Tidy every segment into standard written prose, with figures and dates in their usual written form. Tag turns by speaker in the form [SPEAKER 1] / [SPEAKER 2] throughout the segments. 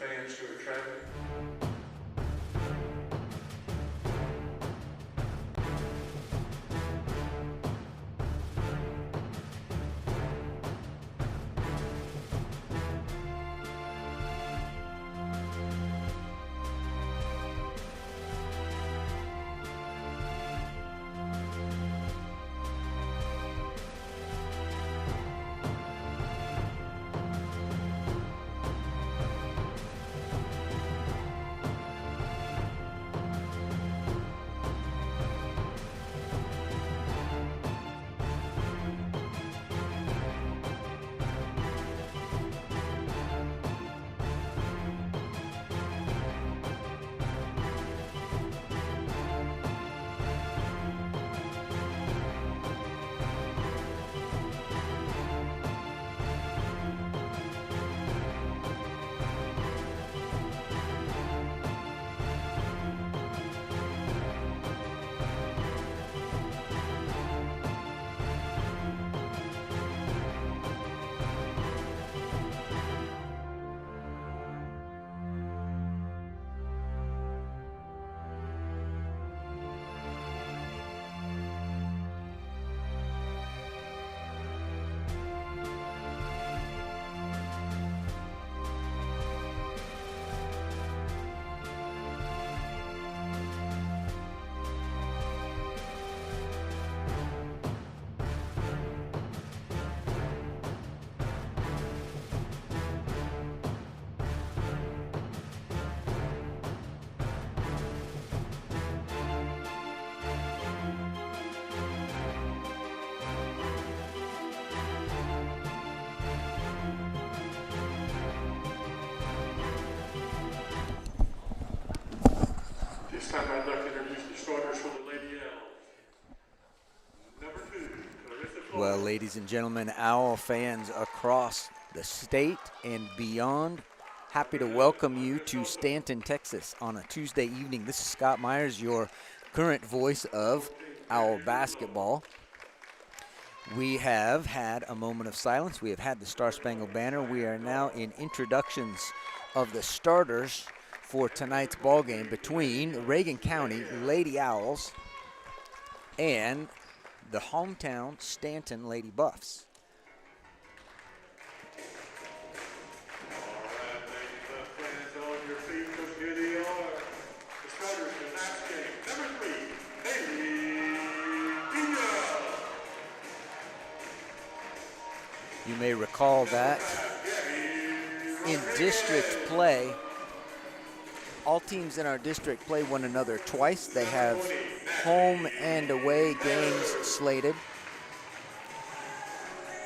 [SPEAKER 1] fans who are traveling. This time I'd like to introduce the starters for the Lady Owls. Number 2, Clarissa Flores.
[SPEAKER 2] Well, ladies and gentlemen, Owl fans across the state and beyond, happy to welcome you to Stanton, Texas on a Tuesday evening. This is Scott Myers, your current voice of Owl basketball. We have had a moment of silence. We have had the Star Spangled Banner. We are now in introductions of the starters for tonight's ball game between Reagan County Lady Owls and the hometown Stanton Lady Buffs.
[SPEAKER 1] All right, Lady Buff fans, on your feet, because here they are. The starters for tonight's game. Number 3, Haley Villa.
[SPEAKER 2] You may recall that in district play, all teams in our district play one another twice. They have home and away games slated.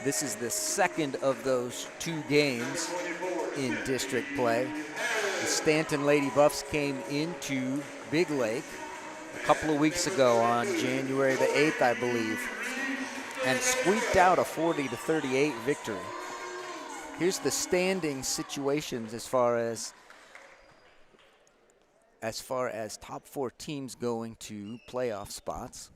[SPEAKER 2] This is the second of those 2 games in district play. The Stanton Lady Buffs came into Big Lake a couple of weeks ago on January the 8th, I believe, and squeaked out a 40-38 victory. Here's the standing situations as far as top 4 teams going to playoff spots.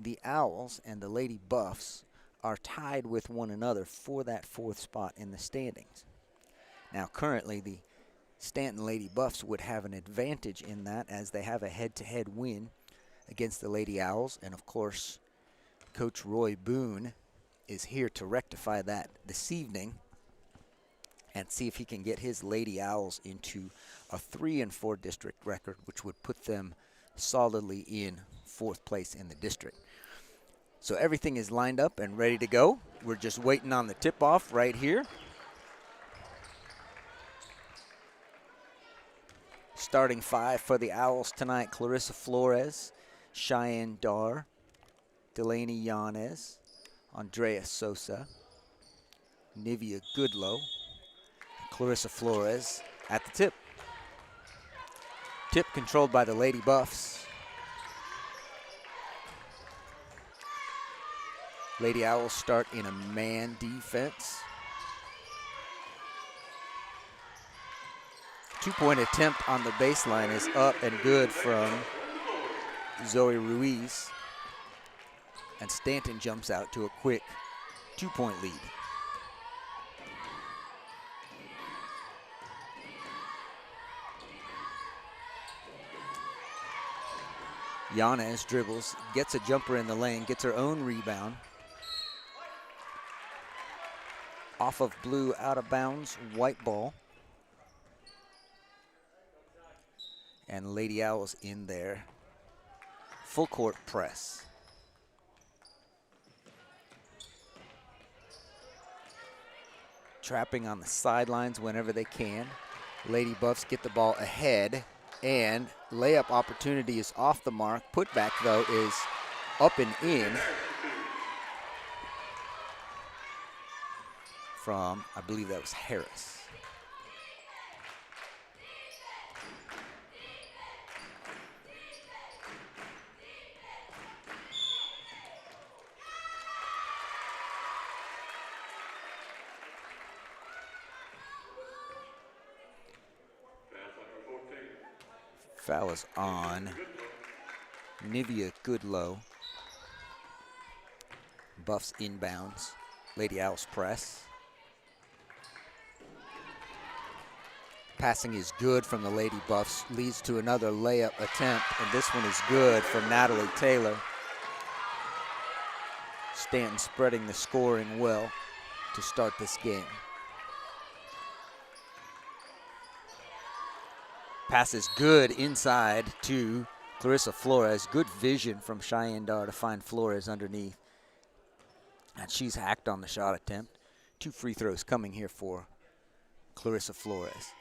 [SPEAKER 2] The Owls and the Lady Buffs are tied with one another for that 4th spot in the standings. Now, currently, the Stanton Lady Buffs would have an advantage in that, as they have a head-to-head win against the Lady Owls. And, of course, Coach Roy Boone is here to rectify that this evening and see if he can get his Lady Owls into a 3-4 district record, which would put them solidly in 4th place in the district. So everything is lined up and ready to go. We're just waiting on the tip-off right here. Starting 5 for the Owls tonight: Clarissa Flores, Cheyenne Dar, Delaney Yanez, Andrea Sosa, Nivea Goodlow, Clarissa Flores at the tip. Tip controlled by the Lady Buffs. Lady Owls start in a man defense. 2-point attempt on the baseline is up and good from Zoe Ruiz. And Stanton jumps out to a quick 2-point lead. Yanez dribbles, gets a jumper in the lane, gets her own rebound. Off of blue, out of bounds, white ball. And Lady Owls in there. Full court press. Trapping on the sidelines whenever they can. Lady Buffs get the ball ahead, and layup opportunity is off the mark. Putback, though, is up and in from, I believe that was Harris. Foul is on Nivea Goodlow. Buffs inbounds. Lady Owls press. Passing is good from the Lady Buffs. Leads to another layup attempt, and this one is good from Natalie Taylor. Stanton spreading the scoring well to start this game. Pass is good inside to Clarissa Flores. Good vision from Cheyenne Dodd to find Flores underneath. And she's hacked on the shot attempt. 2 free throws coming here for Clarissa Flores.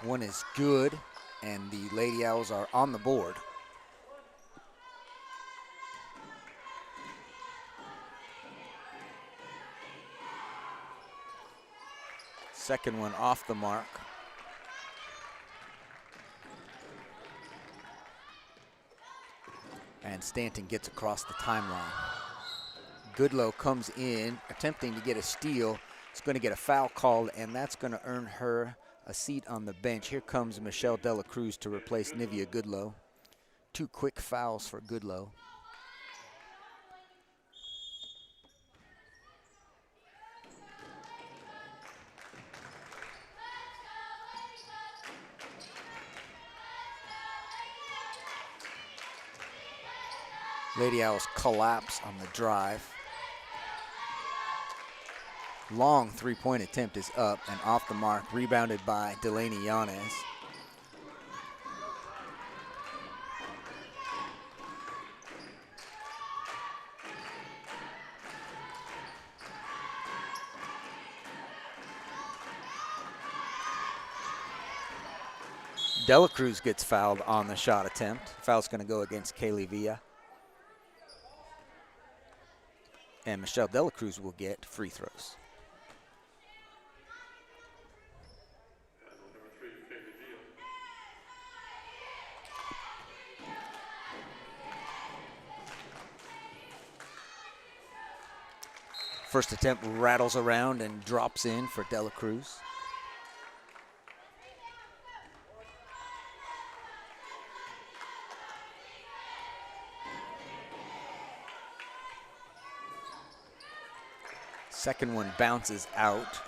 [SPEAKER 2] One is good, and the Lady Owls are on the board. Second one off the mark. And Stanton gets across the timeline. Goodlow comes in, attempting to get a steal. It's going to get a foul called, and that's going to earn her a seat on the bench. Here comes Michelle Dela Cruz to replace Nivea Goodlow. 2 quick fouls for Goodlow. Lady Owls collapse on the drive. Long three-point attempt is up and off the mark, rebounded by Delaney Yanez. Dela Cruz gets fouled on the shot attempt. Foul's going to go against Kaylee Villa. And Michelle Dela Cruz will get free throws. First attempt rattles around and drops in for Dela Cruz. Second one bounces out.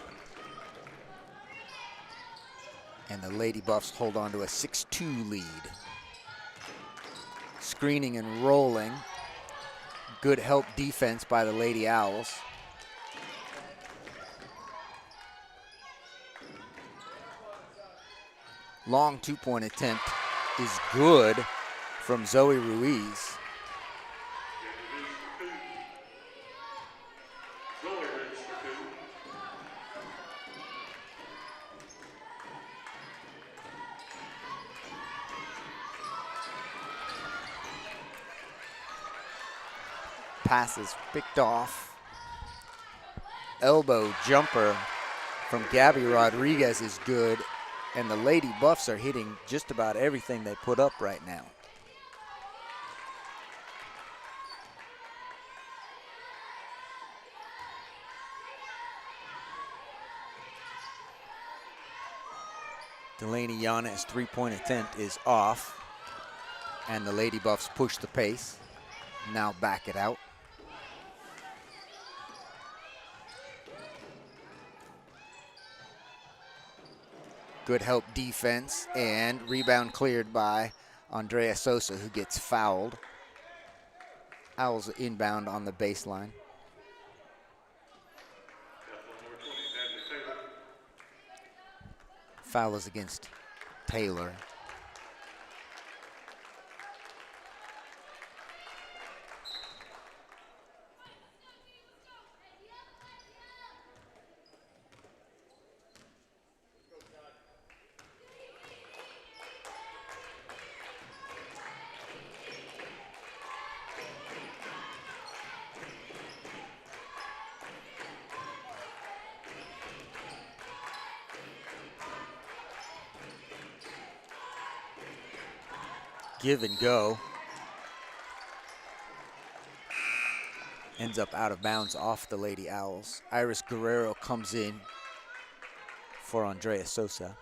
[SPEAKER 2] And the Lady Buffs hold on to a 6-2 lead. Screening and rolling. Good help defense by the Lady Owls. Long 2-point attempt is good from Zoe Ruiz. Pass is picked off. Elbow jumper from Gabby Rodriguez is good, and the Lady Buffs are hitting just about everything they put up right now. Delaney Yanez's 3-point attempt is off, and the Lady Buffs push the pace. Now back it out. Good help defense, and rebound cleared by Andrea Sosa, who gets fouled. Owls inbound on the baseline. Foul is against Taylor. Give and go. Ends up out of bounds off the Lady Owls. Iris Guerrero comes in for Andrea Sosa.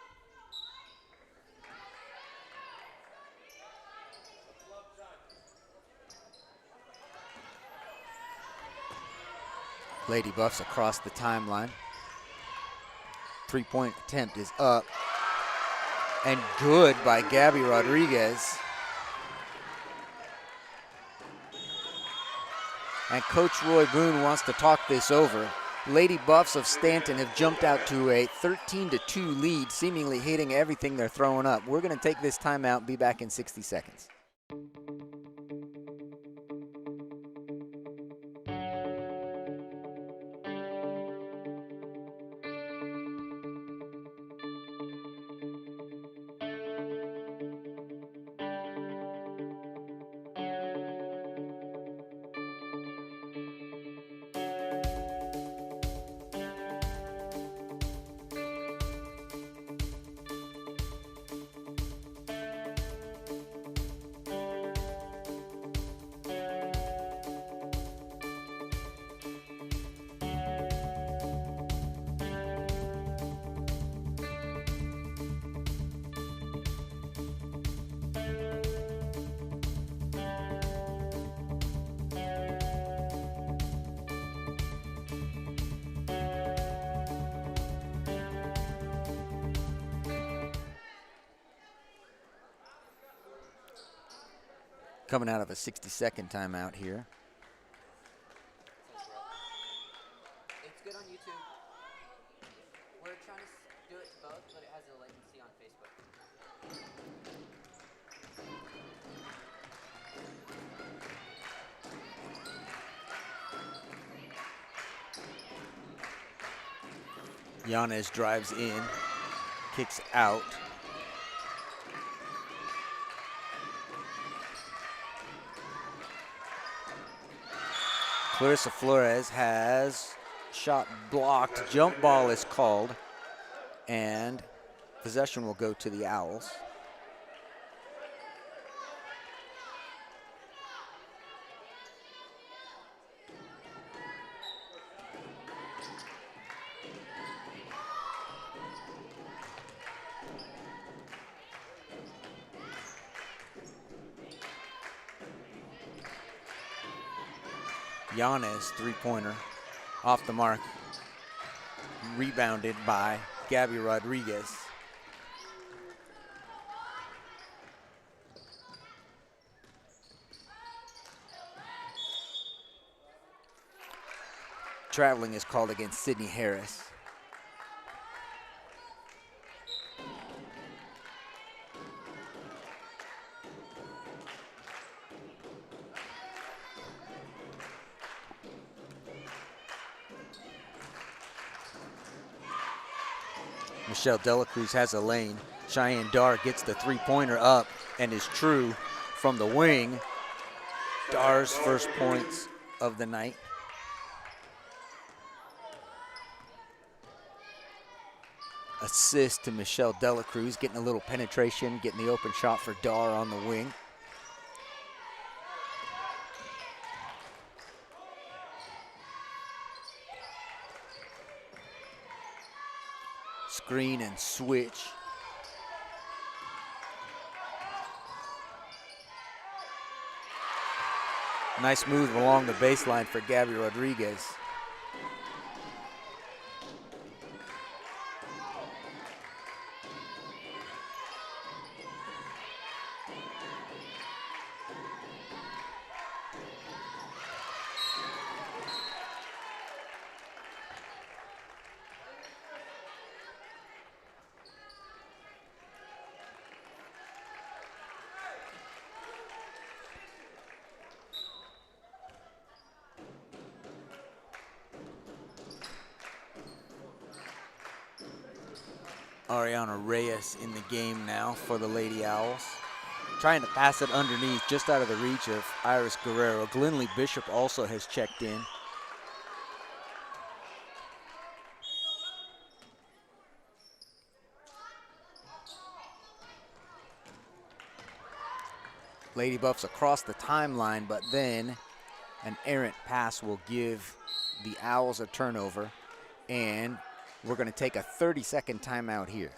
[SPEAKER 2] Lady Buffs across the timeline. Three-point attempt is up. And good by Gabby Rodriguez. And Coach Roy Boone wants to talk this over. Lady Buffs of Stanton have jumped out to a 13-2 lead, seemingly hitting everything they're throwing up. We're going to take this timeout and be back in 60 seconds. Coming out of a 60-second timeout here.
[SPEAKER 3] It's good on YouTube. We're trying to do it to both, but it has a latency on Facebook.
[SPEAKER 2] Yanez drives in, kicks out. Clarissa Flores has shot blocked. Jump ball is called, and possession will go to the Owls. Yanez, three-pointer, off the mark, rebounded by Gabby Rodriguez. Traveling is called against Sydney Harris. Michelle Delacruz has a lane. Cheyenne Dar gets the three-pointer up and is true from the wing. Dar's first points of the night. Assist to Michelle Delacruz, getting a little penetration, getting the open shot for Dar on the wing. Screen and switch. Nice move along the baseline for Gabby Rodriguez. Ariana Reyes in the game now for the Lady Owls. Trying to pass it underneath, just out of the reach of Iris Guerrero. Glenlee Bishop also has checked in. Lady Buffs across the timeline, but then an errant pass will give the Owls a turnover, and we're going to take a 30-second timeout here.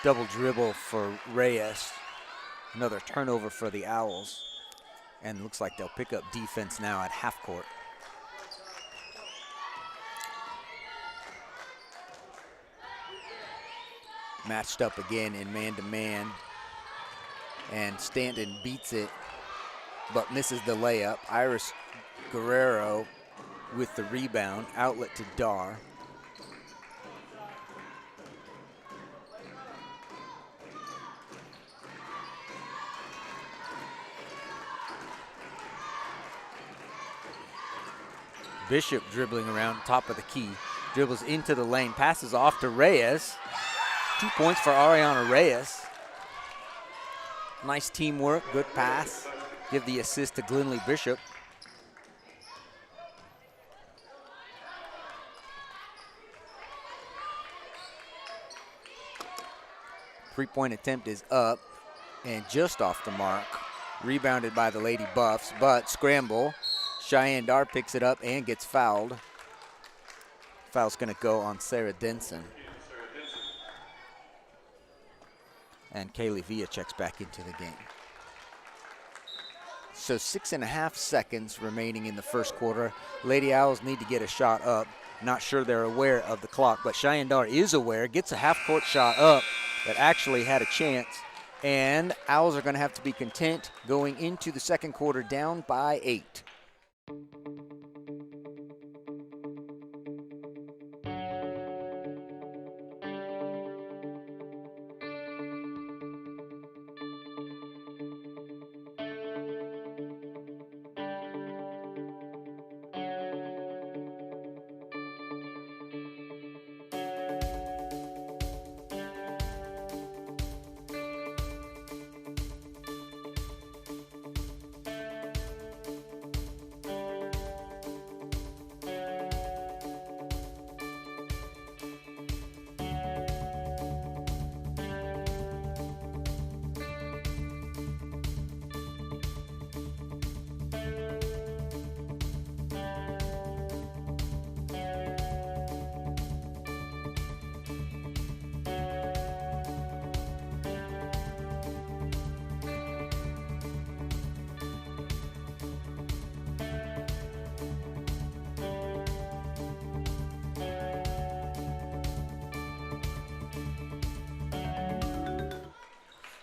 [SPEAKER 2] Double dribble for Reyes. Another turnover for the Owls. And looks like they'll pick up defense now at half court. Matched up again in man-to-man. And Stanton beats it, but misses the layup. Iris Guerrero with the rebound. Outlet to Dar. Bishop dribbling around top of the key, dribbles into the lane, passes off to Reyes. 2 points for Ariana Reyes. Nice teamwork, good pass. Give the assist to Glenlee Bishop. Three-point attempt is up and just off the mark. Rebounded by the Lady Buffs, but scramble. Cheyenne Dar picks it up and gets fouled. Foul's going to go on Sarah Denson. And Kaylee Villa checks back into the game. So 6.5 seconds remaining in the first quarter. Lady Owls need to get a shot up. Not sure they're aware of the clock, but Cheyenne Dar is aware, gets a half-court shot up that actually had a chance. And Owls are going to have to be content going into the second quarter down by 8.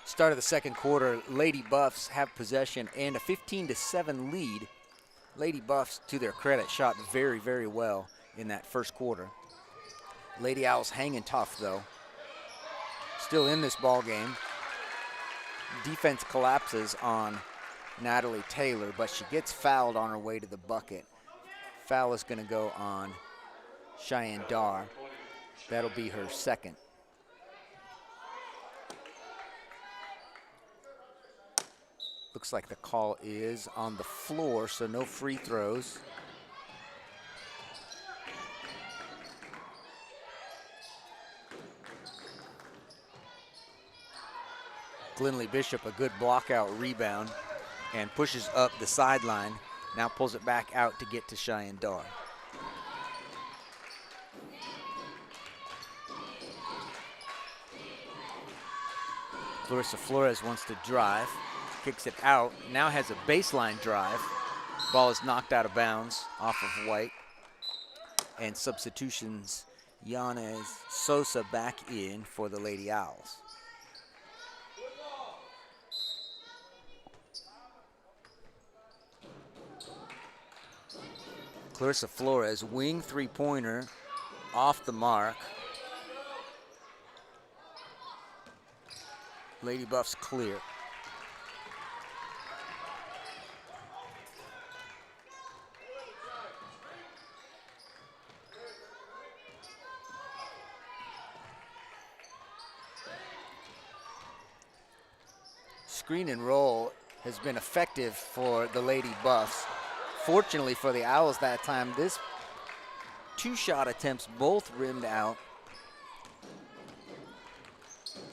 [SPEAKER 2] Start of the second quarter, Lady Buffs have possession and a 15-7 lead. Lady Buffs, to their credit, shot very, very well in that first quarter. Lady Owls hanging tough, though. Still in this ball game. Defense collapses on Natalie Taylor, but she gets fouled on her way to the bucket. Foul is going to go on Cheyenne Dar. That'll be her second. Looks like the call is on the floor, so no free throws. Lindley Bishop a good block out rebound and pushes up the sideline. Now pulls it back out to get to Cheyenne Dodd. Clarissa Flores wants to drive, kicks it out, now has a baseline drive. Ball is knocked out of bounds off of White. And substitutions, Yanez Sosa back in for the Lady Owls. Clarissa Flores, wing three-pointer, off the mark. Lady Buffs clear. Screen and roll has been effective for the Lady Buffs. Fortunately for the Owls that time, this two-shot attempts both rimmed out,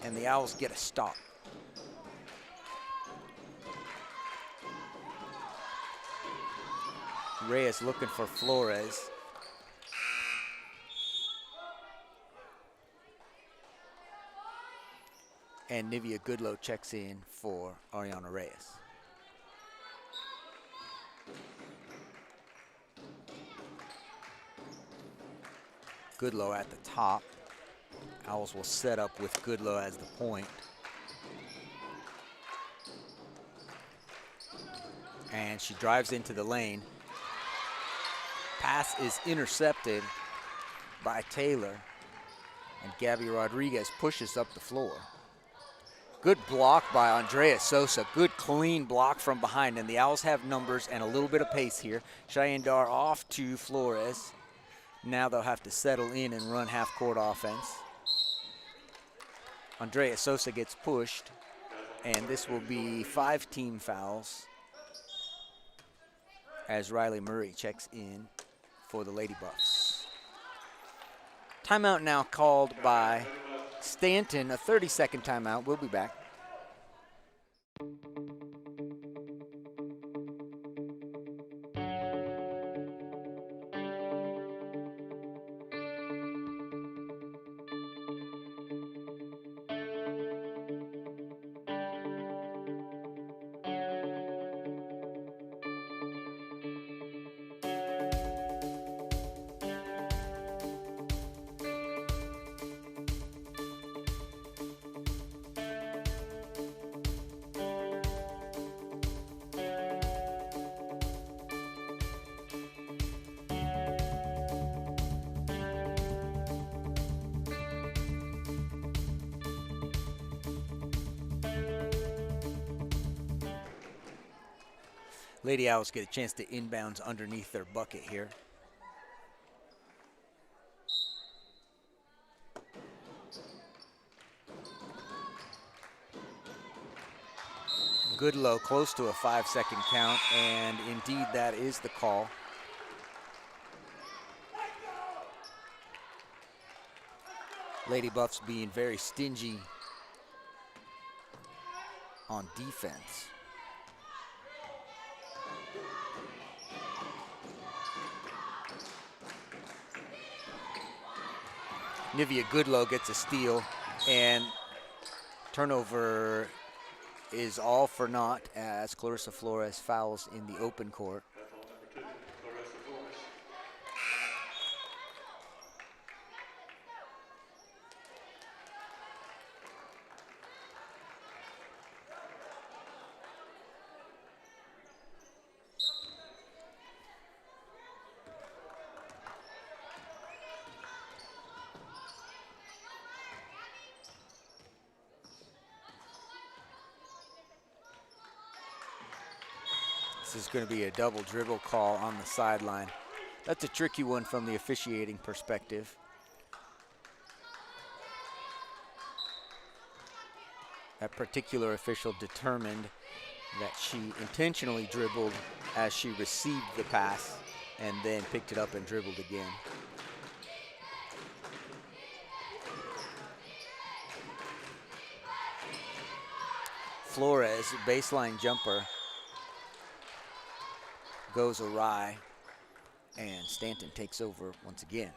[SPEAKER 2] and the Owls get a stop. Reyes looking for Flores. And Nivea Goodlow checks in for Ariana Reyes. Goodlow at the top. Owls will set up with Goodlow as the point. And she drives into the lane. Pass is intercepted by Taylor. And Gabby Rodriguez pushes up the floor. Good block by Andrea Sosa. Good clean block from behind. And the Owls have numbers and a little bit of pace here. Cheyenne Dar off to Flores. Now they'll have to settle in and run half-court offense. Andrea Sosa gets pushed. And this will be 5 team fouls as Riley Murray checks in for the Lady Buffs. Timeout now called by Stanton, a 30-second timeout. We'll be back. Lady Owls get a chance to inbounds underneath their bucket here. Goodlow close to a 5-second count, and indeed that is the call. Lady Buffs being very stingy on defense. Nivea Goodlow gets a steal, and turnover is all for naught as Clarissa Flores fouls in the open court. This is going to be a double dribble call on the sideline. That's a tricky one from the officiating perspective. That particular official determined that she intentionally dribbled as she received the pass and then picked it up and dribbled again. Flores, baseline jumper, goes awry, and Stanton takes over once again.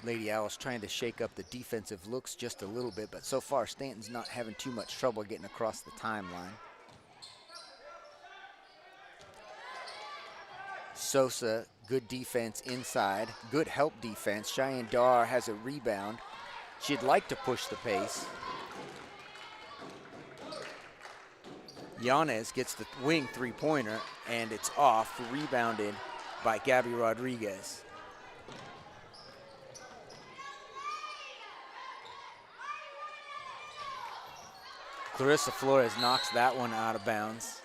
[SPEAKER 2] Lady Owls trying to shake up the defensive looks just a little bit, but so far Stanton's not having too much trouble getting across the timeline. Sosa, good defense inside, good help defense. Cheyenne Dar has a rebound. She'd like to push the pace. Yanez gets the wing three-pointer, and it's off, rebounded by Gabby Rodriguez. Clarissa Flores knocks that one out of bounds.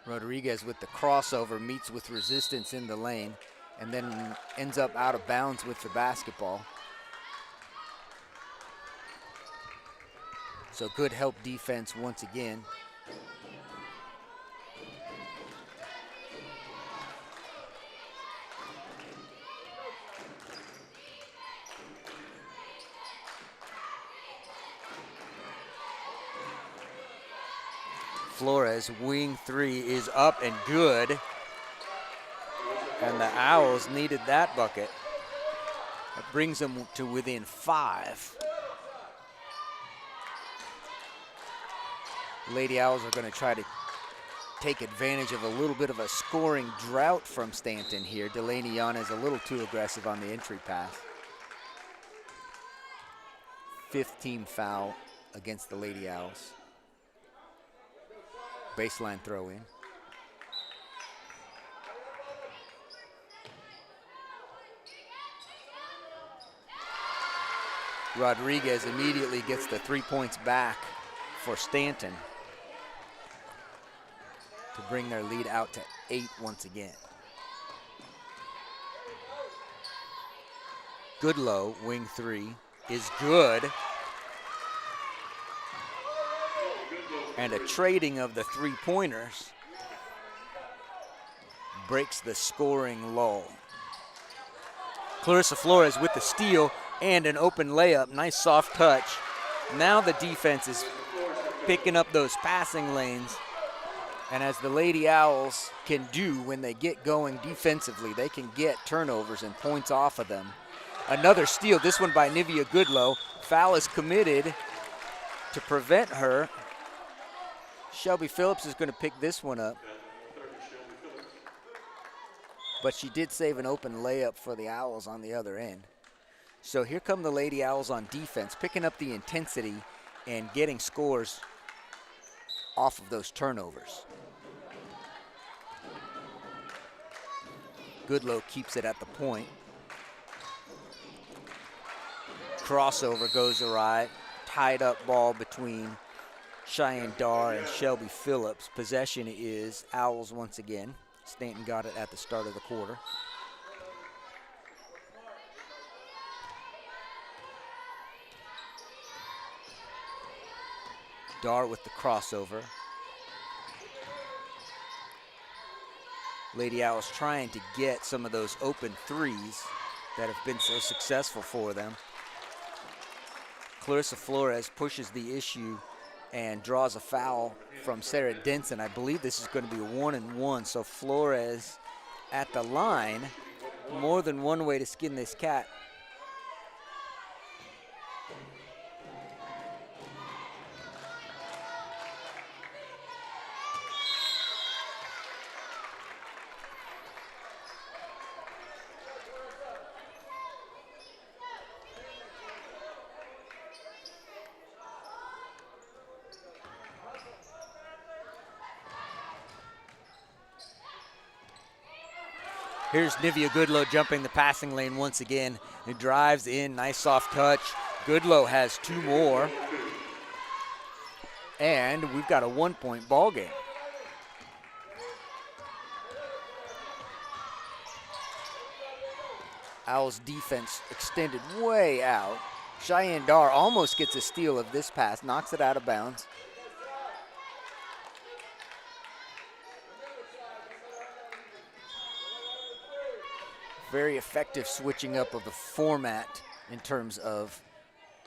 [SPEAKER 2] Rodriguez with the crossover meets with resistance in the lane and then ends up out of bounds with the basketball. So good help defense once again. Flores, wing three is up and good. And the Owls needed that bucket. That brings them to within 5. Lady Owls are going to try to take advantage of a little bit of a scoring drought from Stanton here. Delaney Yanez a little too aggressive on the entry pass. 5th team foul against the Lady Owls. Baseline throw in. Rodriguez immediately gets the 3 points back for Stanton to bring their lead out to 8 once again. Goodlow, wing three, is good. And a trading of the 3-pointers breaks the scoring lull. Clarissa Flores with the steal and an open layup. Nice soft touch. Now the defense is picking up those passing lanes. And as the Lady Owls can do when they get going defensively, they can get turnovers and points off of them. Another steal, this one by Nivea Goodlow. Foul is committed to prevent her. Shelby Phillips is going to pick this one up. But she did save an open layup for the Owls on the other end. So here come the Lady Owls on defense, picking up the intensity and getting scores off of those turnovers. Goodlow keeps it at the point. Crossover goes awry. Tied up ball between Cheyenne Dar and Shelby Phillips. Possession is Owls once again. Stanton got it at the start of the quarter. Dar with the crossover. Lady Owls trying to get some of those open threes that have been so successful for them. Clarissa Flores pushes the issue and draws a foul from Sarah Denson. I believe this is going to be a 1-and-1, so Flores at the line. More than one way to skin this cat. Here's Nivea Goodlow jumping the passing lane once again. He drives in, nice soft touch. Goodlow has 2 more. And we've got a 1-point ball game. Owls defense extended way out. Cheyenne Dar almost gets a steal of this pass, knocks it out of bounds. Very effective switching up of the format in terms of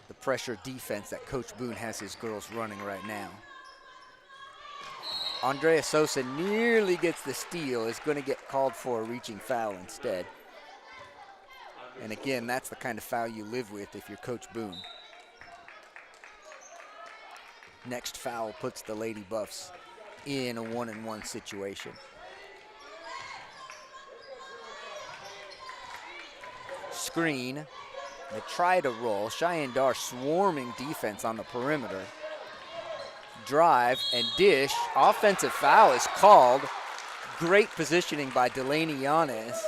[SPEAKER 2] the pressure defense that Coach Boone has his girls running right now. Andrea Sosa nearly gets the steal, is going to get called for a reaching foul instead. And again, that's the kind of foul you live with if you're Coach Boone. Next foul puts the Lady Buffs in a 1-and-1 situation. Screen, they try to roll. Cheyenne Dar swarming defense on the perimeter. Drive and dish. Offensive foul is called. Great positioning by Delaney Yanez.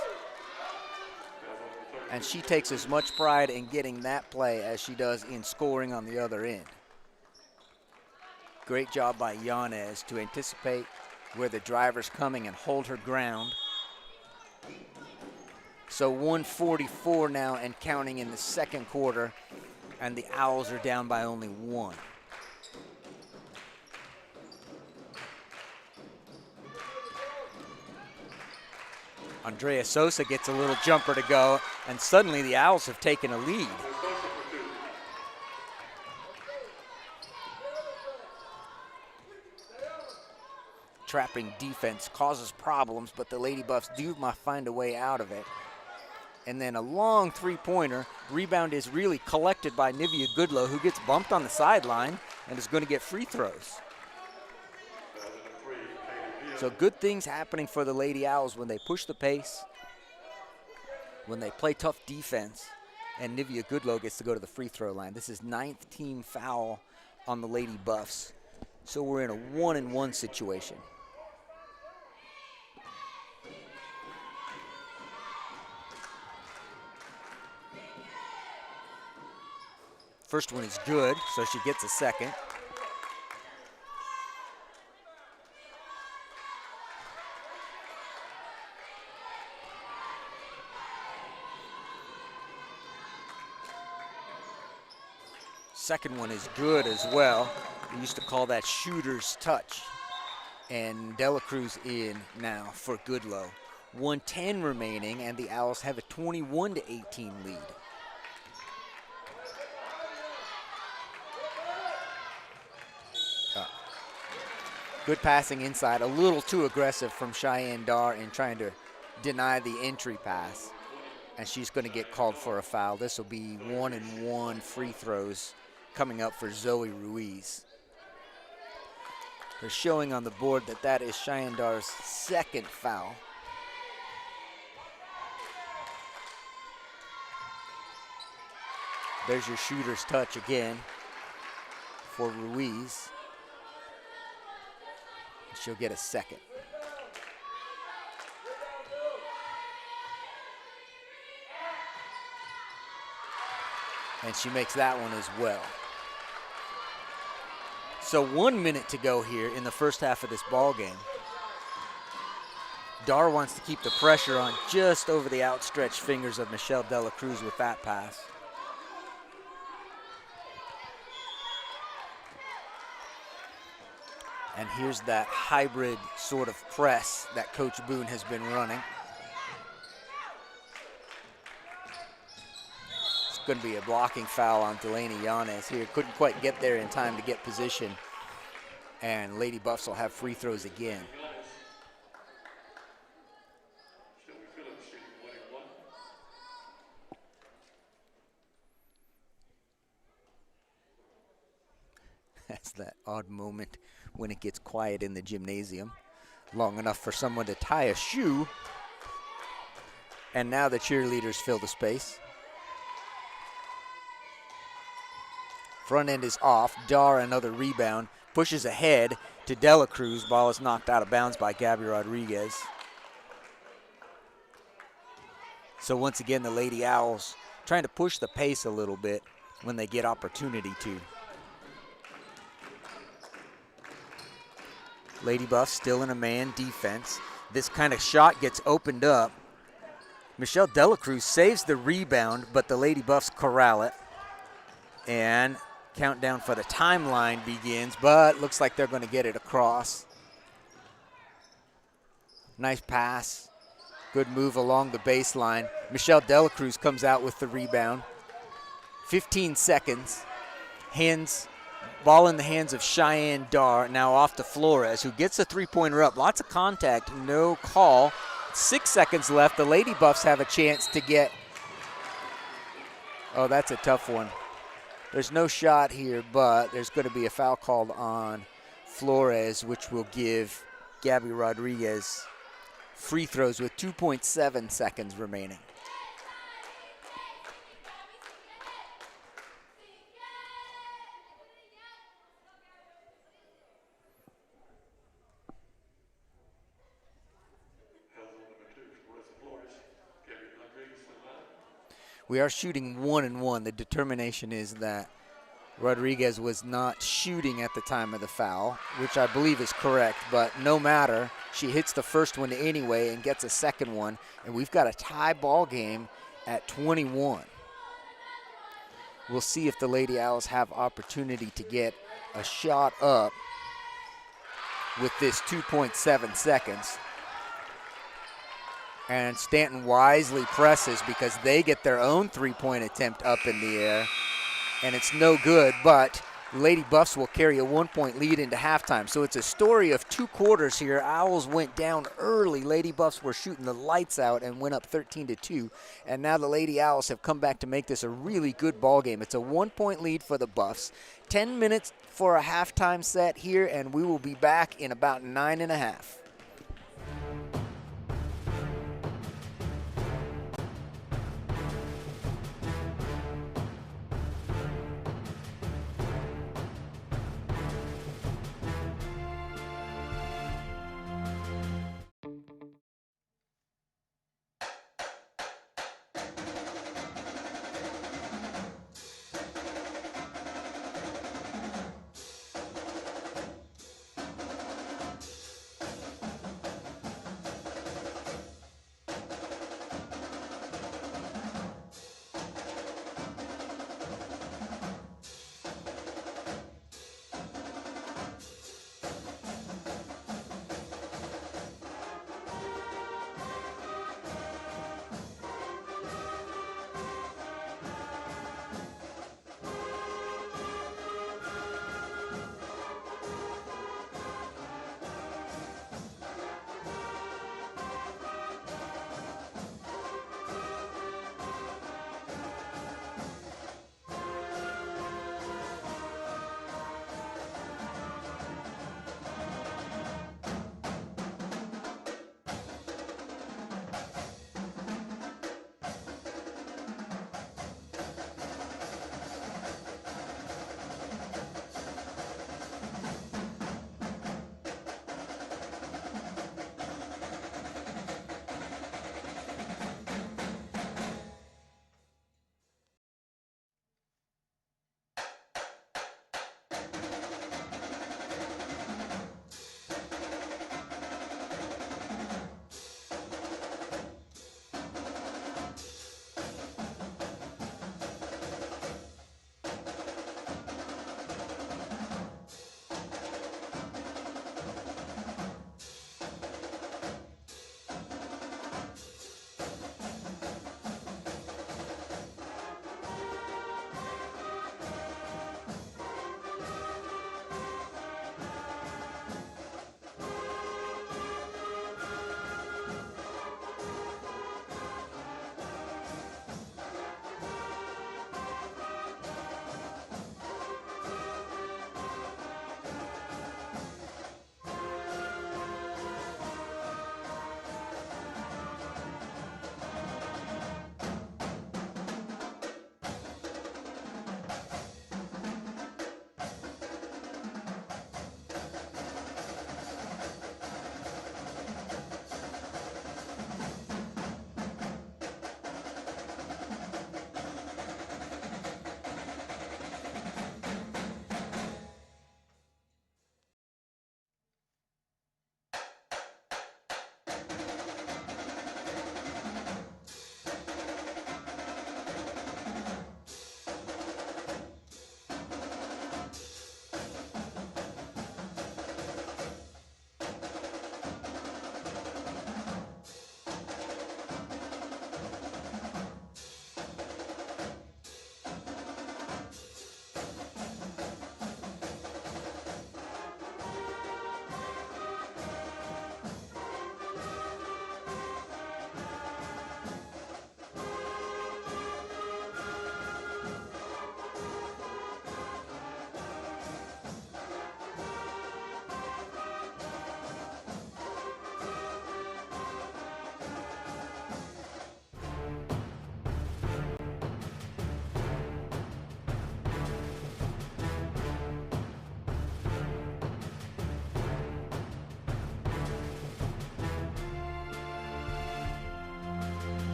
[SPEAKER 2] And she takes as much pride in getting that play as she does in scoring on the other end. Great job by Yanez to anticipate where the driver's coming and hold her ground. So 1:44 now and counting in the second quarter, and the Owls are down by only 1. Andrea Sosa gets a little jumper to go, and suddenly the Owls have taken a lead. Trapping defense causes problems, but the Lady Buffs do find a way out of it. And then a long three-pointer. Rebound is really collected by Nivea Goodlow, who gets bumped on the sideline and is going to get free throws. So good things happening for the Lady Owls when they push the pace, when they play tough defense, and Nivea Goodlow gets to go to the free throw line. This is 9th team foul on the Lady Buffs. So we're in a 1-and-1 situation. First one is good, so she gets a second. Second one is good as well. We used to call that shooter's touch. And Dela Cruz in now for Goodlow. 1:10 remaining, and the Owls have a 21-18 lead. Good passing inside, a little too aggressive from Cheyenne Dar in trying to deny the entry pass. And she's going to get called for a foul. This will be 1-and-1 free throws coming up for Zoe Ruiz. They're showing on the board that that is Cheyenne Dar's second foul. There's your shooter's touch again for Ruiz. She'll get a second. And she makes that one as well. So 1 minute to go here in the first half of this ball game. Dar wants to keep the pressure on just over the outstretched fingers of Michelle Dela Cruz with that pass. And here's that hybrid sort of press that Coach Boone has been running. It's going to be a blocking foul on Delaney Yanez here. Couldn't quite get there in time to get position. And Lady Buffs will have free throws again. That's that odd moment when it gets quiet in the gymnasium, long enough for someone to tie a shoe. And now the cheerleaders fill the space. Front end is off. Dar, another rebound, pushes ahead to Dela Cruz. Ball is knocked out of bounds by Gabby Rodriguez. So once again, the Lady Owls trying to push the pace a little bit when they get opportunity to. Lady Buffs still in a man defense. This kind of shot gets opened up, Michelle Delacruz saves the rebound, but the Lady Buffs corral it. And countdown for the timeline begins, but looks like they're going to get it across. Nice pass. Good move along the baseline. Michelle Delacruz comes out with the rebound. 15 seconds. Ball in the hands of Cheyenne Dar, now off to Flores, who gets a three-pointer up. Lots of contact, no call. 6 seconds left. The Lady Buffs have a chance to get, oh, that's a tough one. There's no shot here, but there's going to be a foul called on Flores, which will give Gabby Rodriguez free throws with 2.7 seconds remaining. We are shooting 1-1. The determination is that Rodriguez was not shooting at the time of the foul, which I believe is correct, but no matter. She hits the first one anyway and gets a second one, and we've got a tie ball game at 21. We'll see if the Lady Owls have opportunity to get a shot up with this 2.7 seconds. And Stanton wisely presses because they get their own three-point attempt up in the air, and it's no good, but Lady Buffs will carry a 1-point lead into halftime. So it's a story of 2 quarters here. Owls went down early. Lady Buffs were shooting the lights out and went up 13-2, and now the Lady Owls have come back to make this a really good ball game. It's a 1-point lead for the Buffs. 10 minutes for a halftime set here, and we will be back in about 9.5.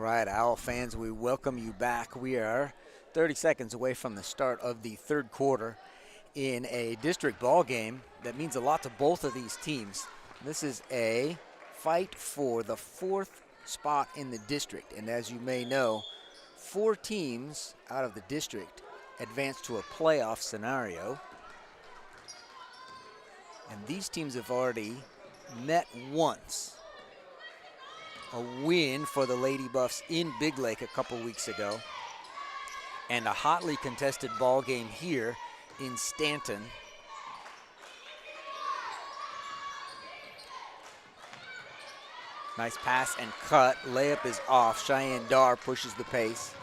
[SPEAKER 2] right, Owl fans, we welcome you back. We are 30 seconds away from the start of the third quarter in a district ball game that means a lot to both of these teams. This is a fight for the 4th spot in the district, and as you may know, 4 teams out of the district advance to a playoff scenario, and these teams have already met once. A win for the Lady Buffs in Big Lake a couple weeks ago, and a hotly contested ball game here in Stanton. Nice pass and cut. Layup is off. Cheyenne Dar pushes the pace.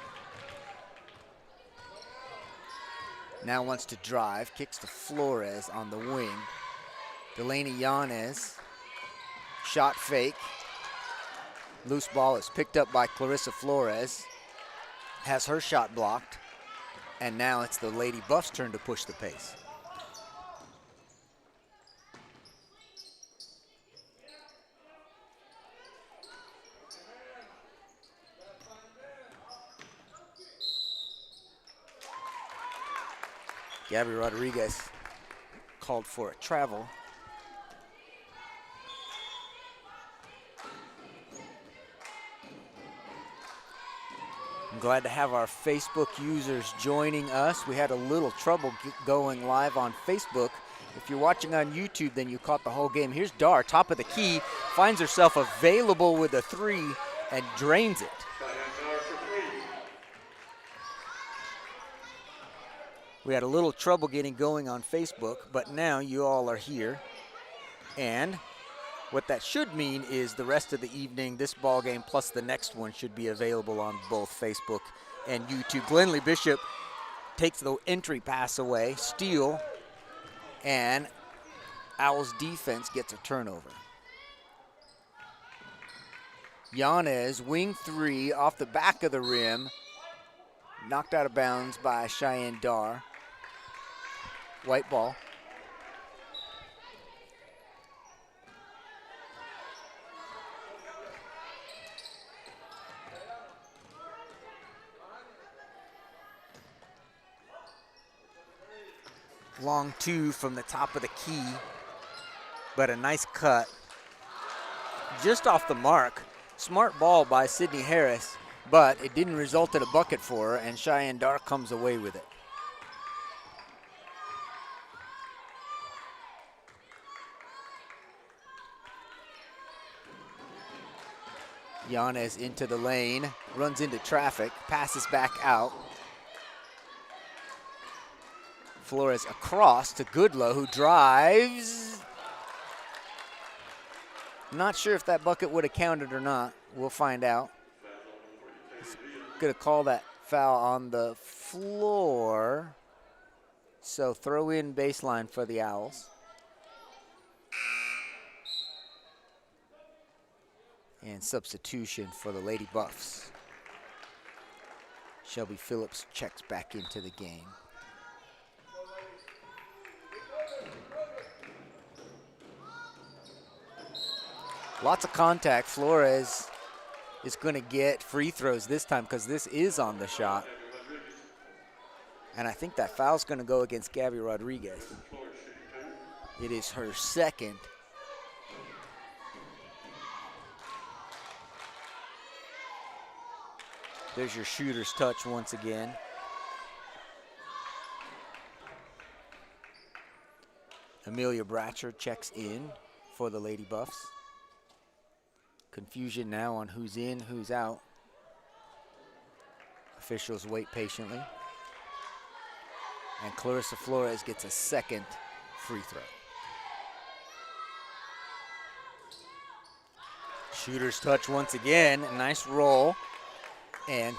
[SPEAKER 2] Now wants to drive. Kicks to Flores on the wing. Delaney Yanez. Shot fake. Loose ball is picked up by Clarissa Flores. Has her shot blocked. And now it's the Lady Buffs' turn to push the pace. Gabby Rodriguez called for a travel. I'm glad to have our Facebook users joining us. We had a little trouble going live on Facebook. If you're watching on YouTube, then you caught the whole game. Here's Dar, top of the key, finds herself available with a 3 and drains it. We had a little trouble getting going on Facebook, but now you all are here. And what that should mean is the rest of the evening, this ball game plus the next one should be available on both Facebook and YouTube. Glenley Bishop takes the entry pass away, steal, and Owls defense gets a turnover. Yanez, wing 3 off the back of the rim, knocked out of bounds by Cheyenne Dar. White ball. Long 2 from the top of the key, but a nice cut. Just off the mark. Smart ball by Sydney Harris, but it didn't result in a bucket for her, and Cheyenne Dar comes away with it. Yanez into the lane, runs into traffic, passes back out. Flores across to Goodlow, who drives. Not sure if that bucket would have counted or not. We'll find out. He's going to call that foul on the floor. So throw in baseline for the Owls. And substitution for the Lady Buffs. Shelby Phillips checks back into the game. Lots of contact. Flores is going to get free throws this time because this is on the shot. And I think that foul's going to go against Gabby Rodriguez. It is her second. There's your shooter's touch once again. Amelia Bratcher checks in for the Lady Buffs. Confusion now on who's in, who's out. Officials wait patiently. And Clarissa Flores gets a second free throw. Shooter's touch once again, a nice roll. And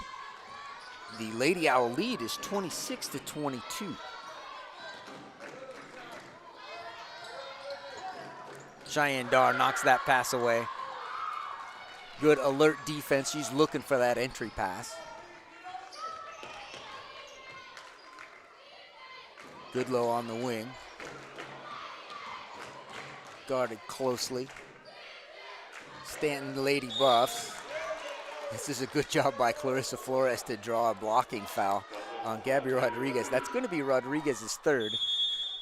[SPEAKER 2] the Lady Owl lead is 26-22. Cheyenne Dar knocks that pass away. Good alert defense. She's looking for that entry pass. Goodlow on the wing. Guarded closely. Stanton Lady Buffs. This is a good job by Clarissa Flores to draw a blocking foul on Gabby Rodriguez. That's going to be Rodriguez's third,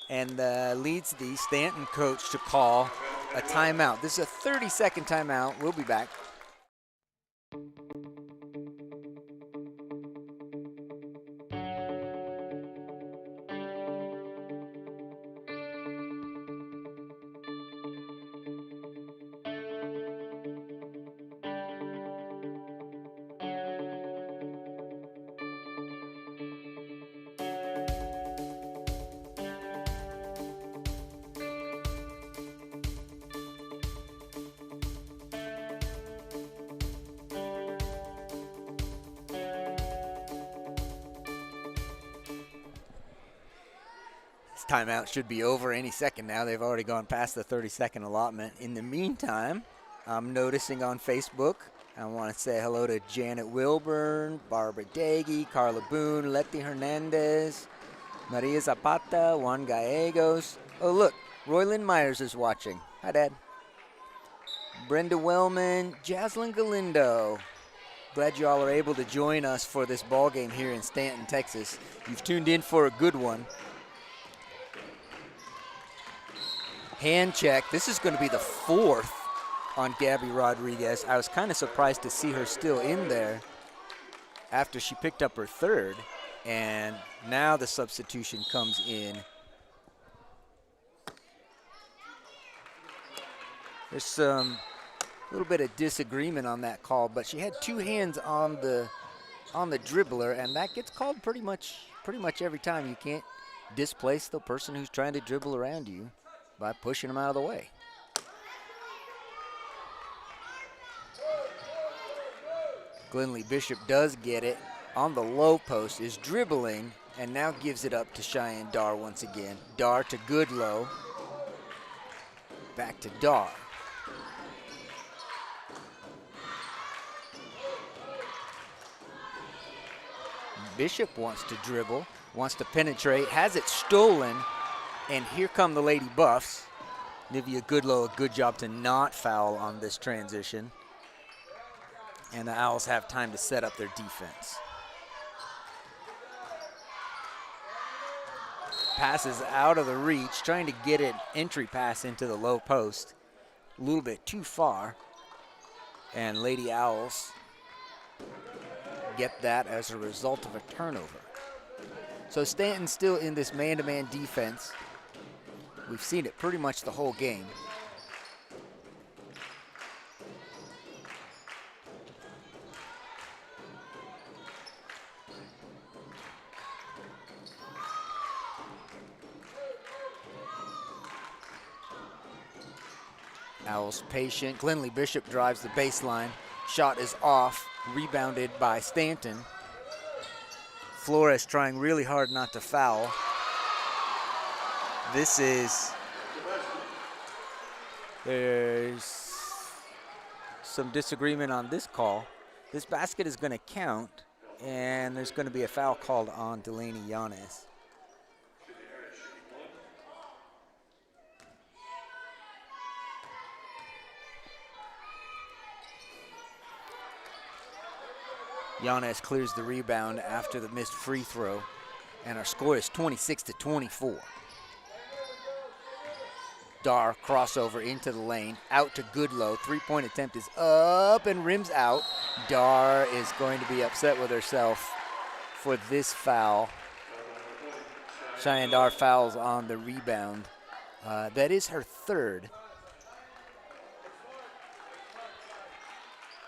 [SPEAKER 2] and leads the Stanton coach to call a timeout. This is a 30-second timeout. We'll be back. Timeout should be over any second now. They've already gone past the 30-second allotment. In the meantime, I'm noticing on Facebook, I want to say hello to Janet Wilburn, Barbara Daggy, Carla Boone, Letty Hernandez, Maria Zapata, Juan Gallegos. Oh, look, Roylyn Myers is watching. Hi, Dad. Brenda Wellman, Jaslyn Galindo. Glad you all are able to join us for this ball game here in Stanton, Texas. You've tuned in for a good one. Hand check. This is going to be the fourth on Gabby Rodriguez. I was kind of surprised to see her still in there after she picked up her third. And now the substitution comes in. There's some little bit of disagreement on that call, but she had two hands on the dribbler, and that gets called pretty much every time. You can't displace the person who's trying to dribble around you by pushing them out of the way. Glenlee Bishop does get it on the low post, is dribbling, and now gives it up to Cheyenne Dar once again. Dar to Goodlow. Back to Dar. Bishop wants to dribble, wants to penetrate, has it stolen, and here come the Lady Buffs. Nivea Goodlow, a good job to not foul on this transition. And the Owls have time to set up their defense. Passes out of the reach, trying to get an entry pass into the low post. A little bit too far. And Lady Owls get that as a result of a turnover. So Stanton still in this man-to-man defense. We've seen it pretty much the whole game. Owls patient. Glenlee Bishop drives the baseline. Shot is off, rebounded by Stanton. Flores trying really hard not to foul. There's some disagreement on this call. This basket is going to count, and there's going to be a foul called on Delaney Yanez. Yanez clears the rebound after the missed free throw, and our score is 26-24. Dar crossover into the lane, out to Goodlow. Three-point attempt is up and rims out. Dar is going to be upset with herself for this foul. Cheyenne Dar fouls on the rebound. That is her third.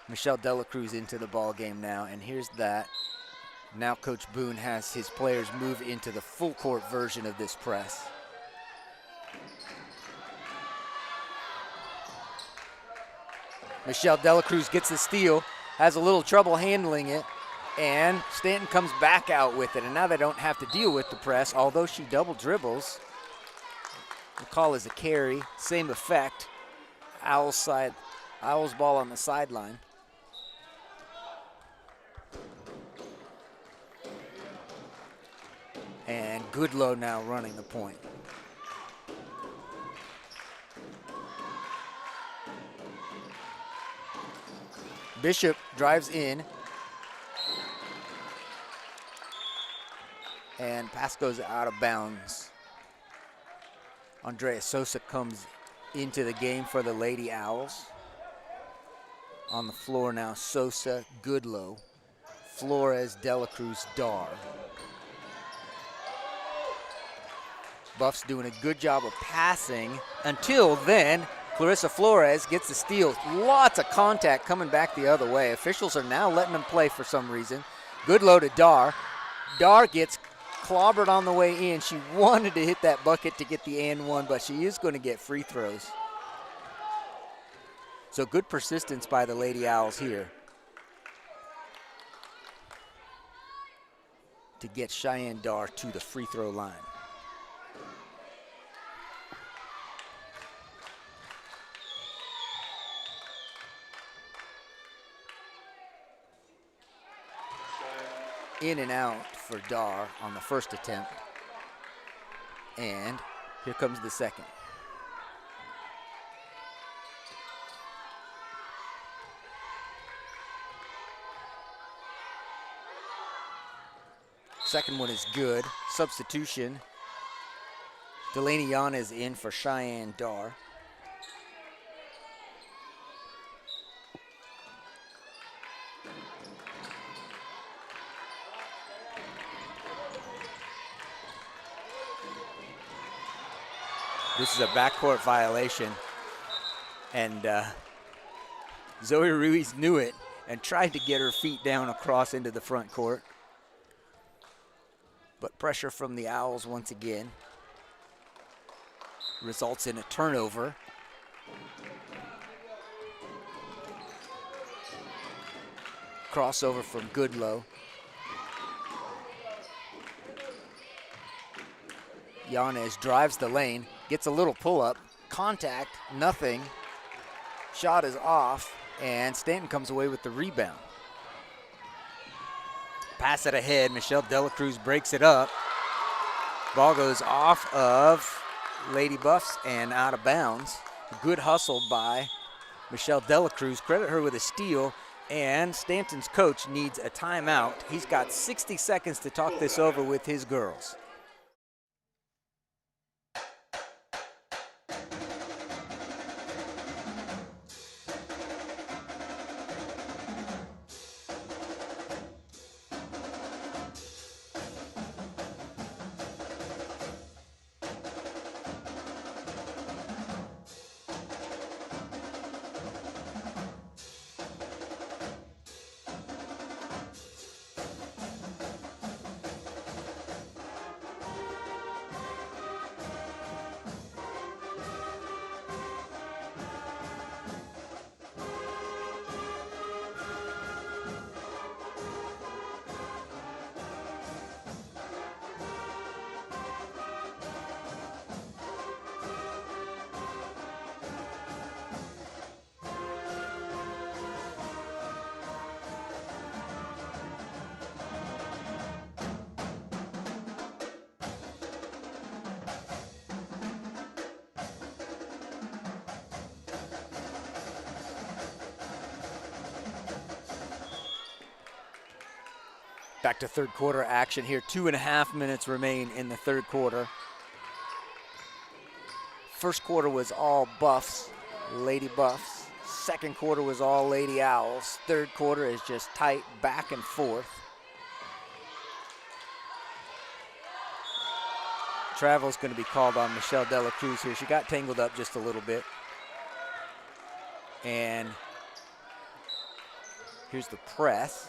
[SPEAKER 2] Michelle Delacruz into the ball game now, and here's that. Now Coach Boone has his players move into the full court version of this press. Michelle Delacruz gets the steal, has a little trouble handling it, and Stanton comes back out with it, and now they don't have to deal with the press, although she double dribbles. The call is a carry, same effect. Owls ball on the sideline. And Goodlow now running the point. Bishop drives in. And pass goes out of bounds. Andrea Sosa comes into the game for the Lady Owls. On the floor now, Sosa, Goodlow, Flores, Delacruz, Dar. Buffs doing a good job of passing until then. Clarissa Flores gets the steal. Lots of contact coming back the other way. Officials are now letting them play for some reason. Goodlow to Dar. Dar gets clobbered on the way in. She wanted to hit that bucket to get the and one, but she is going to get free throws. So good persistence by the Lady Owls here to get Cheyenne Dar to the free throw line. In and out for Dar on the first attempt. And here comes the second. Second one is good. Substitution. Delaney Yanez in for Cheyenne Dar. This is a backcourt violation, and Zoe Ruiz knew it and tried to get her feet down across into the front court. But pressure from the Owls once again results in a turnover. Crossover from Goodlow. Yanez drives the lane, gets a little pull-up, contact, nothing. Shot is off, and Stanton comes away with the rebound. Pass it ahead, Michelle Delacruz breaks it up. Ball goes off of Lady Buffs and out of bounds. Good hustle by Michelle Delacruz. Credit her with a steal, and Stanton's coach needs a timeout. He's got 60 seconds to talk this over with his girls. Back to third quarter action here. 2.5 minutes remain in the third quarter. First quarter was all Buffs, Lady Buffs. Second quarter was all Lady Owls. Third quarter is just tight back and forth. Travel's going to be called on Michelle Delacruz here. She got tangled up just a little bit. And here's the press.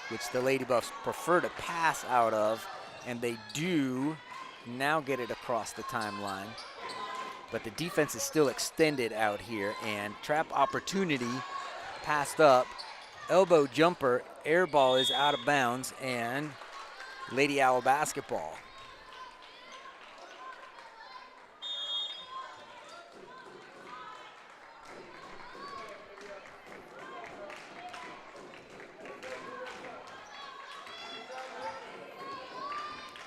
[SPEAKER 2] Which the Lady Buffs prefer to pass out of, and they do now get it across the timeline. But the defense is still extended out here, and trap opportunity passed up. Elbow jumper, air ball is out of bounds, and Lady Owl basketball.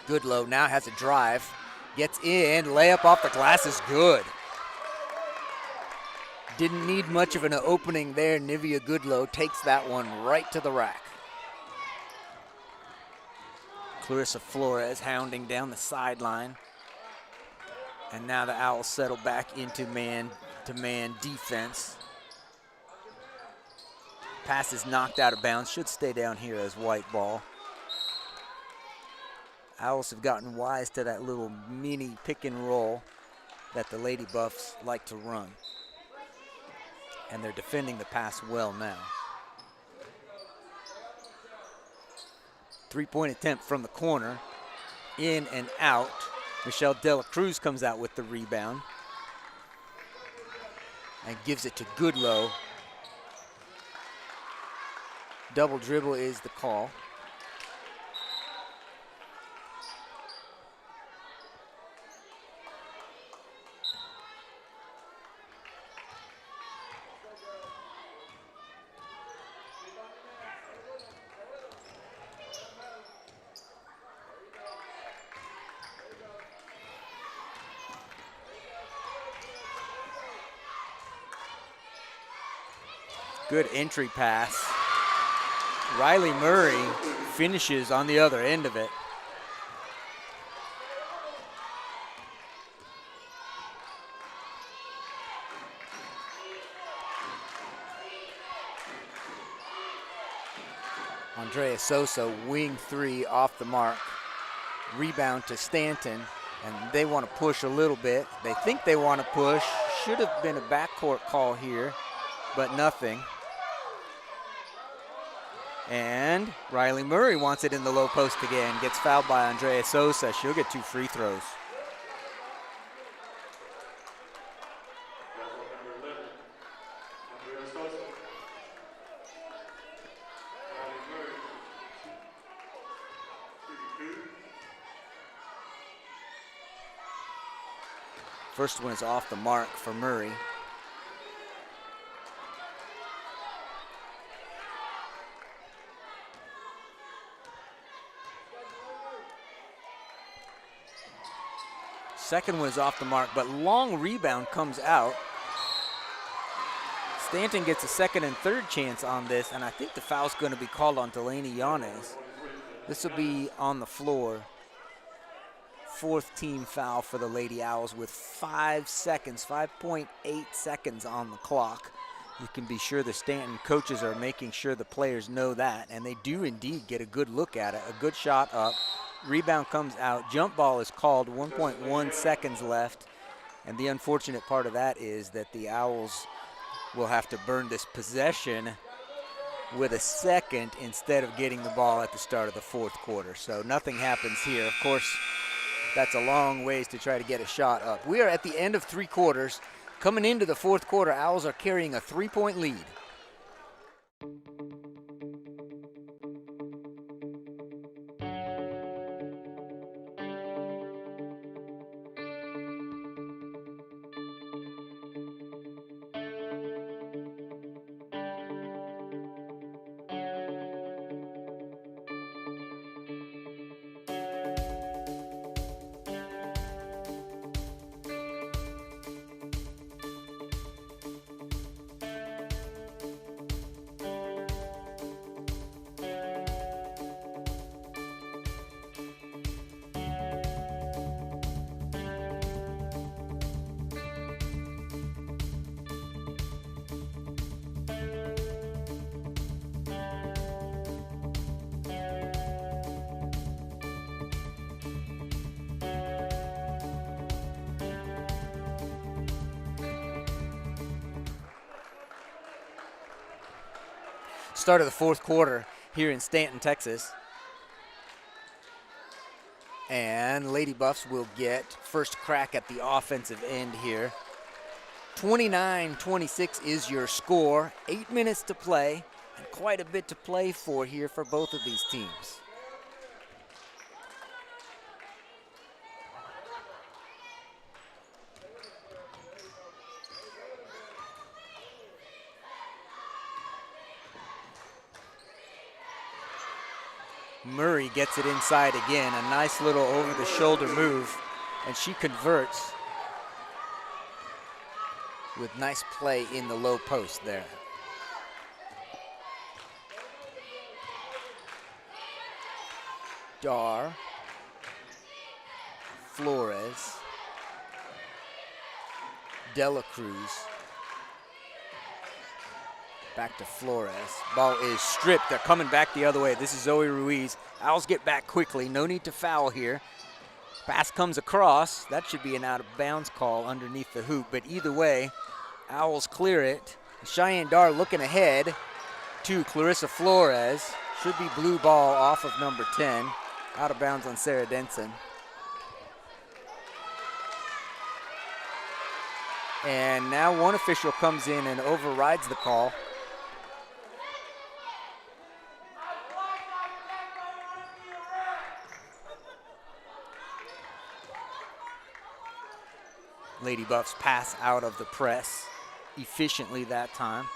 [SPEAKER 2] Goodlow now has a drive, gets in, layup off the glass is good. Didn't need much of an opening there. Nivea Goodlow takes that one right to the rack. Clarissa Flores hounding down the sideline. And now the Owls settle back into man-to-man defense. Pass is knocked out of bounds. Should stay down here as white ball. Owls have gotten wise to that little mini pick and roll that the Lady Buffs like to run. And they're defending the pass well now. 3-point attempt from the corner. In and out. Michelle Dela Cruz comes out with the rebound. And gives it to Goodlow. Double dribble is the call. Good entry pass. Riley Murray finishes on the other end of it. Andrea Sosa, wing three off the mark. Rebound to Stanton, and they want to push a little bit. They think they want to push. Should have been a backcourt call here, but nothing. And Riley Murray wants it in the low post again. Gets fouled by Andrea Sosa. She'll get 2 free throws. First one is off the mark for Murray. Second one is off the mark, but long rebound comes out. Stanton gets a second and third chance on this, and I think the foul's going to be called on Delaney Yanez. This will be on the floor. 4th team foul for the Lady Owls with 5 seconds, 5.8 seconds on the clock. You can be sure the Stanton coaches are making sure the players know that, and they do indeed get a good look at it. A good shot up. Rebound comes out. Jump ball is called. 1.1 seconds left. And the unfortunate part of that is that the Owls will have to burn this possession with a second instead of getting the ball at the start of the 4th quarter. So nothing happens here. Of course, that's a long ways to try to get a shot up. We are at the end of 3 quarters. Coming into the 4th quarter, Owls are carrying a 3-point lead. Start of the 4th quarter here in Stanton, Texas. And Lady Buffs will get first crack at the offensive end here. 29-26 is your score. 8 minutes to play, and quite a bit to play for here for both of these teams. Murray gets it inside again, a nice little over-the-shoulder move, and she converts. with nice play in the low post there. Dar, Flores, Dela Cruz, back to Flores. Ball is stripped. They're coming back the other way. This is Zoe Ruiz. Owls get back quickly. No need to foul here. Pass comes across. That should be an out of bounds call underneath the hoop, but either way, Owls clear it. Cheyenne Dar looking ahead to Clarissa Flores. Should be blue ball off of number 10. Out of bounds on Sarah Denson. And now one official comes in and overrides the call. Lady Buffs pass out of the press efficiently that time.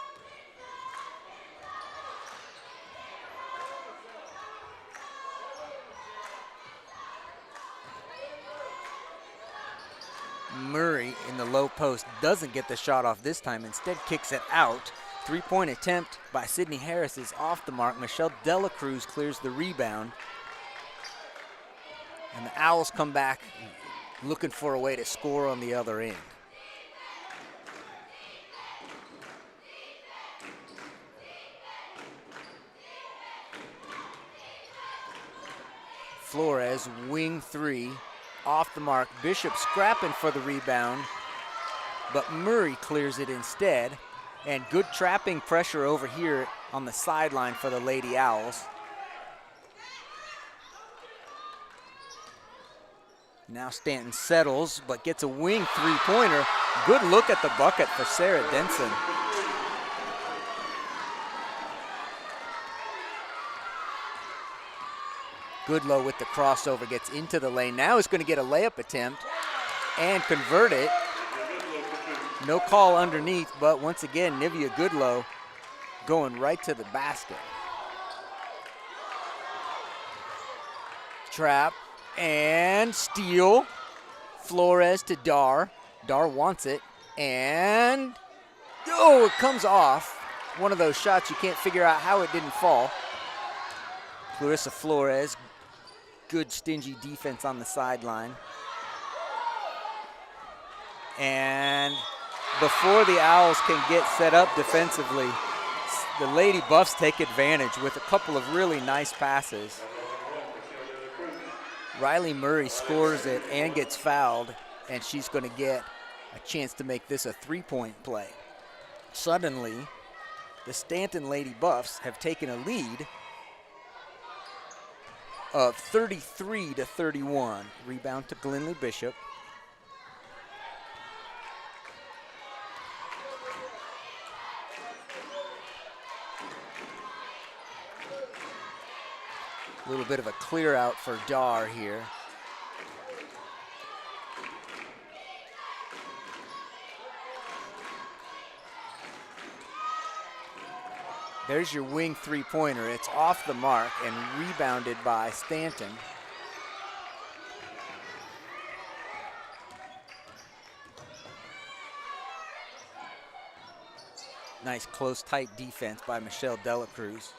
[SPEAKER 2] Murray in the low post doesn't get the shot off this time, instead kicks it out. Three-point attempt by Sydney Harris is off the mark. Michelle Dela Cruz clears the rebound. And the Owls come back looking for a way to score on the other end. Flores, wing three, off the mark. Bishop scrapping for the rebound, but Murray clears it instead. And good trapping pressure over here on the sideline for the Lady Owls. Now Stanton settles, but gets a wing three-pointer. Good look at the bucket for Sarah Denson. Goodlow with the crossover, gets into the lane. Now is going to get a layup attempt and convert it. No call underneath, but once again, Nivea Goodlow going right to the basket. Trap and steal. Flores to Dar. Dar wants it, and oh, it comes off. One of those shots you can't figure out how it didn't fall. Clarissa Flores, good stingy defense on the sideline. And before the Owls can get set up defensively, the Lady Buffs take advantage with a couple of really nice passes. Riley Murray scores it and gets fouled, and she's going to get a chance to make this a three-point play. Suddenly, the Stanton Lady Buffs have taken a lead of 33-31. Rebound to Glenlee Bishop. A little bit of a clear out for Dar here. There's your wing three-pointer. It's off the mark and rebounded by Stanton. Nice close, tight defense by Michelle Dela Cruz.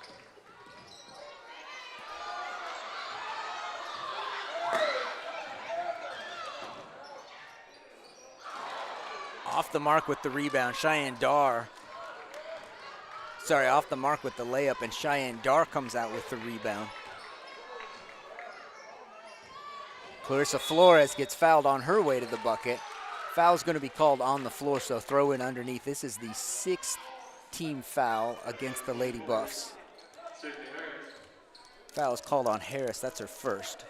[SPEAKER 2] Off the mark with the rebound, Cheyenne Dar. Sorry, off the mark with the layup, and Cheyenne Dar comes out with the rebound. Clarissa Flores gets fouled on her way to the bucket. Foul's going to be called on the floor, so throw in underneath. This is the 6th team foul against the Lady Buffs. Foul is called on Harris. That's her first.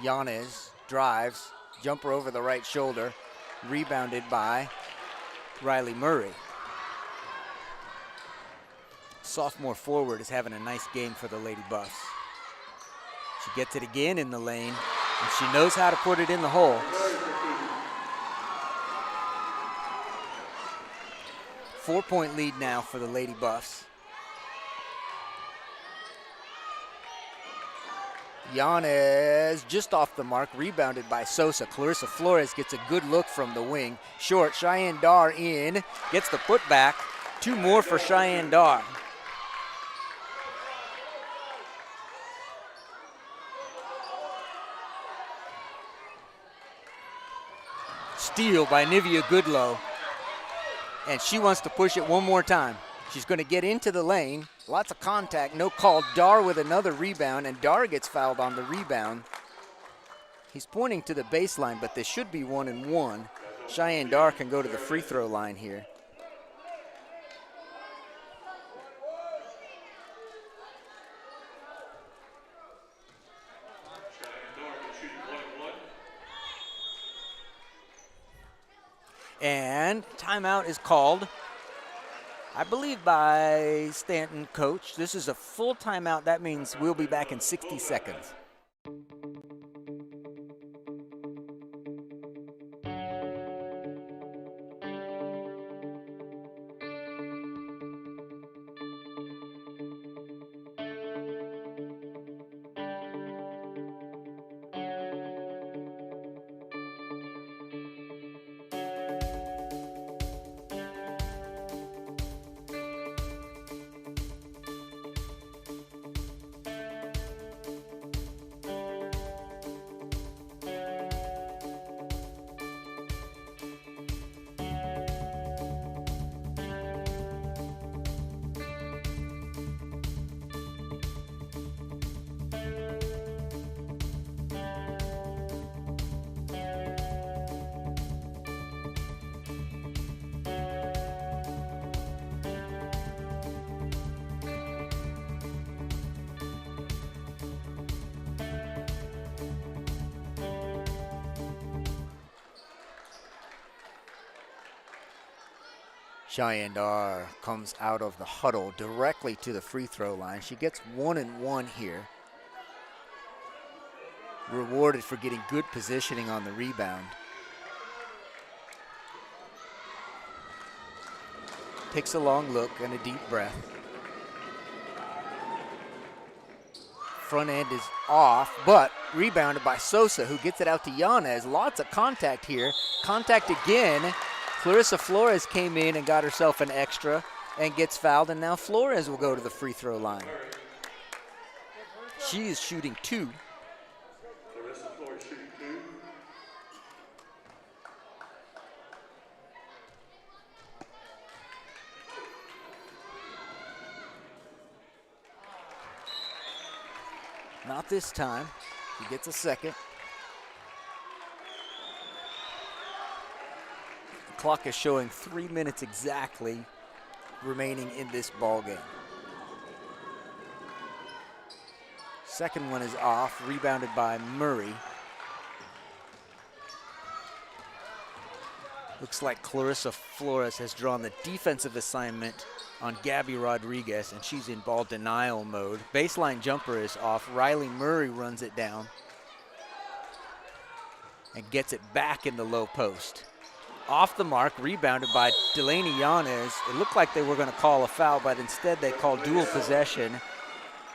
[SPEAKER 2] Yanez drives, jumper over the right shoulder, rebounded by Riley Murray. Sophomore forward is having a nice game for the Lady Buffs. She gets it again in the lane, and she knows how to put it in the hole. 4-point lead now for the Lady Buffs. Yanez just off the mark, rebounded by Sosa. Clarissa Flores gets a good look from the wing. Short, Cheyenne Dar in, gets the putback. 2 more for Cheyenne Dar. Steal by Nivea Goodlow. And she wants to push it one more time. She's going to get into the lane. Lots of contact, no call. Dar with another rebound, and Dar gets fouled on the rebound. He's pointing to the baseline, but this should be 1-1. Cheyenne Dar can go to the free throw line here. And timeout is called, I believe, by Stanton coach. This is a full timeout. That means we'll be back in 60 seconds. Cheyenne Dar comes out of the huddle directly to the free throw line. She gets 1-1 here. Rewarded for getting good positioning on the rebound. Takes a long look and a deep breath. Front end is off, but rebounded by Sosa, who gets it out to Yanez. Lots of contact here. Contact again. Clarissa Flores came in and got herself an extra and gets fouled, and now Flores will go to the free throw line. She is shooting 2.
[SPEAKER 1] Clarissa Flores shooting 2.
[SPEAKER 2] Not this time. He gets a second. Clock is showing 3 minutes exactly remaining in this ball game. Second one is off, rebounded by Murray. Looks like Clarissa Flores has drawn the defensive assignment on Gabby Rodriguez, and she's in ball denial mode. Baseline jumper is off. Riley Murray runs it down and gets it back in the low post. Off the mark, rebounded by Delaney Yanez. It looked like they were going to call a foul, but instead they called dual possession.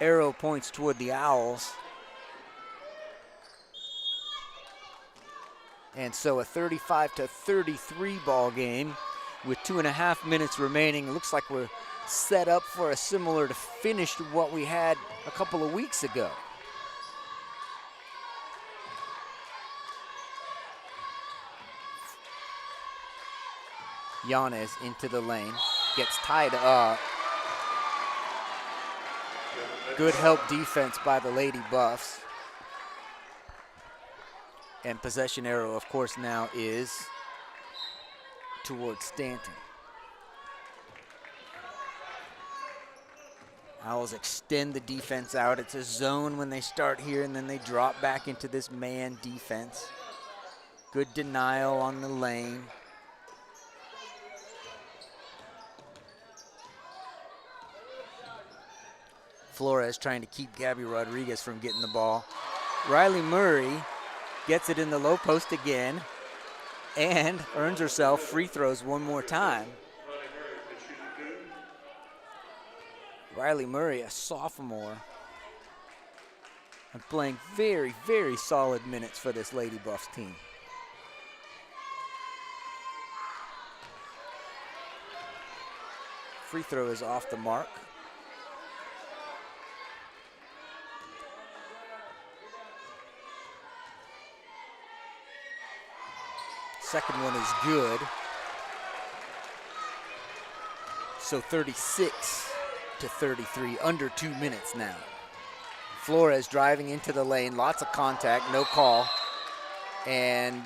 [SPEAKER 2] Arrow points toward the Owls. And so a 35-33 ball game with 2.5 minutes remaining. It looks like we're set up for a similar to finish to what we had a couple of weeks ago. Yanez into the lane, gets tied up. Good help defense by the Lady Buffs. And possession arrow, of course, now is towards Stanton. Owls extend the defense out. It's a zone when they start here, and then they drop back into this man defense. Good denial on the lane. Flores trying to keep Gabby Rodriguez from getting the ball. Riley Murray gets it in the low post again and earns herself free throws one more time. Riley Murray, a sophomore, and playing very, very solid minutes for this Lady Buffs team. Free throw is off the mark. Second one is good. So 36-33, under 2 minutes now. Flores driving into the lane, lots of contact, no call. And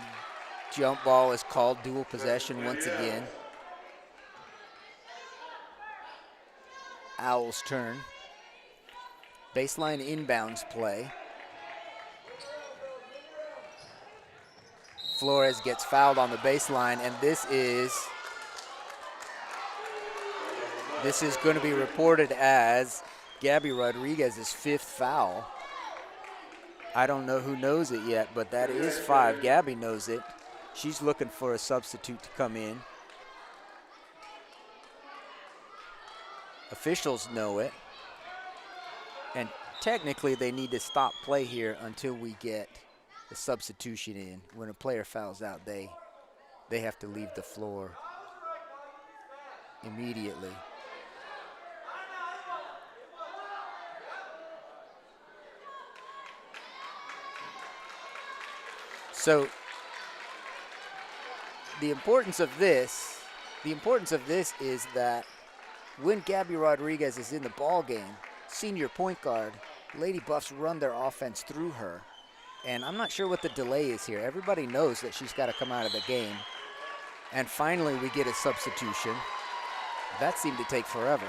[SPEAKER 2] jump ball is called, dual possession once again. Owls' turn. Baseline inbounds play. Flores gets fouled on the baseline, and this is going to be reported as Gabby Rodriguez's 5th foul. I don't know who knows it yet, but that is 5. Gabby knows it. She's looking for a substitute to come in. Officials know it. And technically they need to stop play here until we get the substitution in. When a player fouls out, they have to leave the floor immediately. So the importance of this is that when Gabby Rodriguez is in the ball game, senior point guard, Lady Buffs run their offense through her. And I'm not sure what the delay is here. Everybody knows that she's got to come out of the game. And finally we get a substitution. That seemed to take forever.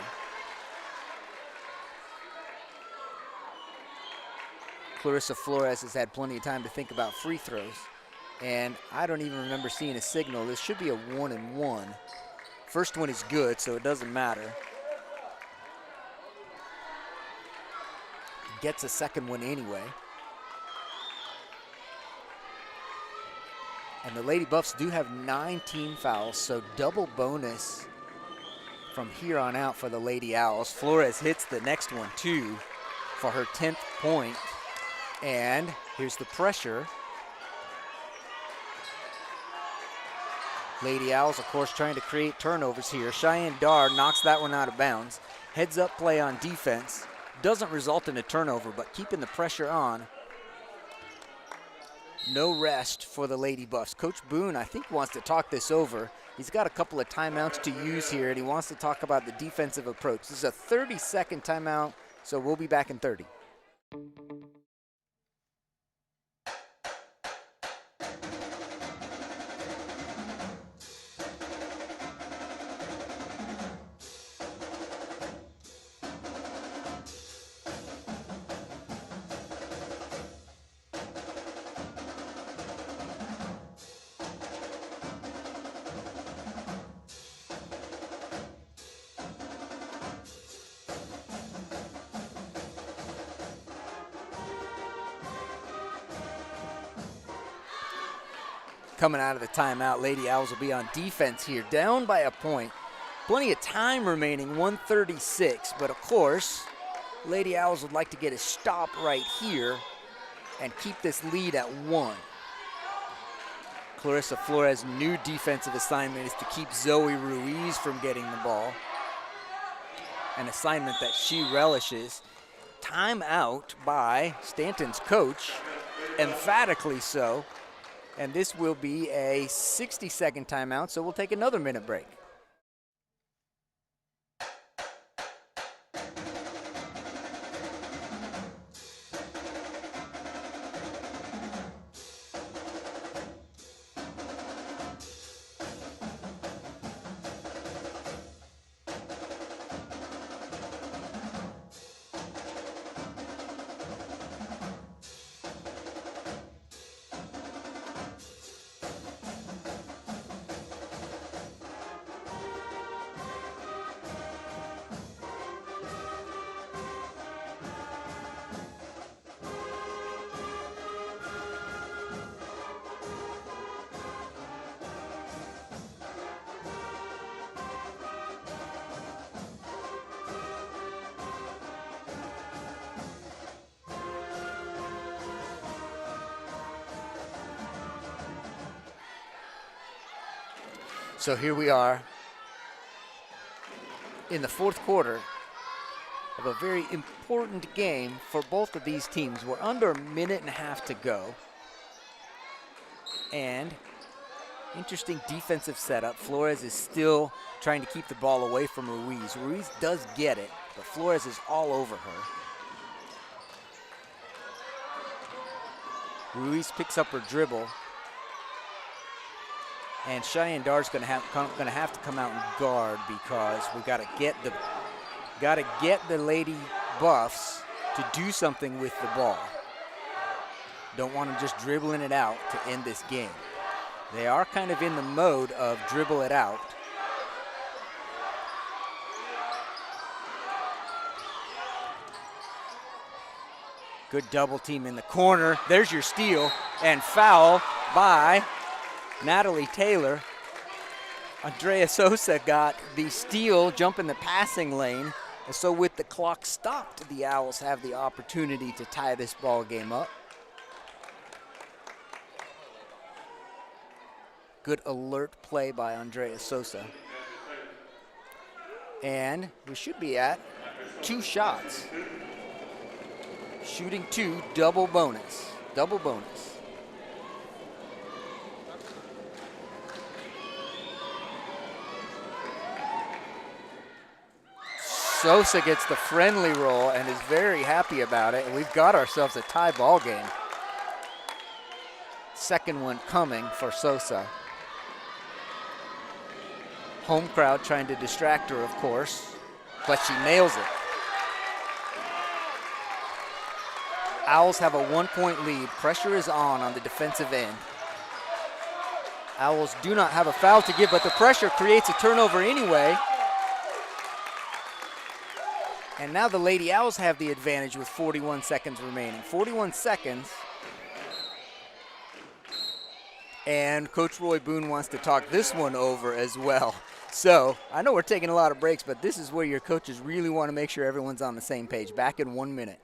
[SPEAKER 2] Clarissa Flores has had plenty of time to think about free throws. And I don't even remember seeing a signal. This should be a 1-and-1. First one is good, so it doesn't matter. Gets a second one anyway. And the Lady Buffs do have 9 team fouls, so double bonus from here on out for the Lady Owls. Flores hits the next one too for her 10th point. And here's the pressure. Lady Owls, of course, trying to create turnovers here. Cheyenne Dar knocks that one out of bounds. Heads up play on defense. Doesn't result in a turnover, but keeping the pressure on. No rest for the Lady Buffs. Coach Boone, I think, wants to talk this over. He's got a couple of timeouts to use here, and he wants to talk about the defensive approach. This is a 30-second timeout, so we'll be back in 30. Coming out of the timeout, Lady Owls will be on defense here, down by a point. Plenty of time remaining, 1:36, but of course, Lady Owls would like to get a stop right here and keep this lead at 1. Clarissa Flores' new defensive assignment is to keep Zoe Ruiz from getting the ball, an assignment that she relishes. Timeout by Stanton's coach, emphatically so. And this will be a 60-second timeout, so we'll take another minute break. So here we are in the fourth quarter of a very important game for both of these teams. We're under a minute and a half to go. And interesting defensive setup. Flores is still trying to keep the ball away from Ruiz. Ruiz does get it, but Flores is all over her. Ruiz picks up her dribble. And Cheyenne Dar's gonna have to come out and guard because we gotta get the Lady Buffs to do something with the ball. Don't want them just dribbling it out to end this game. They are kind of in the mode of dribble it out. Good double team in the corner. There's your steal and foul by Natalie Taylor. Andrea Sosa got the steal, jump in the passing lane. And so with the clock stopped, the Owls have the opportunity to tie this ball game up. Good alert play by Andrea Sosa. And we should be at 2 shots. Shooting 2, double bonus. Double bonus. Sosa gets the friendly roll and is very happy about it, and we've got ourselves a tie ball game. Second one coming for Sosa. Home crowd trying to distract her, of course, but she nails it. Owls have a 1-point lead. Pressure is on the defensive end. Owls do not have a foul to give, but the pressure creates a turnover anyway. And now the Lady Owls have the advantage with 41 seconds remaining. 41 seconds. And Coach Roy Boone wants to talk this one over as well. So I know we're taking a lot of breaks, but this is where your coaches really want to make sure everyone's on the same page. Back in 1 minute.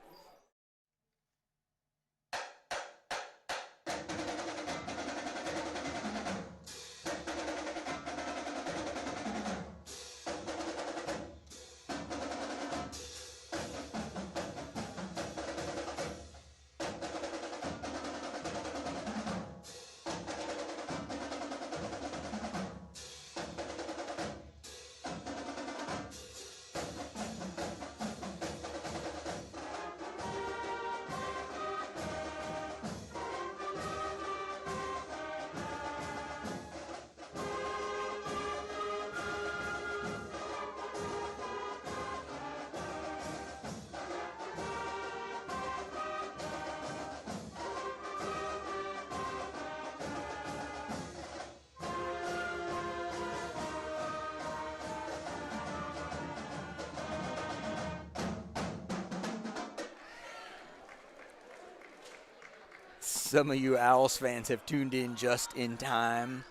[SPEAKER 2] Some of you Owls fans have tuned in just in time.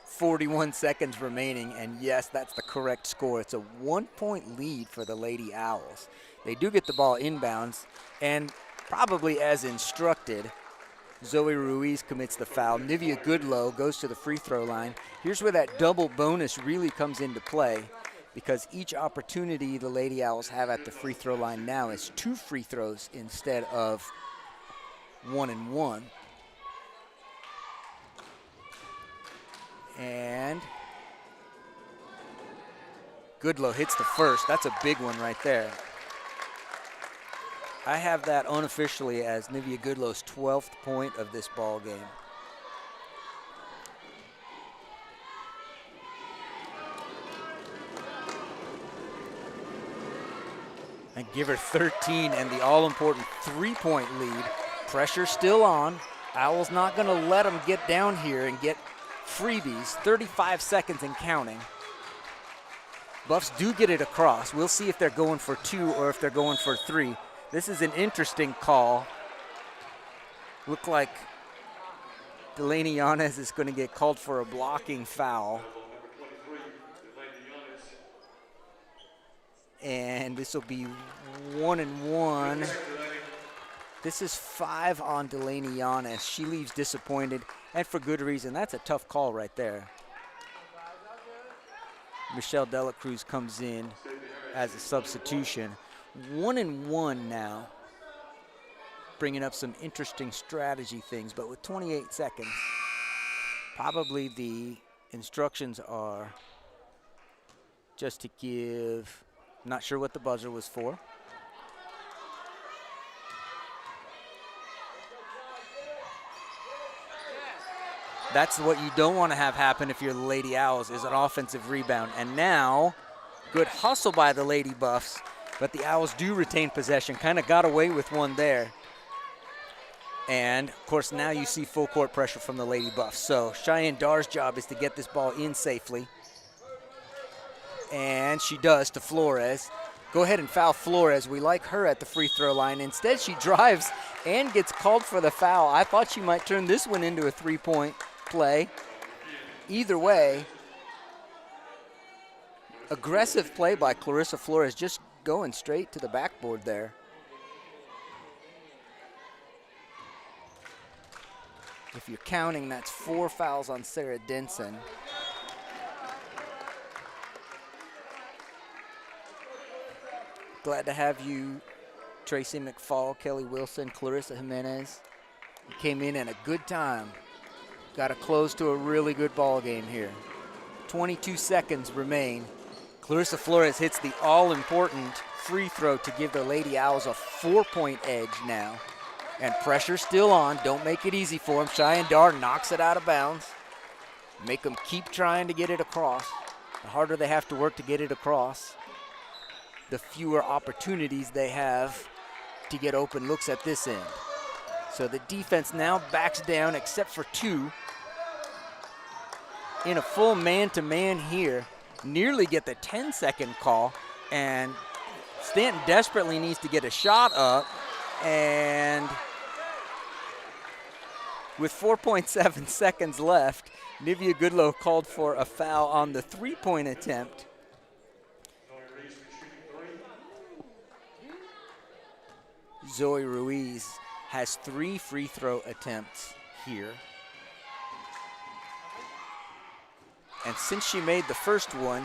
[SPEAKER 2] 41 seconds remaining, and yes, that's the correct score. It's a 1-point lead for the Lady Owls. They do get the ball inbounds, and probably as instructed, Zoe Ruiz commits the foul. Nivea Goodlow goes to the free throw line. Here's where that double bonus really comes into play, because each opportunity the Lady Owls have at the free throw line now is 2 free throws instead of 1 and 1. And Goodlow hits the first. That's a big one right there. I have that unofficially as Nivea Goodlow's 12th point of this ball game. And give her 13 and the all-important 3-point lead. Pressure still on. Owls not going to let them get down here and get freebies. 35 seconds and counting. Buffs do get it across. We'll see if they're going for 2 or if they're going for 3. This is an interesting call. Look like Delaney Yanez is going to get called for a blocking foul. And this will be 1 and 1. This is 5 on Delaney Yanez. She leaves disappointed, and for good reason. That's a tough call right there. Michelle Delacruz comes in as a substitution. 1-1 now, bringing up some interesting strategy things, but with 28 seconds, probably the instructions are just to give, not sure what the buzzer was for. That's what you don't want to have happen if you're the Lady Owls, is an offensive rebound. And now, good hustle by the Lady Buffs, but the Owls do retain possession. Kind of got away with one there. And, of course, now you see full court pressure from the Lady Buffs. So Cheyenne Dar's job is to get this ball in safely. And she does to Flores. Go ahead and foul Flores. We like her at the free throw line. Instead, she drives and gets called for the foul. I thought she might turn this one into a three-point play. Either way, aggressive play by Clarissa Flores, just going straight to the backboard there. If you're counting, that's 4 fouls on Sarah Denson. Glad to have you, Tracy McFall, Kelly Wilson, Clarissa Jimenez. You came in at a good time. Got to close to a really good ball game here. 22 seconds remain. Clarissa Flores hits the all-important free throw to give the Lady Owls a 4-point edge now. And pressure still on. Don't make it easy for them. Cheyenne Dar knocks it out of bounds. Make them keep trying to get it across. The harder they have to work to get it across, the fewer opportunities they have to get open looks at this end. So the defense now backs down except for 2. In a full man-to-man here, nearly get the 10-second call, and Stanton desperately needs to get a shot up, and with 4.7 seconds left, Nivea Goodlow called for a foul on the 3-point attempt. Zoe Ruiz has 3 free throw attempts here. And since she made the first one,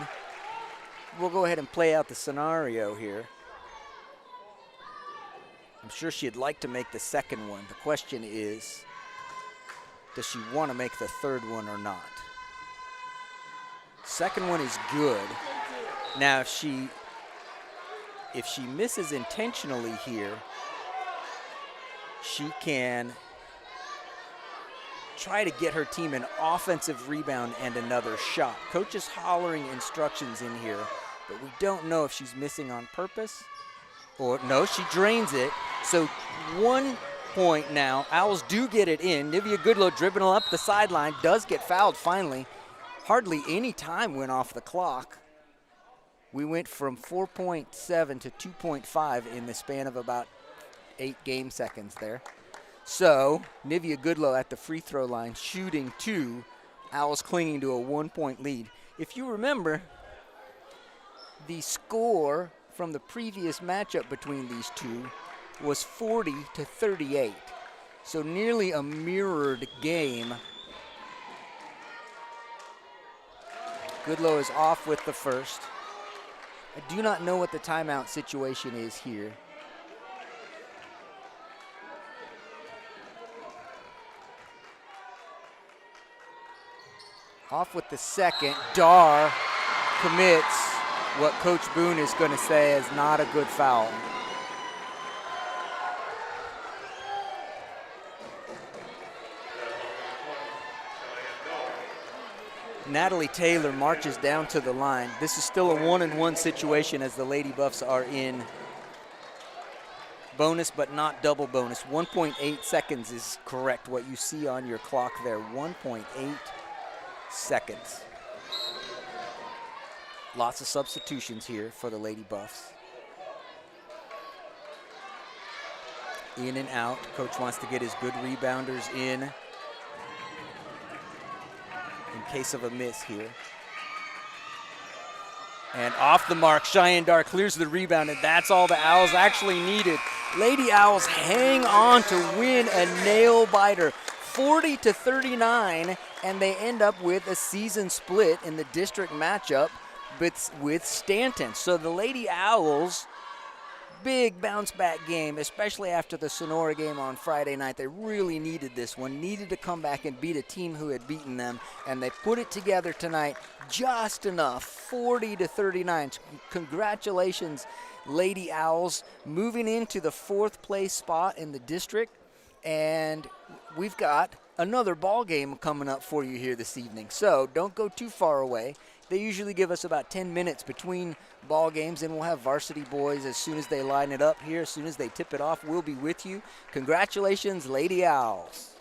[SPEAKER 2] we'll go ahead and play out the scenario here. I'm sure she'd like to make the second one. The question is, does she want to make the third one or not? Second one is good. Now, if she misses intentionally here, she can try to get her team an offensive rebound and another shot. Coach is hollering instructions in here, but we don't know if she's missing on purpose or no, she drains it. So 1 point now. Owls do get it in. Nivea Goodlow dribbling up the sideline, does get fouled finally. Hardly any time went off the clock. We went from 4.7 to 2.5 in the span of about 8 game seconds there. So Nivea Goodlow at the free throw line shooting 2, Owls clinging to a 1-point lead. If you remember, the score from the previous matchup between these two was 40-38. So nearly a mirrored game. Goodlow is off with the first. I do not know what the timeout situation is here. Off with the second. Dar commits what Coach Boone is going to say is not a good foul. Natalie Taylor marches down to the line. This is still a 1-and-1 situation as the Lady Buffs are in bonus but not double bonus. 1.8 seconds is correct, what you see on your clock there. 1.8 seconds. Lots of substitutions here for the Lady Buffs. In and out. Coach wants to get his good rebounders in case of a miss here. And off the mark, Cheyenne Dar clears the rebound, and that's all the Owls actually needed. Lady Owls hang on to win a nail-biter, 40-39, and they end up with a season split in the district matchup. with Stanton. So the Lady Owls, big bounce back game, especially after the Sonora game on Friday night. They really needed this one, needed to come back and beat a team who had beaten them, and they put it together tonight just enough, 40-39. Congratulations, Lady Owls, moving into the 4th place spot in the district, and we've got another ball game coming up for you here this evening. So don't go too far away. They usually give us about 10 minutes between ball games, and we'll have varsity boys as soon as they line it up here. As soon as they tip it off, we'll be with you. Congratulations, Lady Owls.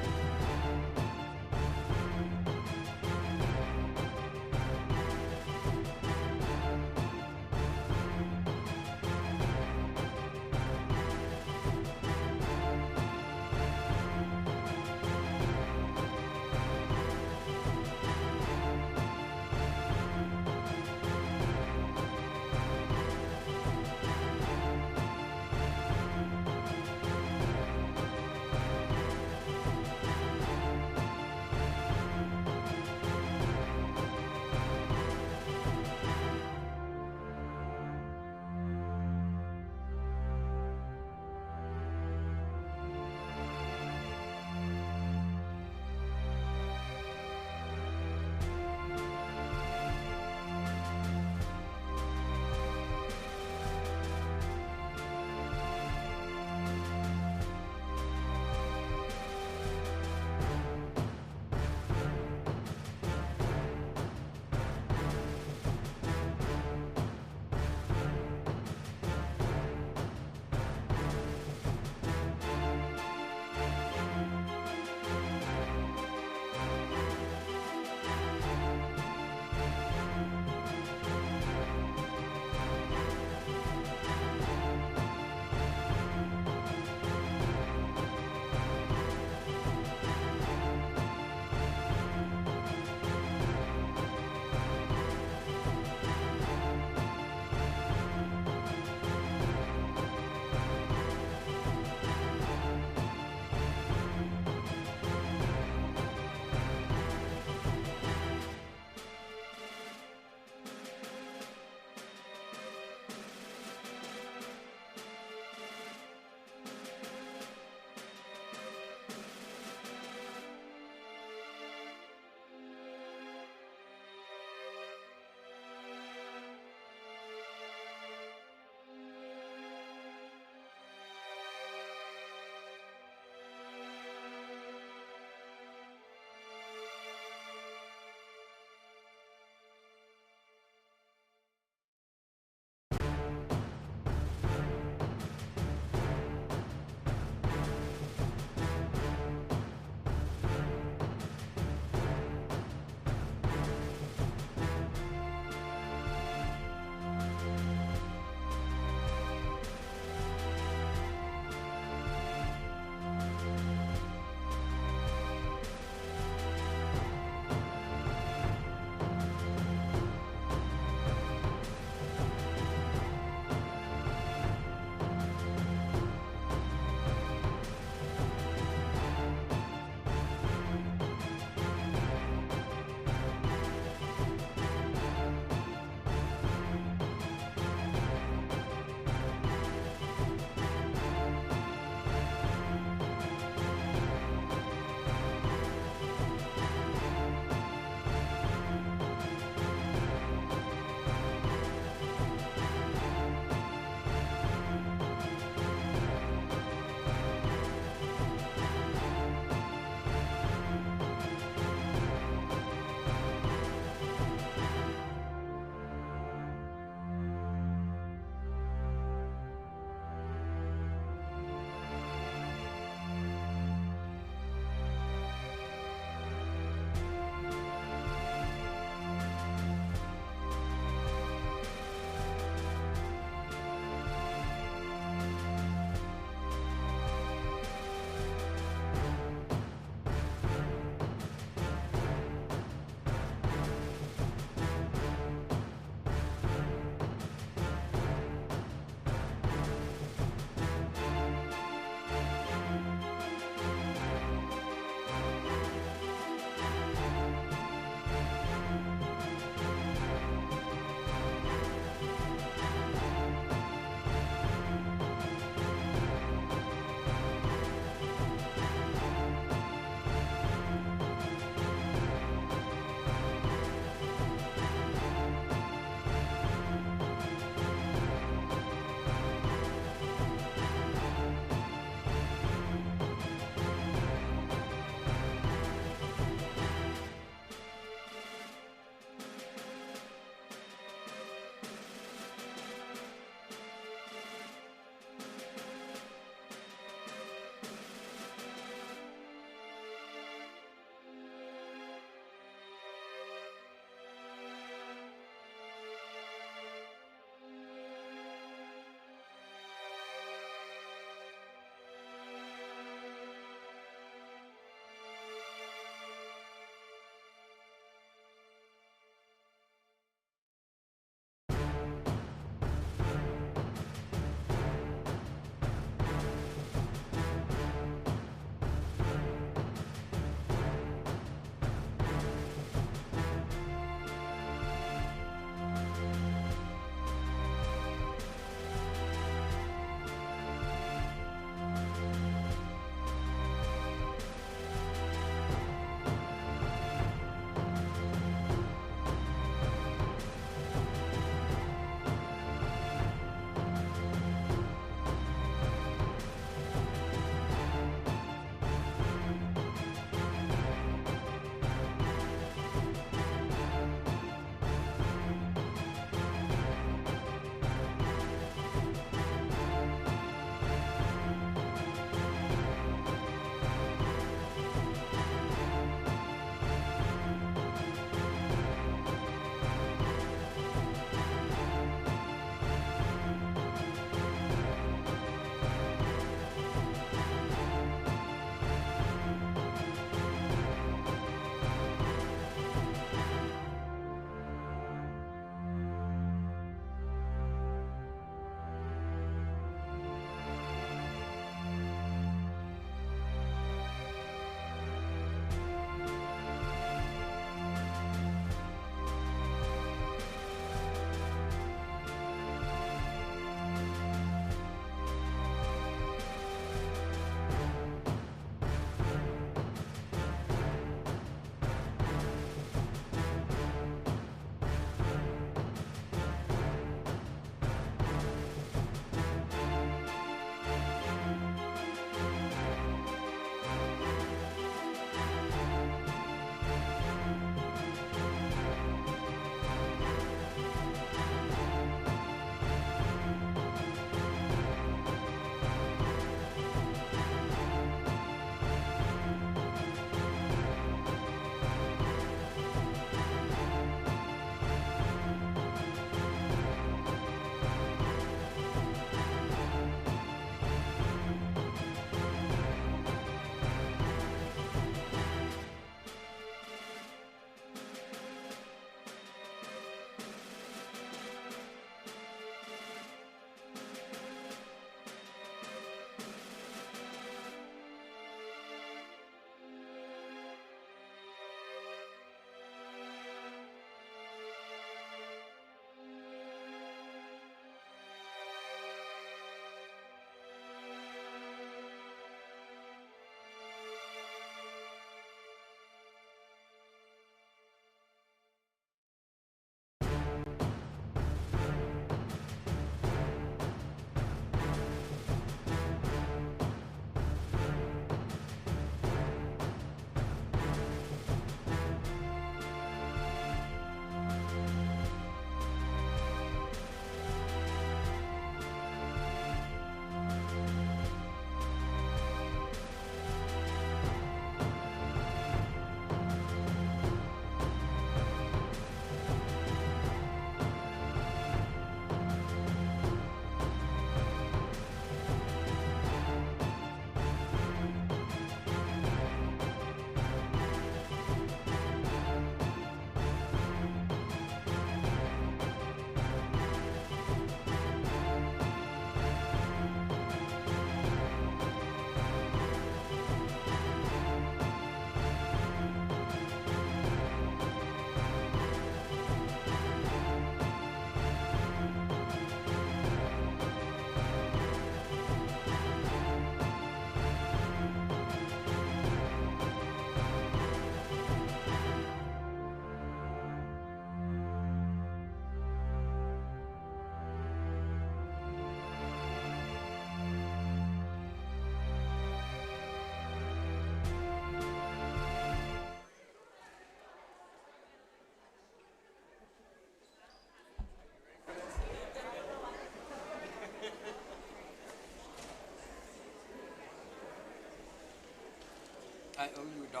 [SPEAKER 2] I owe you $1.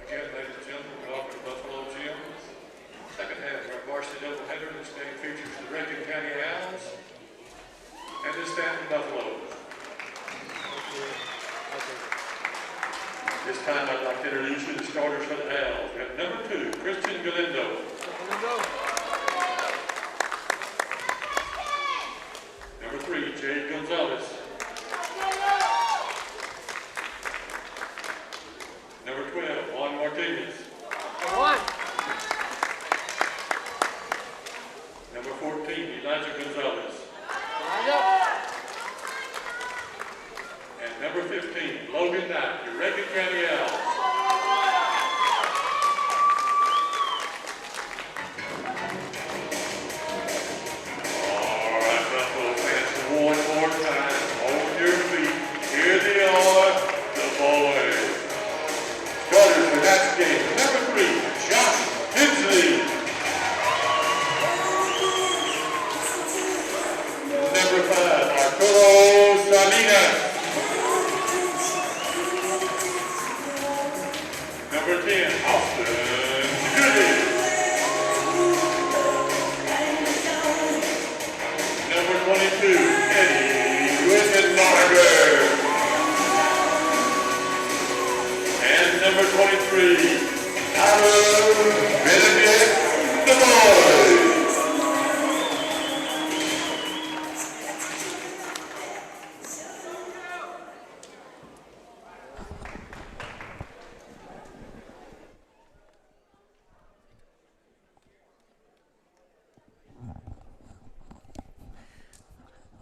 [SPEAKER 1] Again, ladies and gentlemen, welcome to Buffalo Gym. Second half of our varsity doubleheader. This game features the Reagan County Owls and the Stanton Buffaloes. This time I'd like to introduce you the starters for the Owls. We have number 2, Christian Galindo. Number 3, Jade Gonzalez. Number 12, Juan Martinez. Number 14, Elijah Gonzalez. And number 15, Logan Knight, your Reagan County Owls. All right, Buffalo fans, one more time, on your feet. Here they are, the boys. Starters for that game, number 3, Josh Hensley. Number 5, Arturo Salinas. Number 10, Austin Goody. Number 22, Eddie Wittenbarger. And number 23, Tyler Benedict, the boys.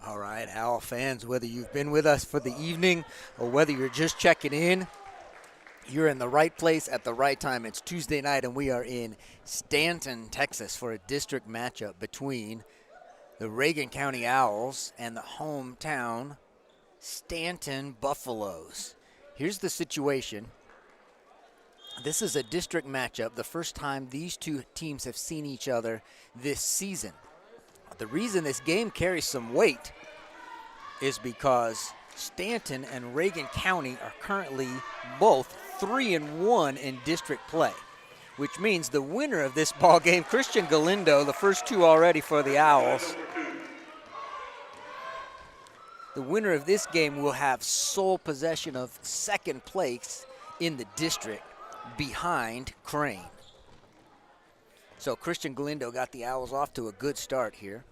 [SPEAKER 2] All right, Owl fans, whether you've been with us for the evening or whether you're just checking in, you're in the right place at the right time. It's Tuesday night, and we are in Stanton, Texas, for a district matchup between the Reagan County Owls and the hometown Stanton Buffaloes. Here's the situation. This is a district matchup, the first time these two teams have seen each other this season. The reason this game carries some weight is because Stanton and Reagan County are currently both 3-1 in district play, which means the winner of this ball game, Christian Galindo, the first 2 already for the Owls. The winner of this game will have sole possession of second place in the district behind Crane. So Christian Galindo got the Owls off to a good start here.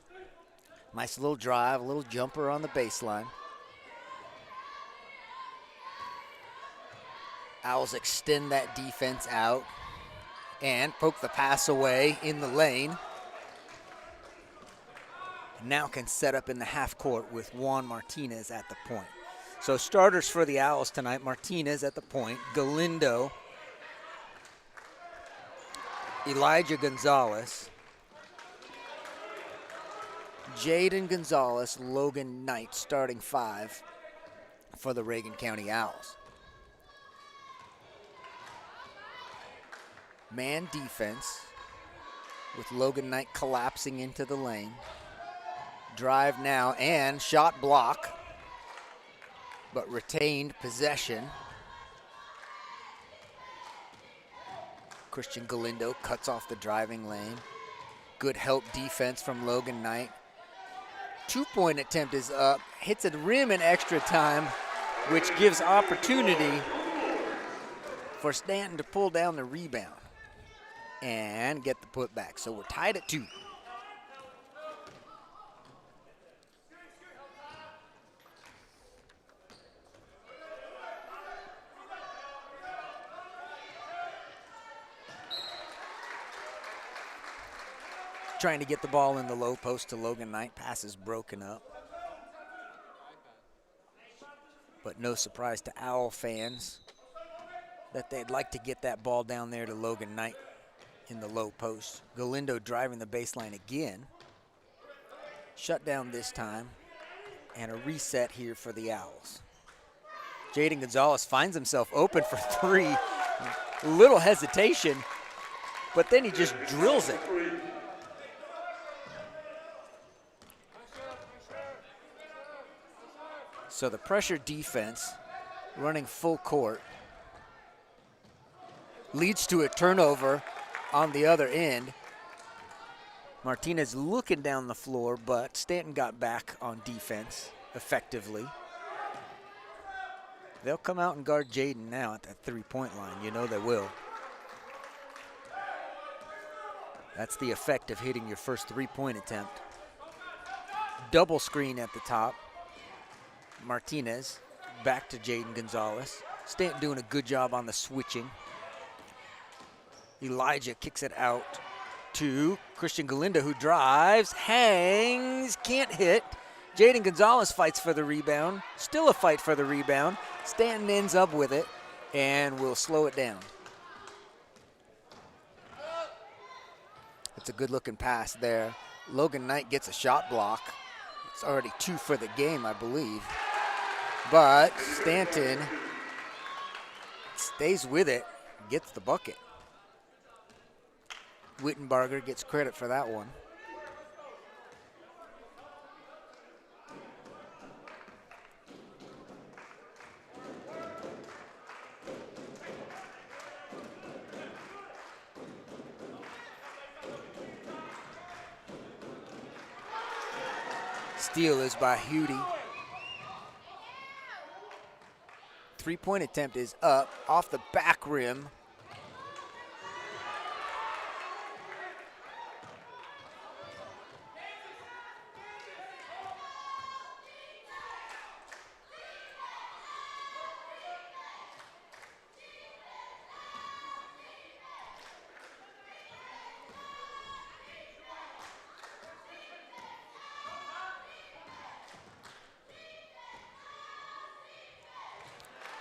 [SPEAKER 2] Nice little drive, a little jumper on the baseline. Owls extend that defense out and poke the pass away in the lane. Now can set up in the half court with Juan Martinez at the point. So starters for the Owls tonight, Martinez at the point, Galindo, Elijah Gonzalez, Jaden Gonzalez, Logan Knight starting 5 for the Reagan County Owls. Man defense with Logan Knight collapsing into the lane. Drive now and shot block, but retained possession. Christian Galindo cuts off the driving lane. Good help defense from Logan Knight. 2-point attempt is up, hits a rim in extra time, which gives opportunity for Stanton to pull down the rebound and get the putback. So we're tied at 2. Trying to get the ball in the low post to Logan Knight. Pass is broken up. But no surprise to Owl fans that they'd like to get that ball down there to Logan Knight in the low post. Galindo driving the baseline again. Shut down this time. And a reset here for the Owls. Jaden Gonzalez finds himself open for 3. Little hesitation, but then he just drills it. So the pressure defense running full court leads to a turnover on the other end. Martinez looking down the floor, but Stanton got back on defense effectively. They'll come out and guard Jaden now at that three-point line. You know they will. That's the effect of hitting your first three-point attempt. Double screen at the top. Martinez back to Jaden Gonzalez. Stanton doing a good job on the switching. Elijah kicks it out to Christian Galinda, who drives, hangs, can't hit. Jaden Gonzalez fights for the rebound. Still a fight for the rebound. Stanton ends up with it and will slow it down. It's a good-looking pass there. Logan Knight gets a shot block. It's already 2 for the game, I believe. But Stanton stays with it, gets the bucket. Wittenbarger gets credit for that one. Steal is by Hudi. Three-point attempt is up off the back rim.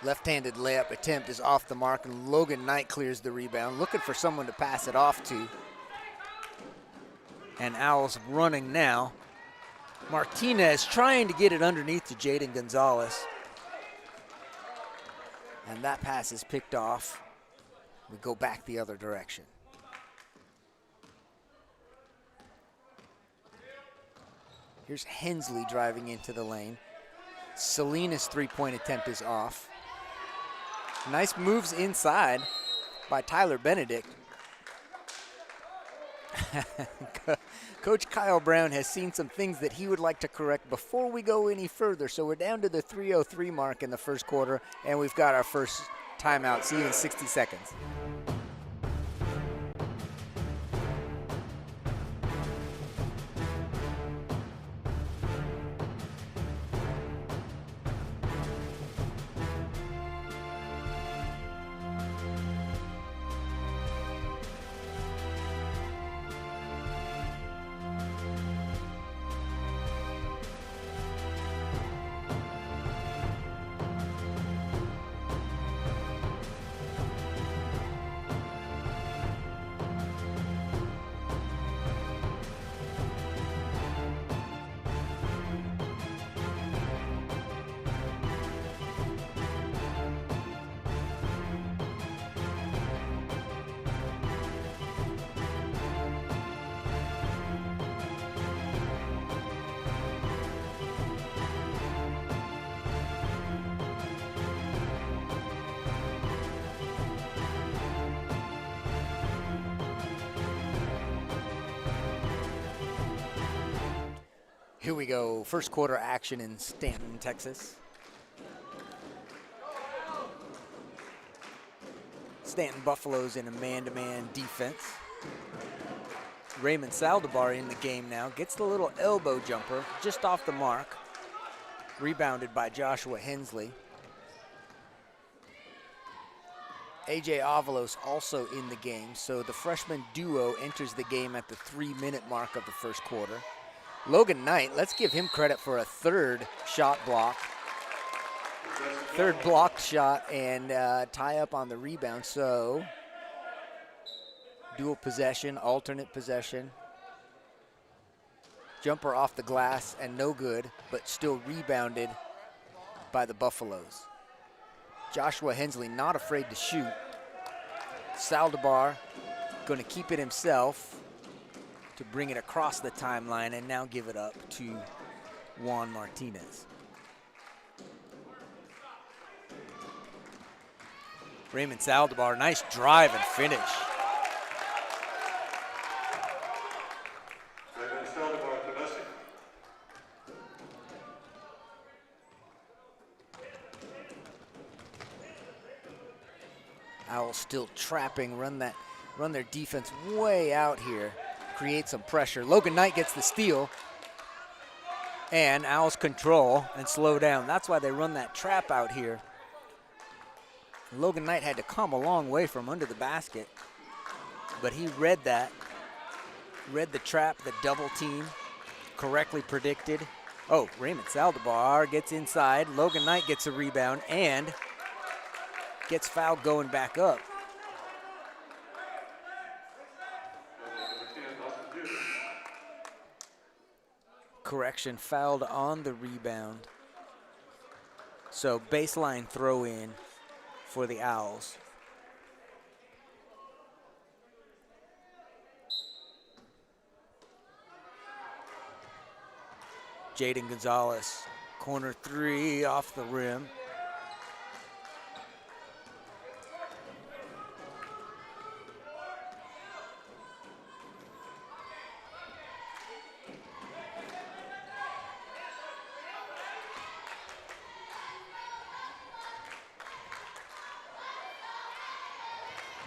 [SPEAKER 2] Left-handed layup attempt is off the mark, and Logan Knight clears the rebound, looking for someone to pass it off to. And Owls running now. Martinez trying to get it underneath to Jaden Gonzalez. And that pass is picked off. We go back the other direction. Here's Hensley driving into the lane. Salinas' three-point attempt is off. Nice moves inside by Tyler Benedict. Coach Kyle Brown has seen some things that he would like to correct before we go any further. So we're down to the 3:03 mark in the first quarter, and we've got our first timeout. See you in 60 seconds. Here we go, first quarter action in Stanton, Texas. Stanton Buffaloes in a man-to-man defense. Raymond Saldivar in the game now, gets the little elbow jumper just off the mark. Rebounded by Joshua Hensley. AJ Avalos also in the game, so the freshman duo enters the game at the 3-minute mark of the first quarter. Logan Knight, let's give him credit for a third shot block. Third blocked shot and tie up on the rebound. So dual possession, alternate possession. Jumper off the glass and no good, but still rebounded by the Buffaloes. Joshua Hensley not afraid to shoot. Saldivar going to keep it himself to bring it across the timeline and now give it up to Juan Martinez. Raymond Saldivar, nice drive and finish.
[SPEAKER 1] Raymond Saldivar to Messi.
[SPEAKER 2] Owls still trapping, run their defense way out here, create some pressure. Logan Knight gets the steal, and Owls control and slow down. That's why they run that trap out here. Logan Knight had to come a long way from under the basket, but he read the trap, the double team, correctly predicted. Oh, Raymond Saldivar gets inside. Logan Knight gets a rebound and gets fouled going back up. Correction, fouled on the rebound. So baseline throw in for the Owls. Jaden Gonzalez, corner three off the rim.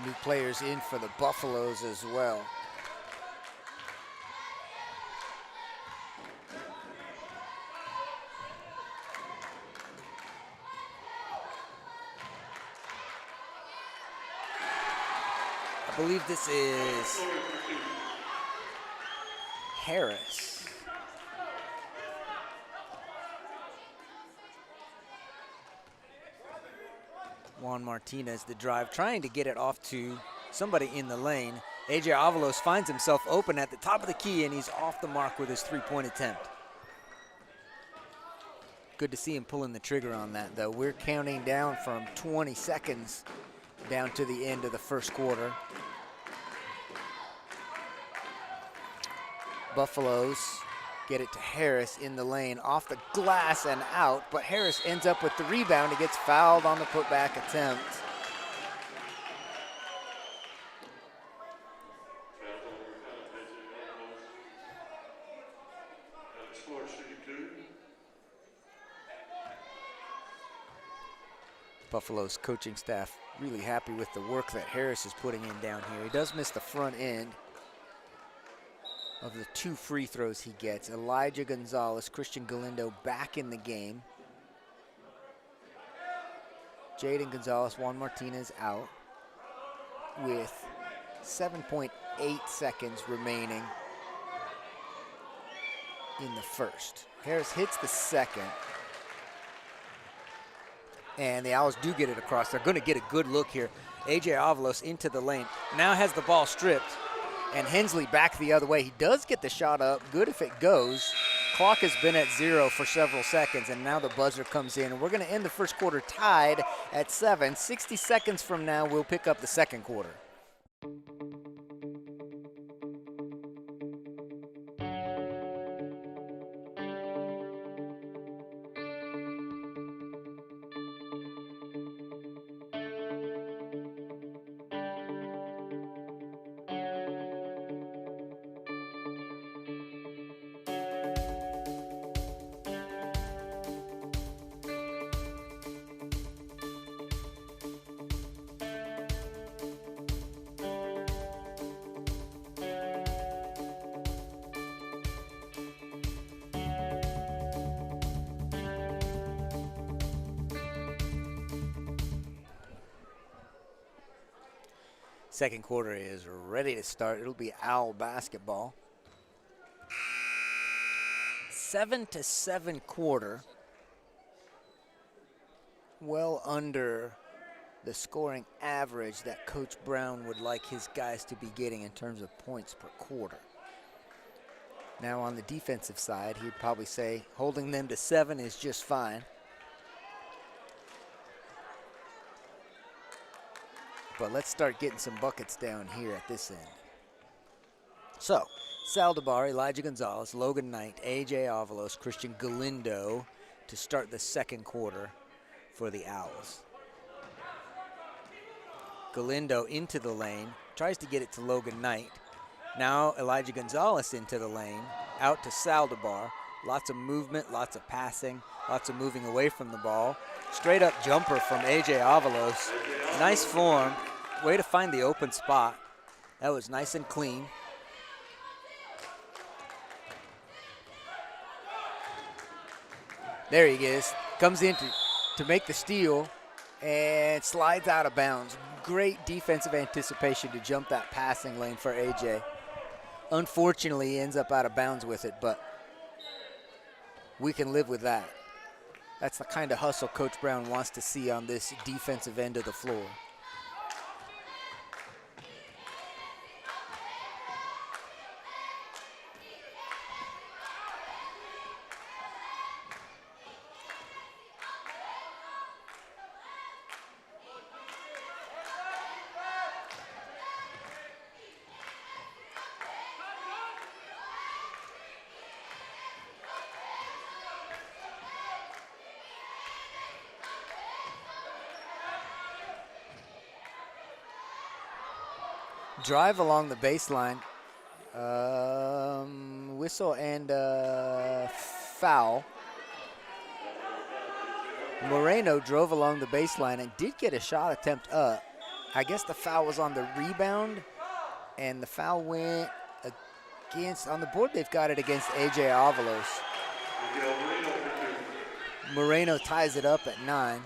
[SPEAKER 2] New players in for the Buffaloes as well. I believe this is Harris. Juan Martinez, the drive, trying to get it off to somebody in the lane. AJ Avalos finds himself open at the top of the key, and he's off the mark with his three-point attempt. Good to see him pulling the trigger on that, though. We're counting down from 20 seconds down to the end of the first quarter. Buffaloes get it to Harris in the lane, off the glass and out, but Harris ends up with the rebound. He gets fouled on the putback attempt. Buffalo's coaching staff really happy with the work that Harris is putting in down here. He does miss the front end of the two free throws he gets. Elijah Gonzalez, Christian Galindo back in the game. Jaden Gonzalez, Juan Martinez out with 7.8 seconds remaining in the first. Harris hits the second, and the Owls do get it across. They're going to get a good look here. AJ Avalos into the lane, now has the ball stripped, and Hensley back the other way. He does get the shot up, good if it goes. Clock has been at 0 for several seconds, and now the buzzer comes in. And we're going to end the first quarter tied at 7. 60 seconds from now, we'll pick up the second quarter. Second quarter is ready to start. It'll be Owl basketball. 7-7 quarter. Well under the scoring average that Coach Brown would like his guys to be getting in terms of points per quarter. Now on the defensive side, he'd probably say holding them to 7 is just fine. But let's start getting some buckets down here at this end. So, Saldivar, Elijah Gonzalez, Logan Knight, AJ Avalos, Christian Galindo to start the second quarter for the Owls. Galindo into the lane, tries to get it to Logan Knight. Now Elijah Gonzalez into the lane, out to Saldivar. Lots of movement, lots of passing, lots of moving away from the ball. Straight up jumper from AJ Avalos. Nice form, way to find the open spot. That was nice and clean. There he is, comes in to make the steal and slides out of bounds. Great defensive anticipation to jump that passing lane for AJ. Unfortunately, he ends up out of bounds with it, but we can live with that. That's the kind of hustle Coach Brown wants to see on this defensive end of the floor. Drive along the baseline, whistle and foul. Moreno drove along the baseline and did get a shot attempt up. I guess the foul was on the rebound, and the foul went against, on the board they've got it against AJ Avalos. Moreno ties it up at 9.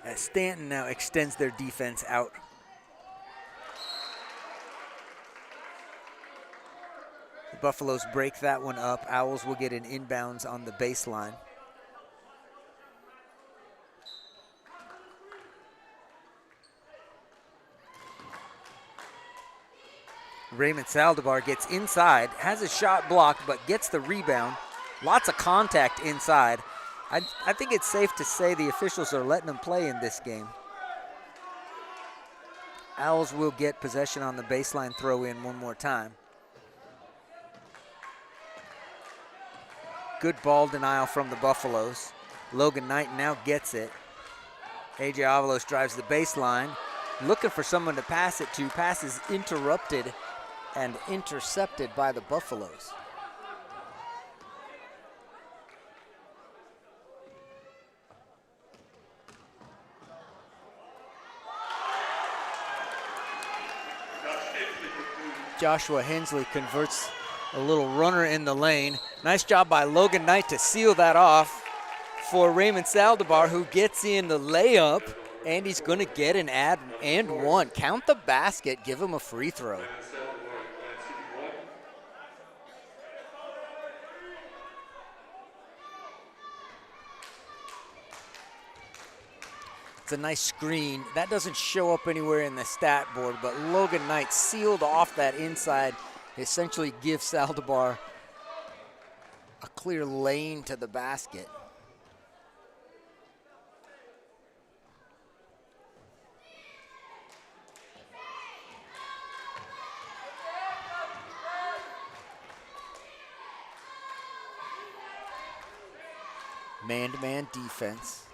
[SPEAKER 2] As Stanton now extends their defense out. The Buffaloes break that one up. Owls will get an inbounds on the baseline. Raymond Saldivar gets inside, has a shot blocked, but gets the rebound. Lots of contact inside. I think it's safe to say the officials are letting them play in this game. Owls will get possession on the baseline throw in one more time. Good ball denial from the Buffaloes. Logan Knight now gets it. AJ Avalos drives the baseline, looking for someone to pass it to. Pass is interrupted and intercepted by the Buffaloes. Joshua Hensley converts a little runner in the lane. Nice job by Logan Knight to seal that off for Raymond Saldivar, who gets in the layup, and he's going to get an and one. Count the basket, give him a free throw. It's a nice screen. That doesn't show up anywhere in the stat board, but Logan Knight sealed off that inside, essentially gives Saldivar a clear lane to the basket. Man-to-man defense.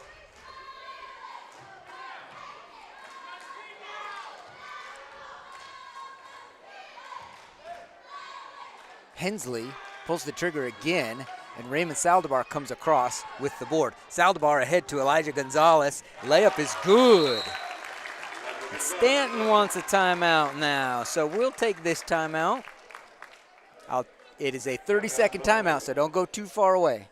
[SPEAKER 2] Hensley pulls the trigger again, and Raymond Saldivar comes across with the board. Saldivar ahead to Elijah Gonzalez. Layup is good. And Stanton wants a timeout now, so we'll take this timeout. It is a 30-second timeout, so don't go too far away.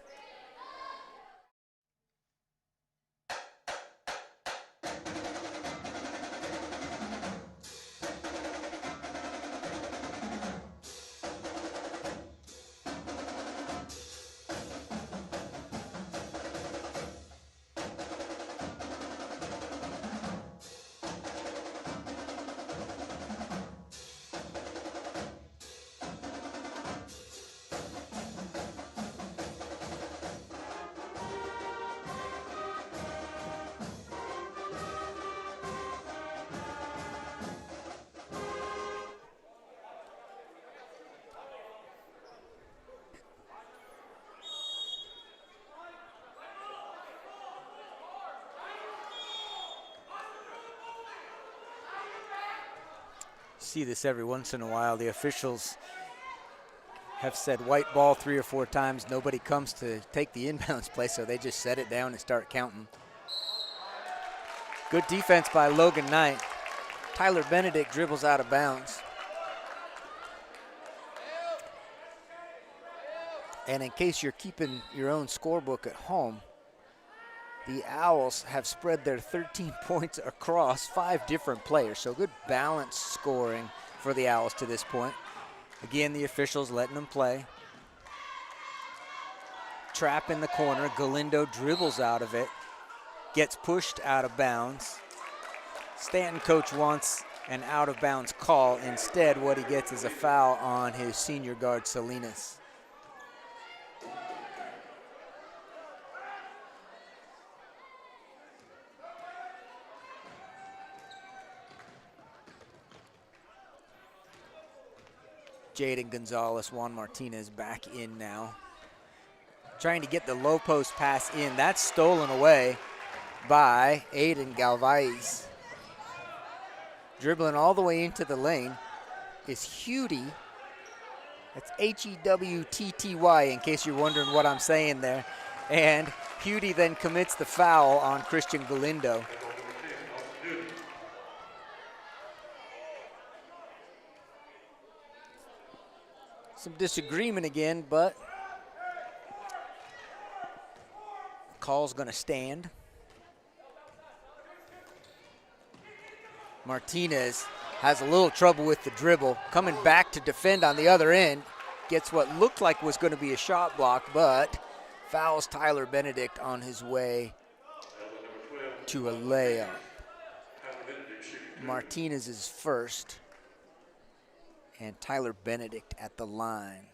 [SPEAKER 2] see this every once in a while. The officials have said white ball 3 or 4 times. Nobody comes to take the inbounds play, so they just set it down and start counting. Good defense by Logan Knight. Tyler Benedict dribbles out of bounds. And in case you're keeping your own scorebook at home, the Owls have spread their 13 points across 5 different players. So good balanced scoring for the Owls to this point. Again, the officials letting them play. Trap in the corner. Galindo dribbles out of it. Gets pushed out of bounds. Stanton coach wants an out of bounds call. Instead, what he gets is a foul on his senior guard, Salinas. Jaden Gonzalez, Juan Martinez back in now. Trying to get the low post pass in. That's stolen away by Aiden Galvez. Dribbling all the way into the lane is Hewty. That's Hewtty, in case you're wondering what I'm saying there. And Hewty then commits the foul on Christian Galindo. Some disagreement again, but call's gonna stand. Martinez has a little trouble with the dribble, coming back to defend on the other end. Gets what looked like was gonna be a shot block, but fouls Tyler Benedict on his way to a layup. Martinez is first, and Tyler Benedict at the line.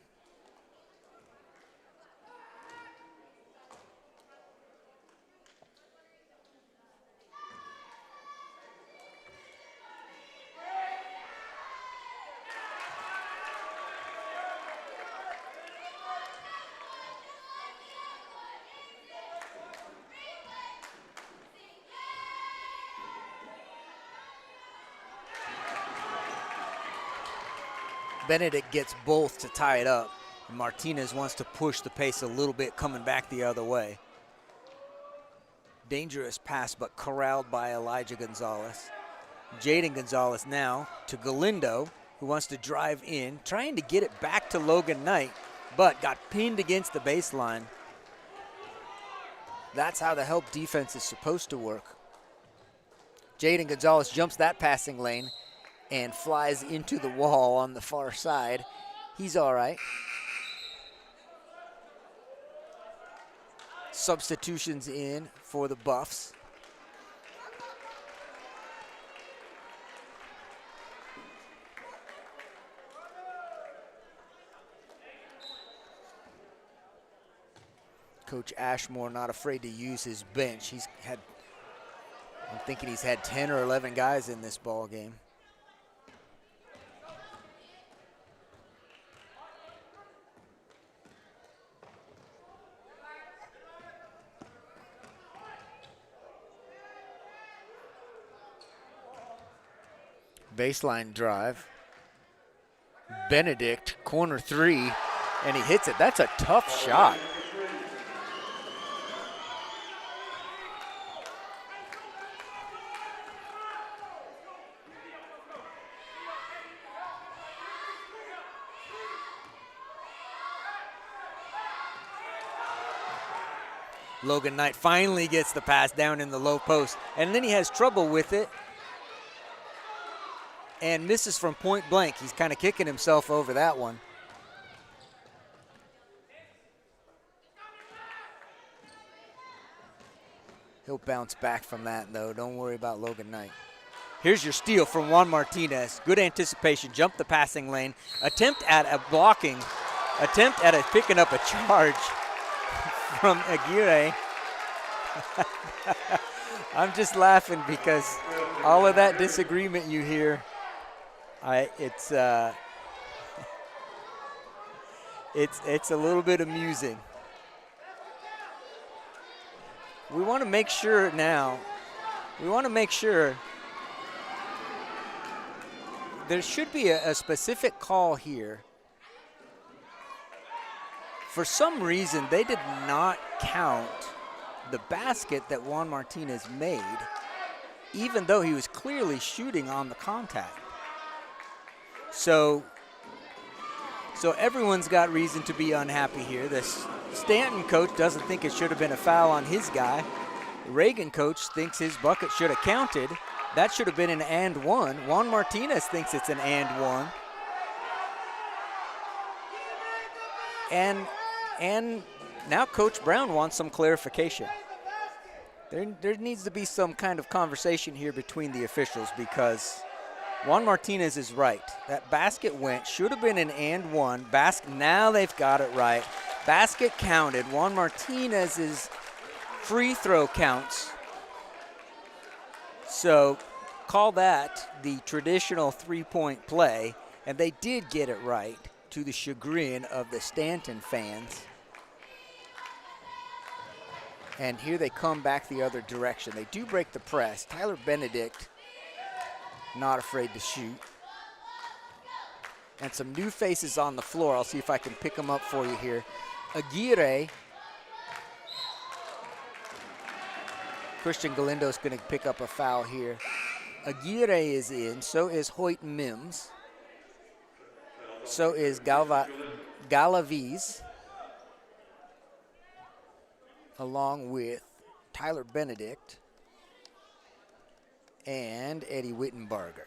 [SPEAKER 2] Benedict gets both to tie it up. Martinez wants to push the pace a little bit, coming back the other way. Dangerous pass, but corralled by Elijah Gonzalez. Jaden Gonzalez now to Galindo, who wants to drive in, trying to get it back to Logan Knight, but got pinned against the baseline. That's how the help defense is supposed to work. Jaden Gonzalez jumps that passing lane and flies into the wall on the far side. He's all right. Substitutions in for the Buffs. Coach Ashmore not afraid to use his bench. I'm thinking he's had 10 or 11 guys in this ball game. Baseline drive. Benedict, corner 3, and he hits it. That's a tough shot. Logan Knight finally gets the pass down in the low post, and then he has trouble with it and misses from point blank. He's kind of kicking himself over that one. He'll bounce back from that, though. Don't worry about Logan Knight. Here's your steal from Juan Martinez. Good anticipation, jump the passing lane. Attempt at a blocking, picking up a charge from Aguirre. I'm just laughing because all of that disagreement you hear, it's a little bit amusing. We want to make sure now, there should be a specific call here. For some reason, they did not count the basket that Juan Martinez made, even though he was clearly shooting on the contact. So everyone's got reason to be unhappy here. The Stanton coach doesn't think it should have been a foul on his guy. The Reagan coach thinks his bucket should have counted. That should have been an and one. Juan Martinez thinks it's an and one. And now Coach Brown wants some clarification. There needs to be some kind of conversation here between the officials, because Juan Martinez is right. That basket went, should have been an and one. Now they've got it right. Basket counted. Juan Martinez's free throw counts. So call that the traditional three-point play, and they did get it right, to the chagrin of the Stanton fans. And here they come back the other direction. They do break the press. Tyler Benedict not afraid to shoot. And some new faces on the floor. I'll see if I can pick them up for you here. Aguirre. Christian Galindo's going to pick up a foul here. Aguirre is in. So is Hoyt Mims. So is Galaviz, along with Tyler Benedict and Eddie Wittenbarger.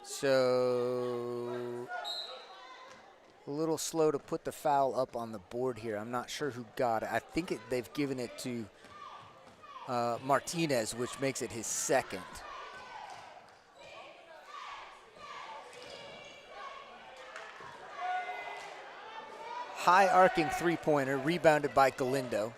[SPEAKER 2] So a little slow to put the foul up on the board here. I'm not sure who got it. I think they've given it to Martinez, which makes it his second. High arcing three-pointer, rebounded by Galindo.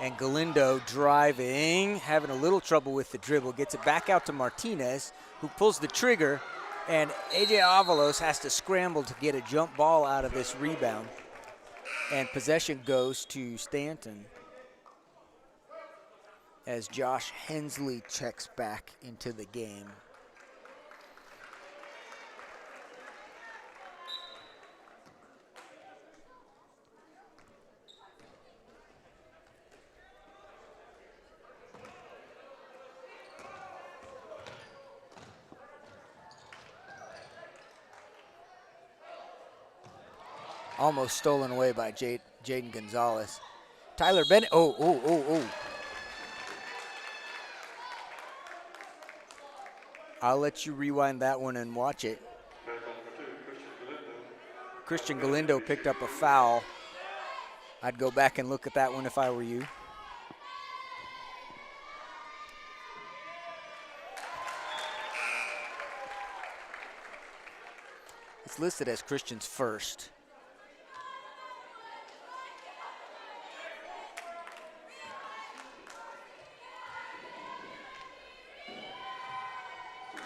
[SPEAKER 2] And Galindo driving, having a little trouble with the dribble, gets it back out to Martinez, who pulls the trigger, and AJ Avalos has to scramble to get a jump ball out of this rebound. And possession goes to Stanton as Josh Hensley checks back into the game. Almost stolen away by Jaden Gonzalez. Tyler Bennett, oh. I'll let you rewind that one and watch it. Christian Galindo picked up a foul. I'd go back and look at that one if I were you. It's listed as Christian's first.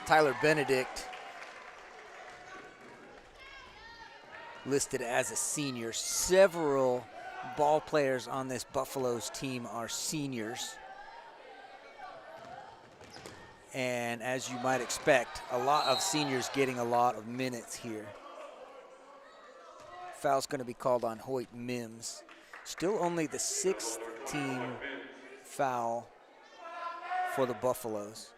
[SPEAKER 2] Tyler Benedict listed as a senior. Several ball players on this Buffaloes team are seniors. And as you might expect, a lot of seniors getting a lot of minutes here. Foul's going to be called on Hoyt Mims. Still only the sixth team foul for the Buffaloes.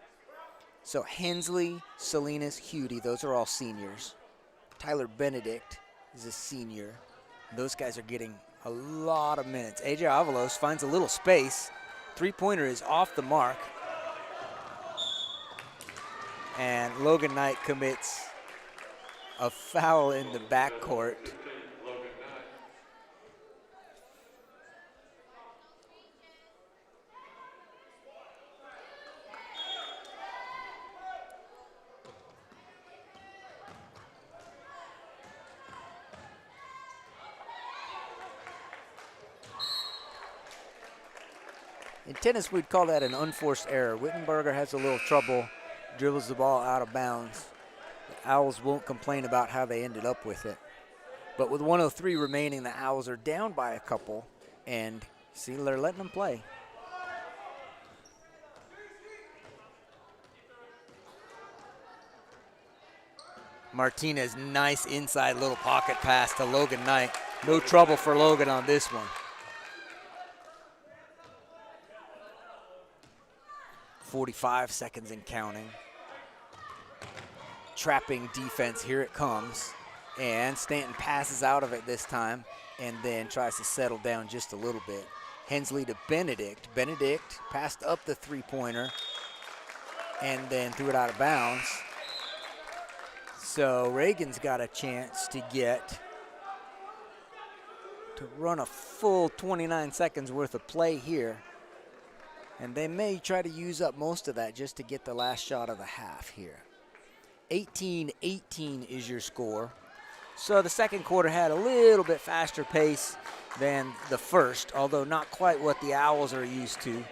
[SPEAKER 2] So Hensley, Salinas, Hudie, those are all seniors. Tyler Benedict is a senior. Those guys are getting a lot of minutes. AJ Avalos finds a little space. Three-pointer is off the mark. And Logan Knight commits a foul in the backcourt. In tennis, we'd call that an unforced error. Wittenberger has a little trouble, dribbles the ball out of bounds. The Owls won't complain about how they ended up with it. But with 1:03 remaining, the Owls are down by a couple, and see, they're letting them play. Martinez, nice inside little pocket pass to Logan Knight. No trouble for Logan on this one. 45 seconds and counting. Trapping defense, here it comes. And Stanton passes out of it this time and then tries to settle down just a little bit. Hensley to Benedict. Benedict passed up the three-pointer and then threw it out of bounds. So Reagan's got a chance to run a full 29 seconds worth of play here. And they may try to use up most of that just to get the last shot of the half here. 18-18 is your score. So the second quarter had a little bit faster pace than the first, although not quite what the Owls are used to.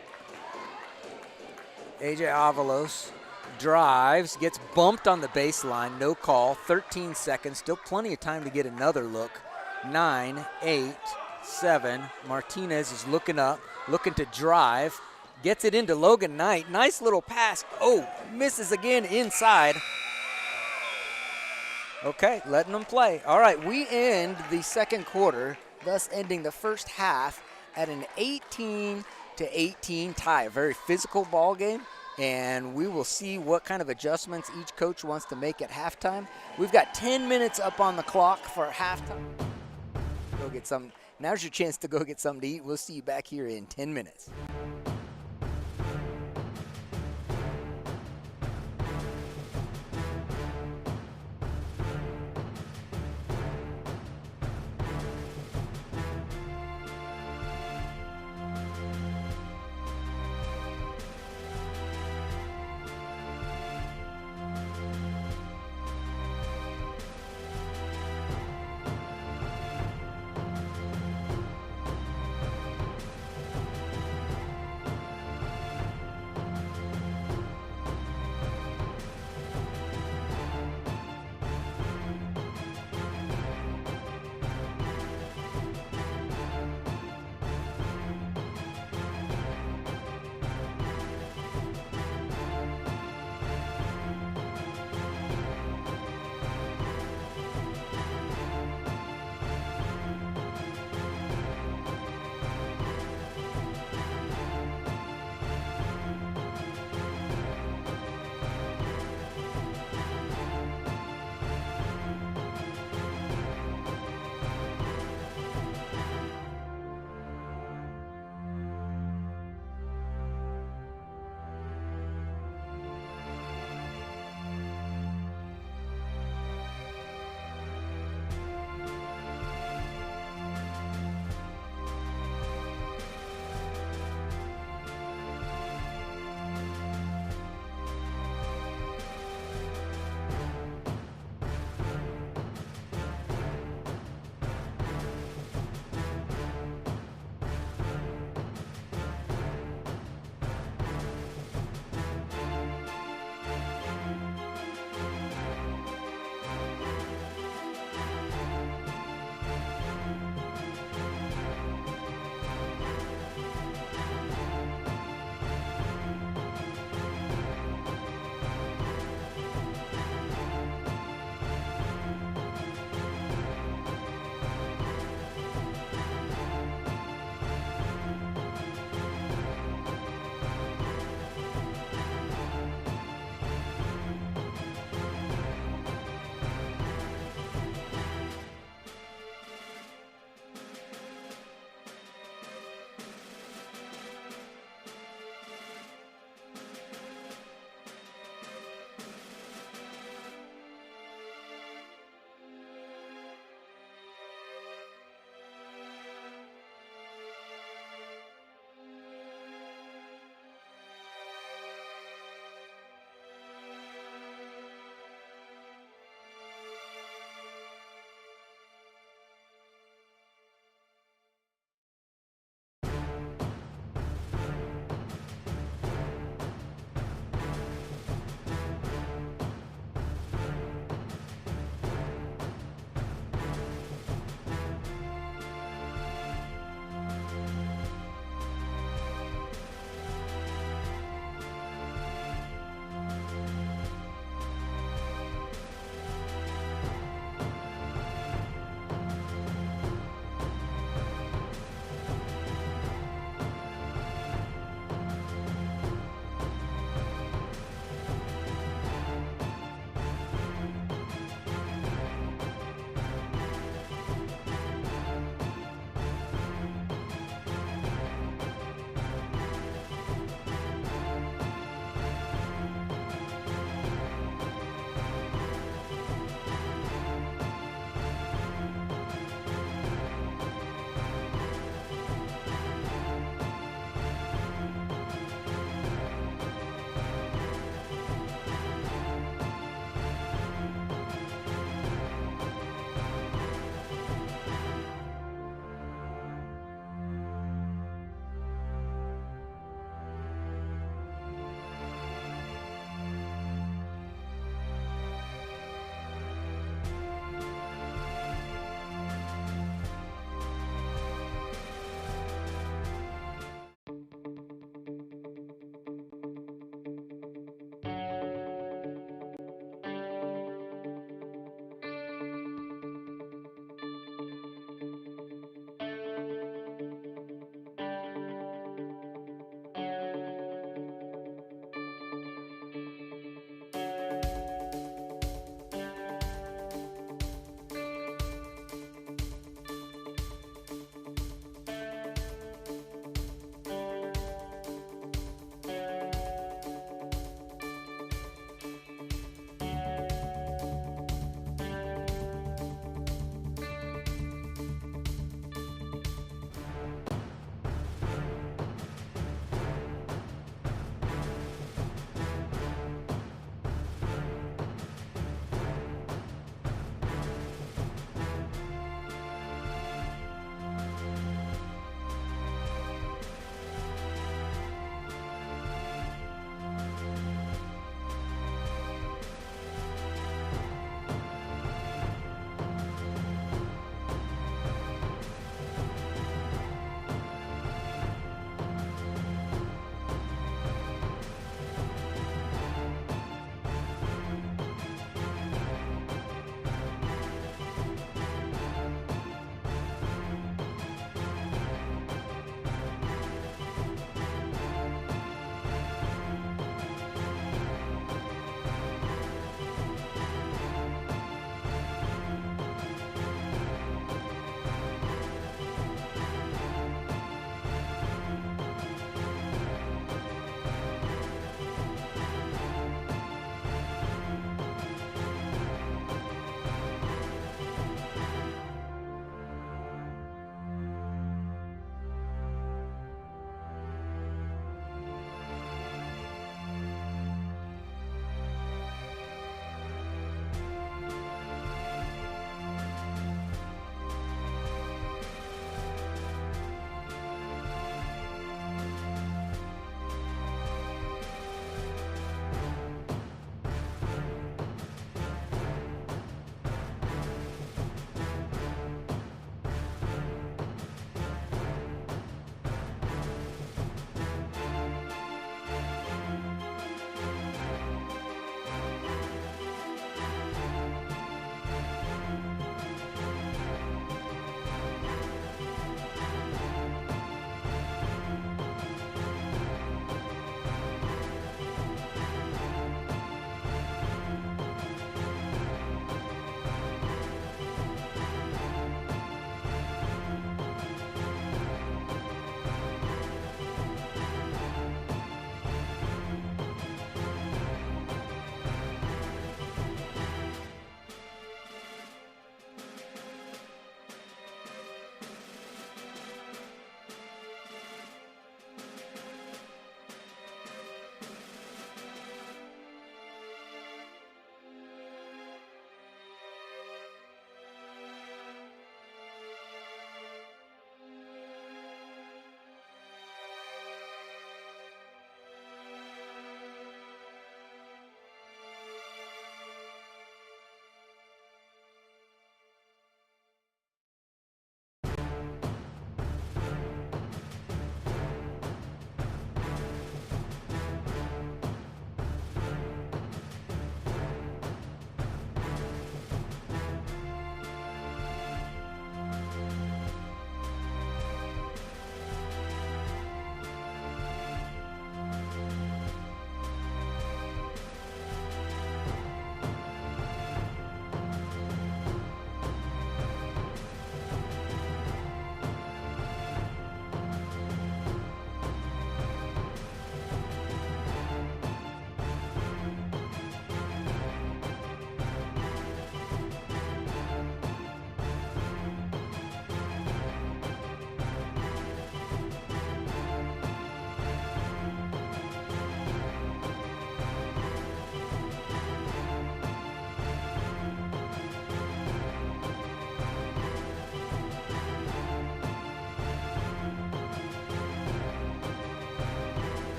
[SPEAKER 2] AJ Avalos drives, gets bumped on the baseline, no call, 13 seconds, still plenty of time to get another look. 9, 8, 7, Martinez is looking up, looking to drive, gets it into Logan Knight, nice little pass, oh, misses again inside. Okay, letting them play. All right, we end the second quarter, thus ending the first half at an 18-18 tie, a very physical ball game. And we will see what kind of adjustments each coach wants to make at halftime. We've got 10 minutes up on the clock for halftime. Go get some. Now's your chance to go get something to eat. We'll see you back here in 10 minutes.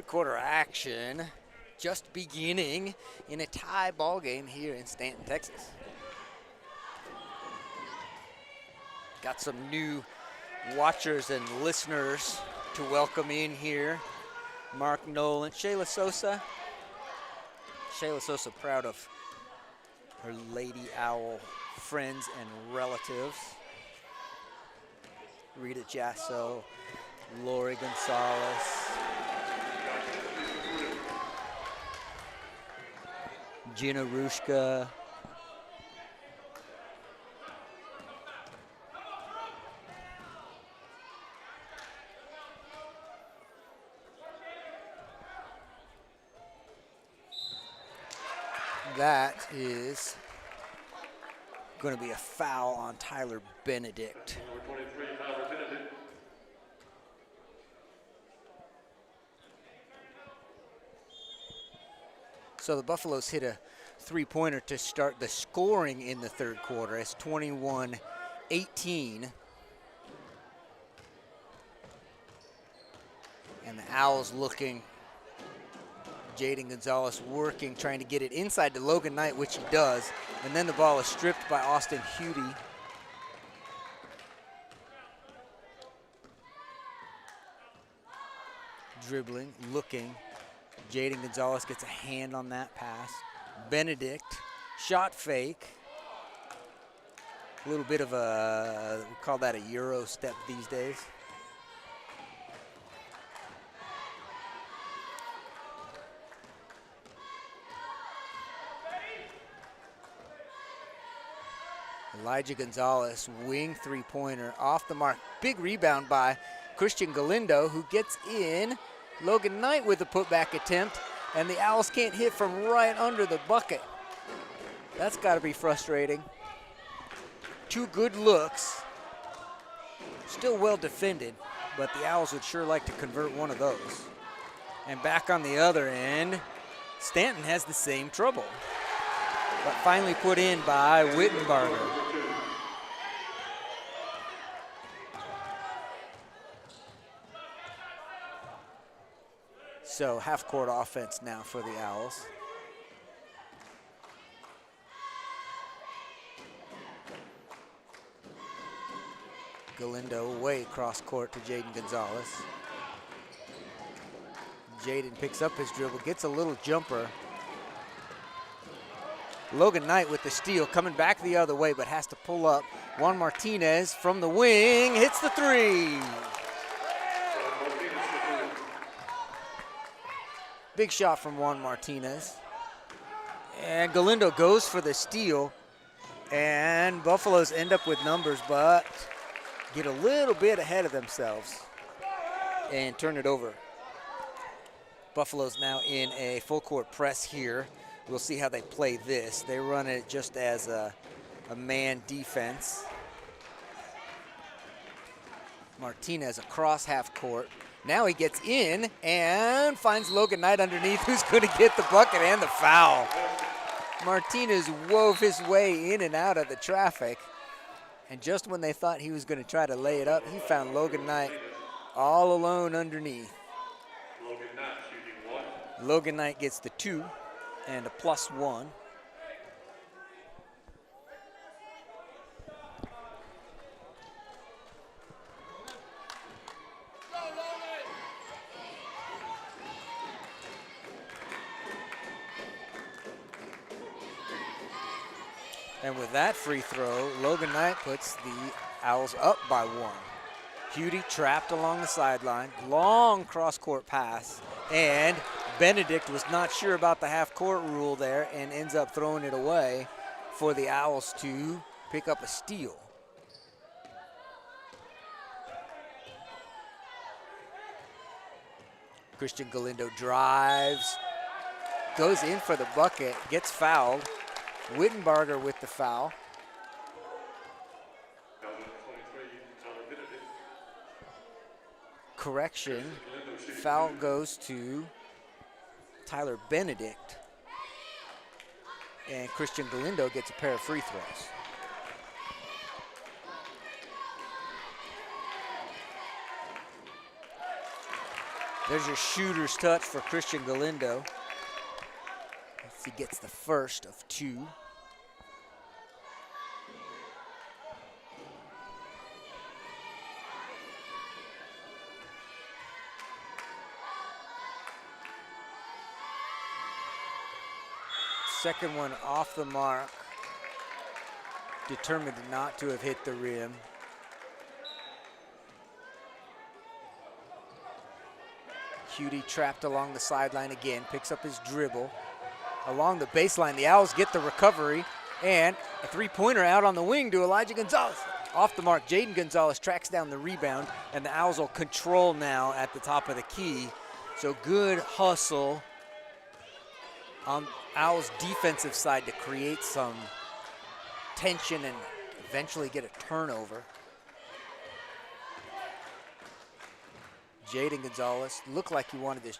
[SPEAKER 2] quarter action just beginning in a tie ball game here in Stanton, Texas. Got some new watchers and listeners to welcome in here. Mark Nolan, Shayla Sosa. Shayla Sosa proud of her Lady Owl friends and relatives. Rita Jasso, Lori Gonzalez, Gina Rushka, that is going to be a foul on Tyler Benedict.
[SPEAKER 1] Number 23, Tyler Benedict.
[SPEAKER 2] So the Buffaloes hit a three-pointer to start the scoring in the third quarter. It's 21-18. And the Owls looking. Jaden Gonzalez working, trying to get it inside to Logan Knight, which he does. And then the ball is stripped by Austin Hudie. Dribbling, looking. Jaden Gonzalez gets a hand on that pass. Benedict, shot fake. A little bit of a, we call that a Euro step these days. Elijah Gonzalez, wing three-pointer, off the mark. Big rebound by Christian Galindo, who gets in. Logan Knight with a putback attempt, and the Owls can't hit from right under the bucket. That's got to be frustrating. Two good looks. Still well defended, but the Owls would sure like to convert one of those. And back on the other end, Stanton has the same trouble, but finally put in by Wittenbarger. So half-court offense now for the Owls. Galindo away cross court to Jaden Gonzalez. Jaden picks up his dribble, gets a little jumper. Logan Knight with the steal, coming back the other way, but has to pull up. Juan Martinez from the wing, hits the three. Big shot from Juan Martinez. And Galindo goes for the steal. And Buffaloes end up with numbers, but get a little bit ahead of themselves and turn it over. Buffaloes now in a full court press here. We'll see how they play this. They run it just as a man defense. Martinez across half court. Now he gets in and finds Logan Knight underneath, who's going to get the bucket and the foul. Martinez wove his way in and out of the traffic. And just when they thought he was going to try to lay it up, he found Logan Knight all alone underneath. Logan Knight gets the 2 and a +1. And with that free throw, Logan Knight puts the Owls up by 1. Hudie trapped along the sideline, long cross-court pass, and Benedict was not sure about the half-court rule there and ends up throwing it away for the Owls to pick up a steal. Christian Galindo drives, goes in for the bucket, gets fouled. Wittenbarger with the foul. Correction, foul goes to Tyler Benedict. And Christian Galindo gets a pair of free throws. There's your shooter's touch for Christian Galindo. He gets the first of 2. Second one off the mark. Determined not to have hit the rim. Cutie trapped along the sideline again, picks up his dribble. Along the baseline, the Owls get the recovery, and a three-pointer out on the wing to Elijah Gonzalez. Off the mark, Jaden Gonzalez tracks down the rebound, and the Owls will control now at the top of the key. So good hustle on Owls' defensive side to create some tension and eventually get a turnover. Jaden Gonzalez looked like he wanted this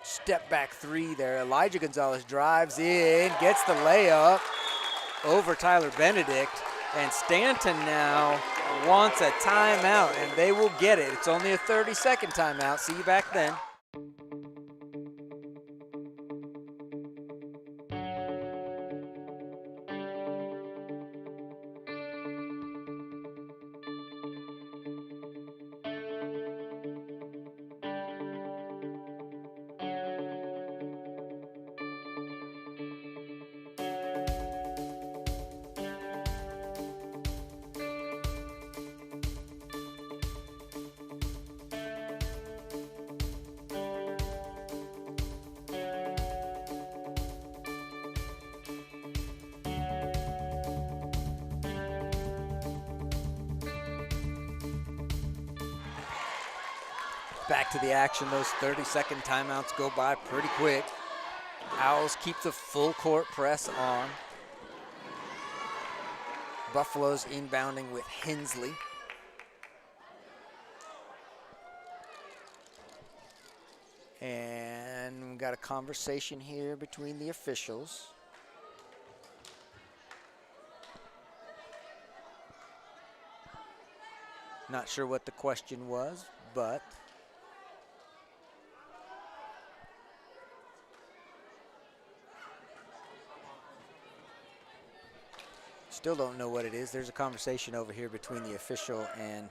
[SPEAKER 2] step back 3 there. Elijah Gonzalez drives in, gets the layup over Tyler Benedict, and Stanton now wants a timeout, and they will get it. It's only a 30-second timeout. See you back then. Back to the action. Those 30-second timeouts go by pretty quick. Owls keep the full court press on. Buffalo's inbounding with Hensley. And we've got a conversation here between the officials. Not sure what the question was, but still don't know what it is. There's a conversation over here between the official and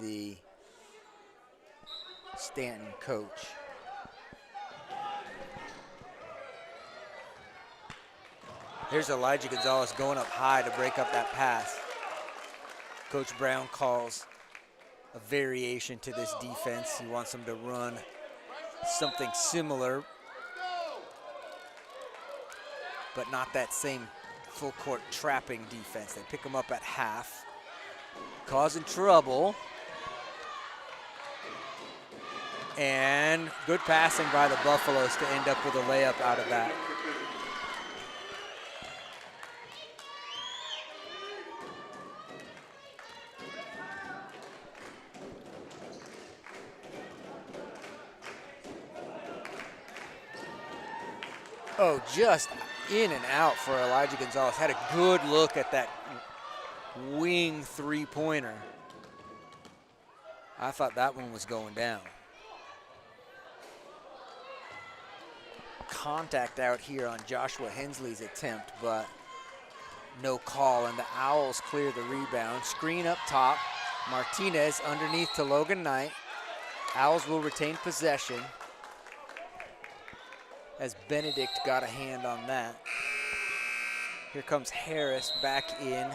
[SPEAKER 2] the Stanton coach. Here's Elijah Gonzalez going up high to break up that pass. Coach Brown calls a variation to this defense. He wants them to run something similar, but not that same full court trapping defense. They pick them up at half, causing trouble. And good passing by the Buffaloes to end up with a layup out of that. Oh, just in and out for Elijah Gonzalez. Had a good look at that wing three-pointer. I thought that one was going down. Contact out here on Joshua Hensley's attempt, but no call, and the Owls clear the rebound. Screen up top. Martinez underneath to Logan Knight. Owls will retain possession as Benedict got a hand on that. Here comes Harris back in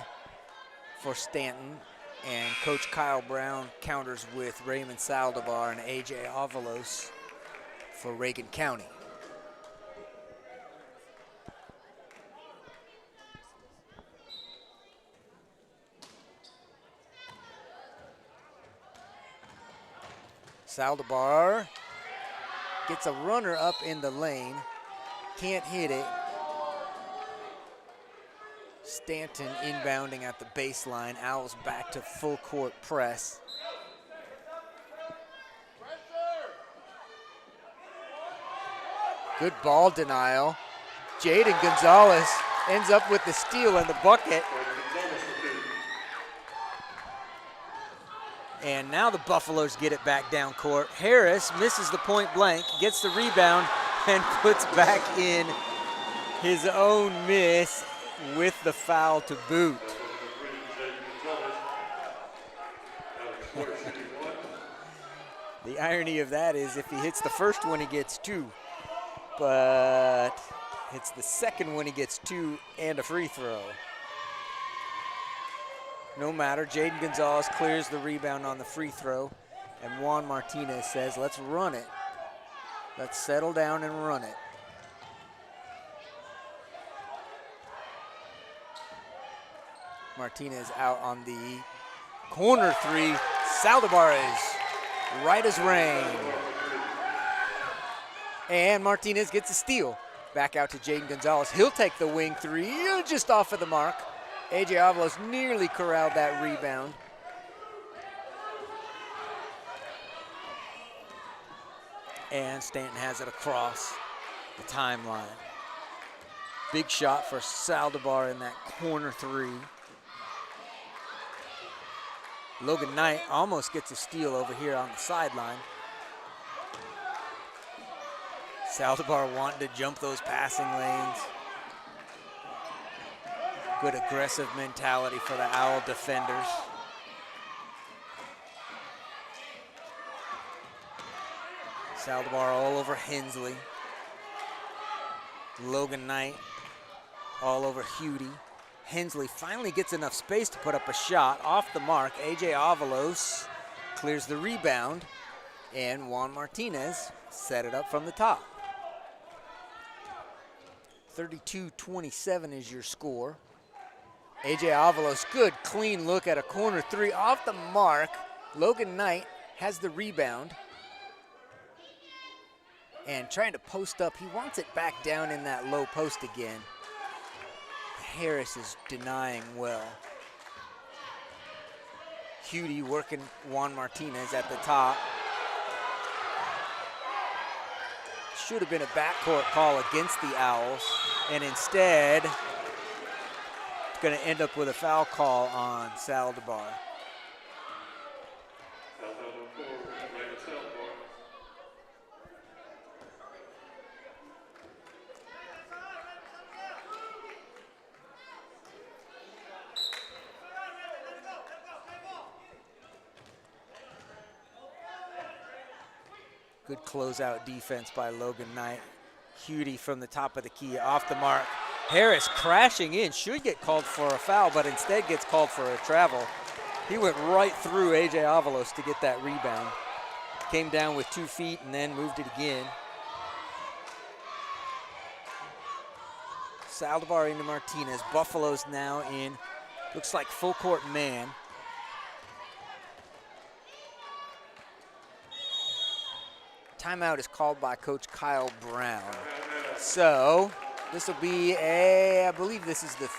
[SPEAKER 2] for Stanton, and Coach Kyle Brown counters with Raymond Saldivar and AJ Avalos for Reagan County. Saldivar gets a runner up in the lane, can't hit it. Stanton inbounding at the baseline. Owls back to full court press. Good ball denial. Jaden Gonzalez ends up with the steal and the bucket. And now the Buffaloes get it back down court. Harris misses the point blank, gets the rebound, and puts back in his own miss with the foul to boot. The irony of that is if he hits the first one, he gets 2. But it's the second one, he gets 2 and a free throw. No matter, Jaden Gonzalez clears the rebound on the free throw, and Juan Martinez says, let's run it. Let's settle down and run it. Martinez out on the corner 3. Saldivar is right as rain. And Martinez gets a steal. Back out to Jaden Gonzalez. He'll take the wing 3, just off of the mark. A.J. Avalos nearly corralled that rebound. And Stanton has it across the timeline. Big shot for Saldivar in that corner 3. Logan Knight almost gets a steal over here on the sideline. Saldivar wanting to jump those passing lanes. Good aggressive mentality for the Owl defenders. Saldivar all over Hensley. Logan Knight all over Hudie. Hensley finally gets enough space to put up a shot off the mark. A.J. Avalos clears the rebound, and Juan Martinez set it up from the top. 32-27 is your score. A.J. Avalos, good clean look at a corner 3 off the mark. Logan Knight has the rebound and trying to post up. He wants it back down in that low post again. Harris is denying well. Hudie working Juan Martinez at the top. Should have been a backcourt call against the Owls, and instead, it's going to end up with a foul call on Saldivar. 'Good closeout defense by Logan Knight. Hudie from the top of the key, off the mark. Harris crashing in, should get called for a foul, but instead gets called for a travel. He went right through A.J. Avalos to get that rebound. Came down with 2 feet and then moved it again. Saldivar into Martinez. Buffalo's now in, looks like full court man. Timeout is called by Coach Kyle Brown. So this will be I believe this is the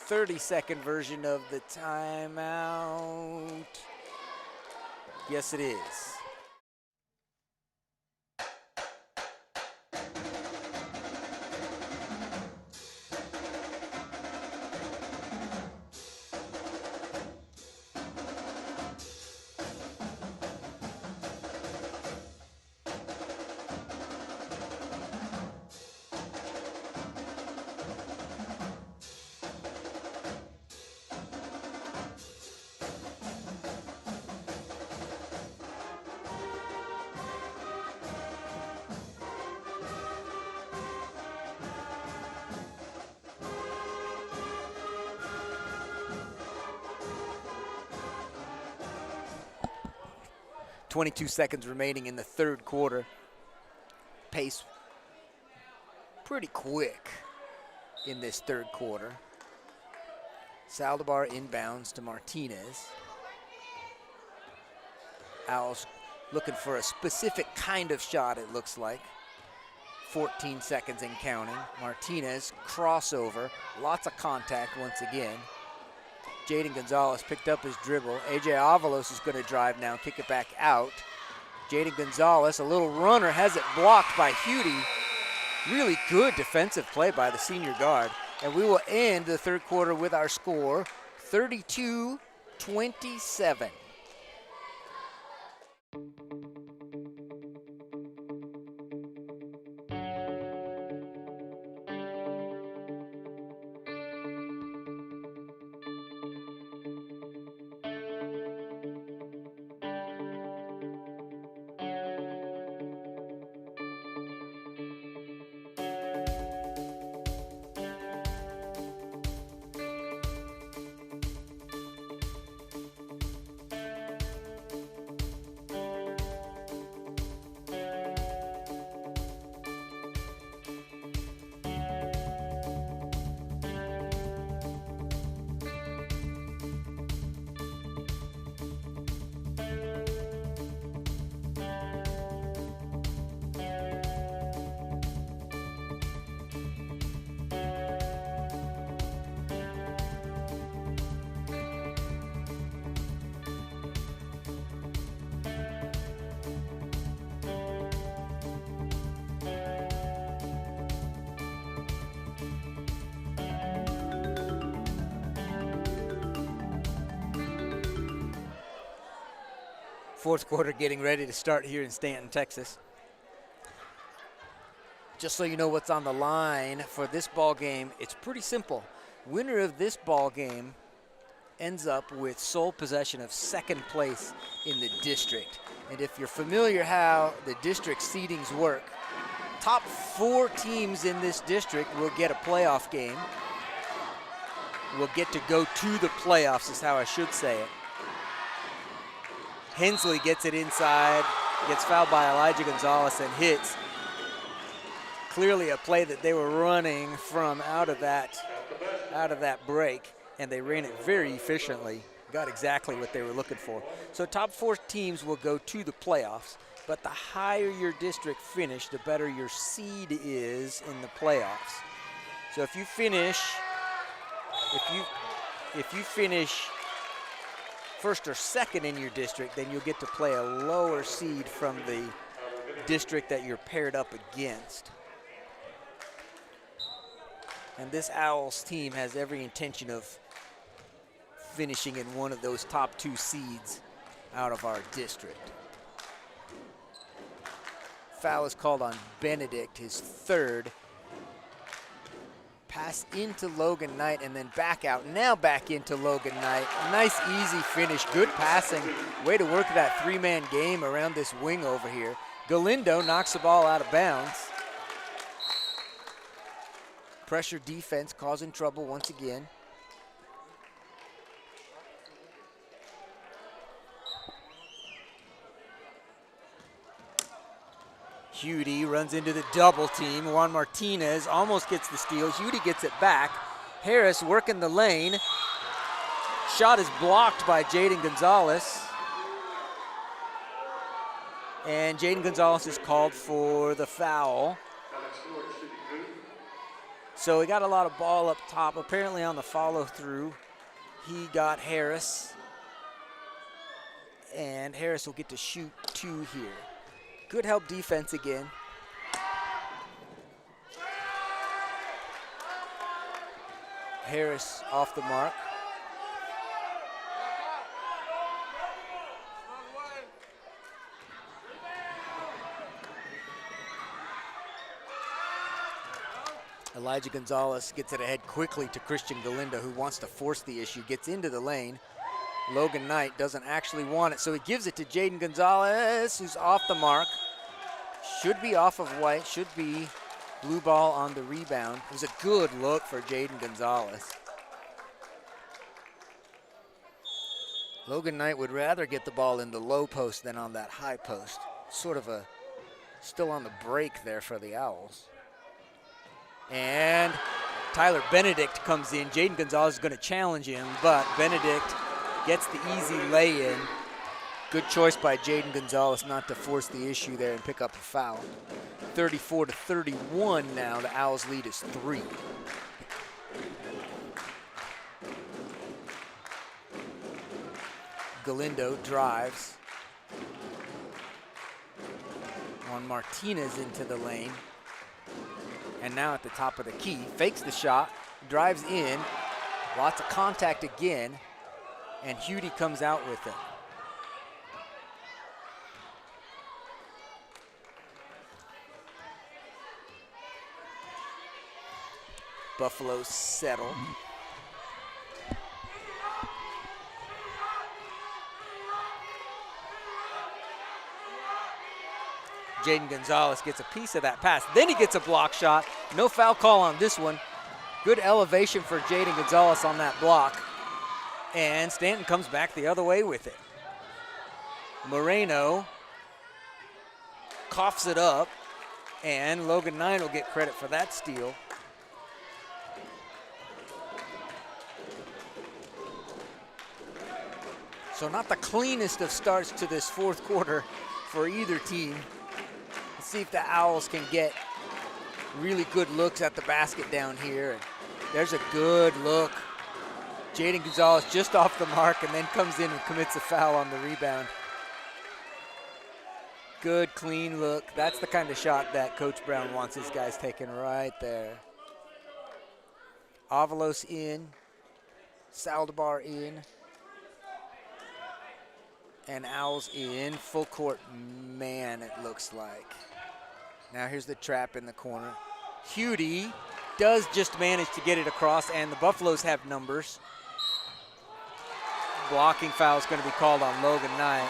[SPEAKER 2] 30-second version of the timeout. Yes, it is. .22 seconds remaining in the third quarter. Pace pretty quick in this third quarter. Saldivar inbounds to Martinez. Owls looking for a specific kind of shot, it looks like. 14 seconds and counting. Martinez, crossover, lots of contact once again. Jaden Gonzalez picked up his dribble. A.J. Avalos is going to drive now, kick it back out. Jaden Gonzalez, a little runner, has it blocked by Hudie. Really good defensive play by the senior guard. And we will end the third quarter with our score, 32-27. Fourth quarter getting ready to start here in Stanton, Texas. Just so you know what's on the line for this ball game, it's pretty simple. Winner of this ball game ends up with sole possession of second place in the district. And if you're familiar how the district seedings work, top 4 teams in this district will get a playoff game. Will get to go to the playoffs is how I should say it. Hensley gets it inside, gets fouled by Elijah Gonzalez and hits. Clearly a play that they were running from out of that break, and they ran it very efficiently, got exactly what they were looking for. So top 4 teams will go to the playoffs, but the higher your district finish, the better your seed is in the playoffs. So if you finish first or second in your district, then you'll get to play a lower seed from the district that you're paired up against. And this Owls team has every intention of finishing in one of those top 2 seeds out of our district. Foul is called on Benedict, his 3rd. Pass into Logan Knight and then back out. Now back into Logan Knight. Nice, easy finish. Good passing. Way to work that 3-man game around this wing over here. Galindo knocks the ball out of bounds. Pressure defense causing trouble once again. Hudy runs into the double team. Juan Martinez almost gets the steal. Hudy gets it back. Harris working the lane. Shot is blocked by Jaden Gonzalez. And Jaden Gonzalez is called for the foul. So he got a lot of ball up top. Apparently on the follow through, he got Harris. And Harris will get to shoot 2 here. Good help defense again. Harris off the mark. Elijah Gonzalez gets it ahead quickly to Christian Galindo, who wants to force the issue, gets into the lane. Logan Knight doesn't actually want it, so he gives it to Jaden Gonzalez, who's off the mark. Should be off of white, should be blue ball on the rebound. It was a good look for Jaden Gonzalez. Logan Knight would rather get the ball in the low post than on that high post. Sort of still on the break there for the Owls. And Tyler Benedict comes in. Jaden Gonzalez is going to challenge him, but Benedict gets the easy lay-in. Good choice by Jaden Gonzalez not to force the issue there and pick up a foul. 34-31 now. The Owls' lead is 3. Galindo drives. Juan Martinez into the lane. And now at the top of the key, fakes the shot, drives in. Lots of contact again. And Hudy comes out with it. Buffalo settle. Jaden Gonzalez gets a piece of that pass. Then he gets a block shot. No foul call on this one. Good elevation for Jaden Gonzalez on that block. And Stanton comes back the other way with it. Moreno coughs it up, and Logan Knight will get credit for that steal. So not the cleanest of starts to this fourth quarter for either team. Let's see if the Owls can get really good looks at the basket down here. And there's a good look. Jaden Gonzalez just off the mark and then comes in and commits a foul on the rebound. Good, clean look. That's the kind of shot that Coach Brown wants his guys taking right there. Avalos in, Saldivar in, and Owls in. Full court man, it looks like. Now here's the trap in the corner. Hudy does just manage to get it across, and the Buffaloes have numbers. Blocking foul is going to be called on Logan Knight.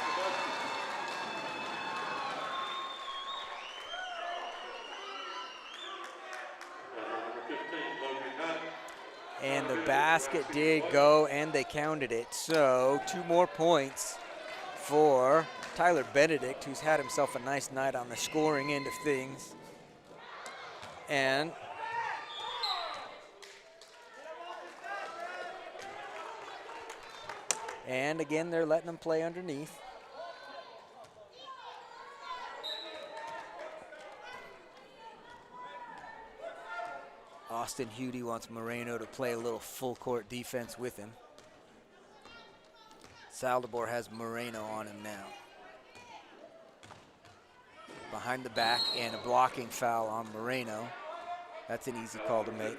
[SPEAKER 2] And the basket did go, and they counted it. So 2 more points for Tyler Benedict, who's had himself a nice night on the scoring end of things. And again, they're letting them play underneath. Austin Hudy wants Moreno to play a little full court defense with him. Saldivar has Moreno on him now. Behind the back and a blocking foul on Moreno. That's an easy call to make.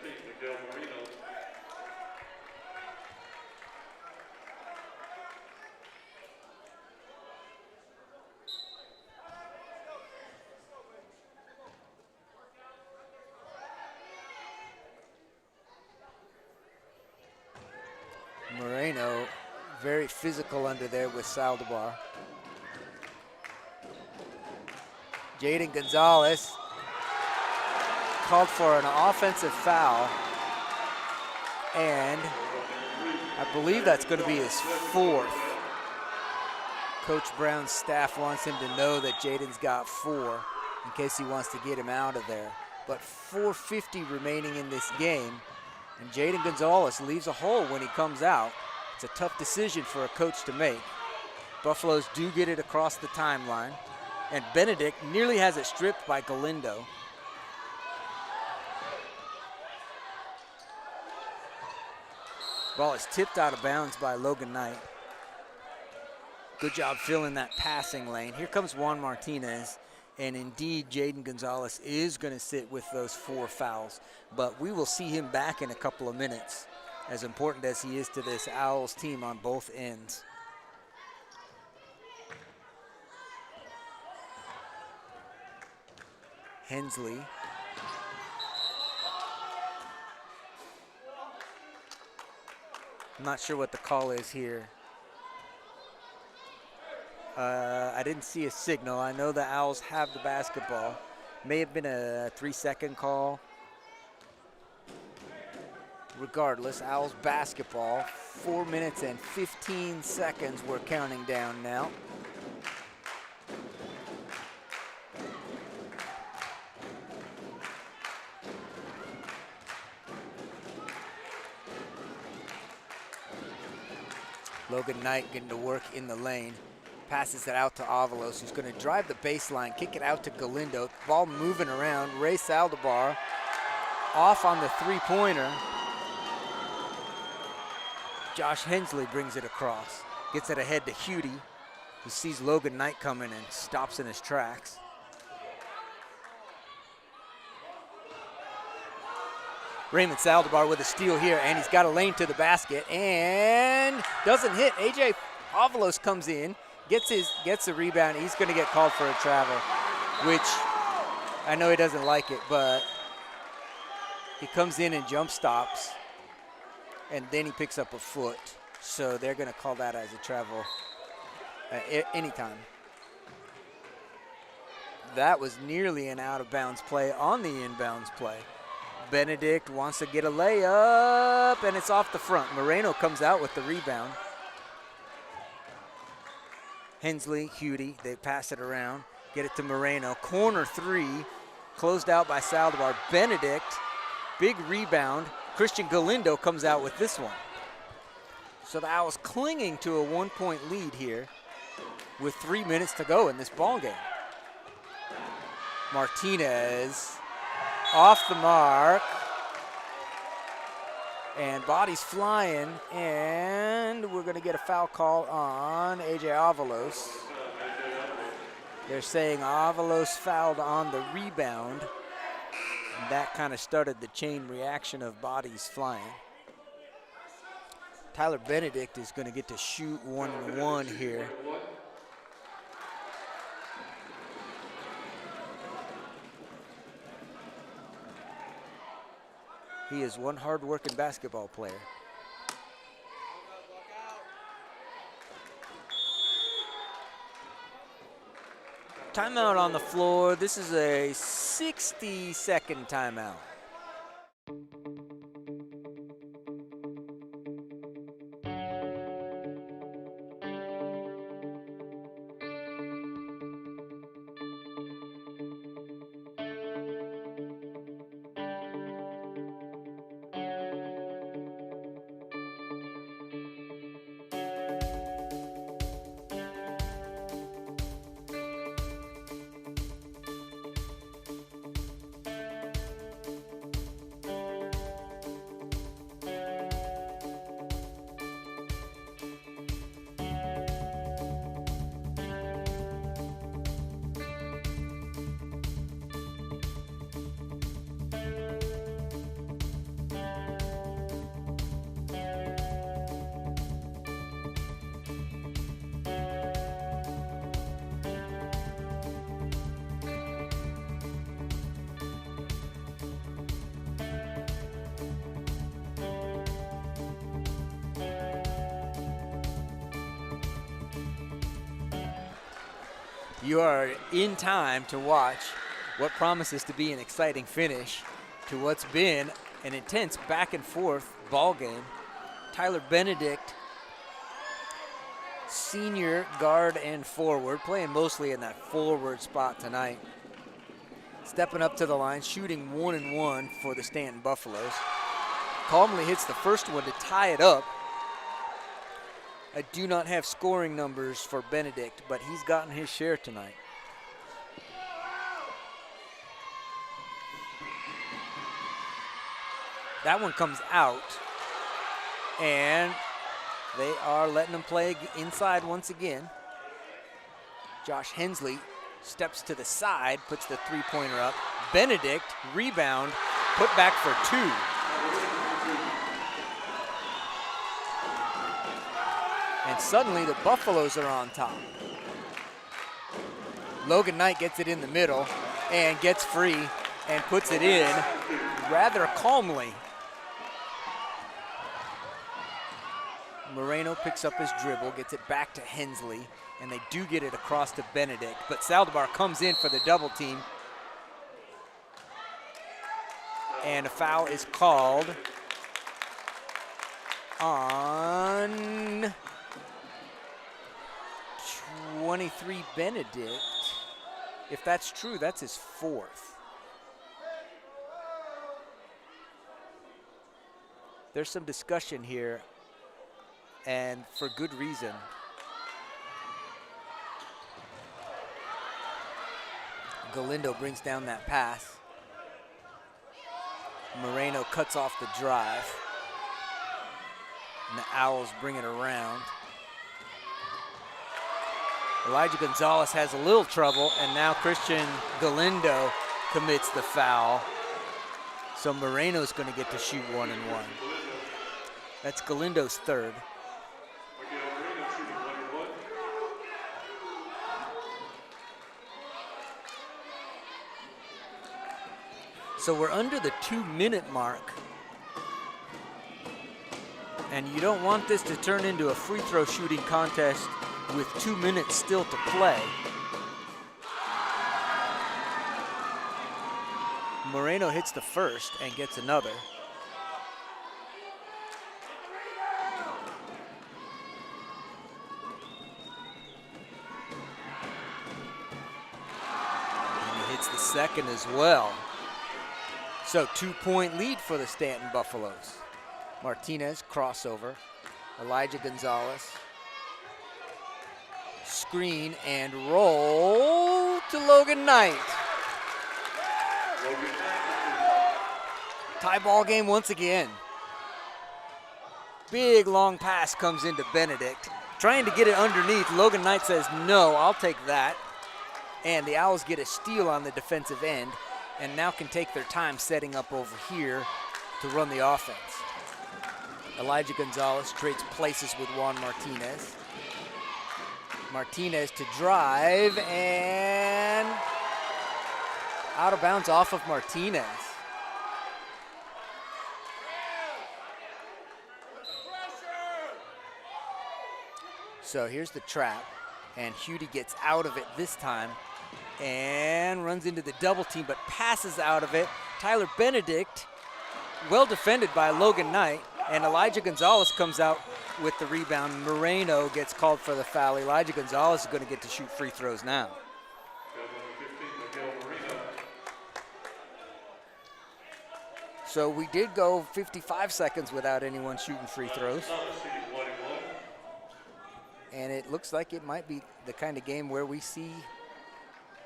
[SPEAKER 2] Moreno, very physical under there with Saldivar. Jaden Gonzalez called for an offensive foul, and I believe that's going to be his 4th. Coach Brown's staff wants him to know that Jaden's got 4 in case he wants to get him out of there. But 4:50 remaining in this game, and Jaden Gonzalez leaves a hole when he comes out. It's a tough decision for a coach to make. Buffaloes do get it across the timeline, and Benedict nearly has it stripped by Galindo. Ball is tipped out of bounds by Logan Knight. Good job filling that passing lane. Here comes Juan Martinez. And indeed, Jaden Gonzalez is going to sit with those 4 fouls. But we will see him back in a couple of minutes, as important as he is to this Owls team on both ends. Hensley. I'm not sure what the call is here. I didn't see a signal. I know the Owls have the basketball. May have been a 3-second call. Regardless, Owls basketball. 4 minutes and 15 seconds we're counting down now. Logan Knight getting to work in the lane. Passes it out to Avalos, who's going to drive the baseline, kick it out to Galindo. Ball moving around. Ray Saldivar off on the 3-pointer. Josh Hensley brings it across. Gets it ahead to Hudy, who sees Logan Knight coming and stops in his tracks. Raymond Saldivar with a steal here, and he's got a lane to the basket and doesn't hit. AJ Avalos comes in. Gets the rebound. He's going to get called for a travel, which I know he doesn't like it, but He comes in and jump stops, and then he picks up a foot. So they're going to call that as a travel anytime. That was nearly an out-of-bounds play on the inbounds play. Benedict wants to get a layup, and it's off the front. Moreno comes out with the rebound. Hensley, Hudi, they pass it around, get it to Moreno. Corner three, closed out by Saldivar. Benedict, big rebound. Christian Galindo comes out with this one. So the Owls clinging to a 1-point lead here with 3 minutes to go in this ball game. Martinez off the mark. And bodies flying, and we're going to get a foul call on AJ Avalos. They're saying Avalos fouled on the rebound. And that kind of started the chain reaction of bodies flying. Tyler Benedict is going to get to shoot 1-1 here. He is one hard-working basketball player. Timeout on the floor. This is a 60-second timeout. You are in time to watch what promises to be an exciting finish to what's been an intense back and forth ball game. Tyler Benedict, senior guard and forward, playing mostly in that forward spot tonight. Stepping up to the line, shooting 1-1 for the Stanton Buffaloes. Calmly hits the first one to tie it up. I do not have scoring numbers for Benedict, but he's gotten his share tonight. That one comes out, and they are letting him play inside once again. Josh Hensley steps to the side, puts the three-pointer up. Benedict, rebound, put back for two. And suddenly the Buffaloes are on top. Logan Knight gets it in the middle and gets free and puts it in rather calmly. Moreno picks up his dribble, gets it back to Hensley, and they do get it across to Benedict. But Saldivar comes in for the double team. And a foul is called on 23 Benedict. If that's true, that's his fourth. There's some discussion here, and for good reason. Galindo brings down that pass. Moreno cuts off the drive. And the Owls bring it around. Elijah Gonzalez has a little trouble, and now Christian Galindo commits the foul. So Moreno's going to get to shoot 1-1. That's Galindo's third. So we're under the 2-minute mark. And you don't want this to turn into a free throw shooting contest with 2 minutes still to play. Moreno hits the first and gets another. And he hits the second as well. So 2-point lead for the Stanton Buffaloes. Martinez, crossover. Elijah Gonzalez. Screen and roll to Logan Knight. Tie ball game once again. Big long pass comes into Benedict. Trying to get it underneath. Logan Knight says, no, I'll take that. And the Owls get a steal on the defensive end and now can take their time setting up over here to run the offense. Elijah Gonzalez trades places with Juan Martinez. Martinez to drive and out of bounds off of Martinez. So here's the trap, and Hudy gets out of it this time and runs into the double team, but passes out of it. Tyler Benedict, well defended by Logan Knight, and Elijah Gonzalez comes out with the rebound. Moreno gets called for the foul. Elijah Gonzalez is going to get to shoot free throws now. So we did go 55 seconds without anyone shooting free throws. And it looks like it might be the kind of game where we see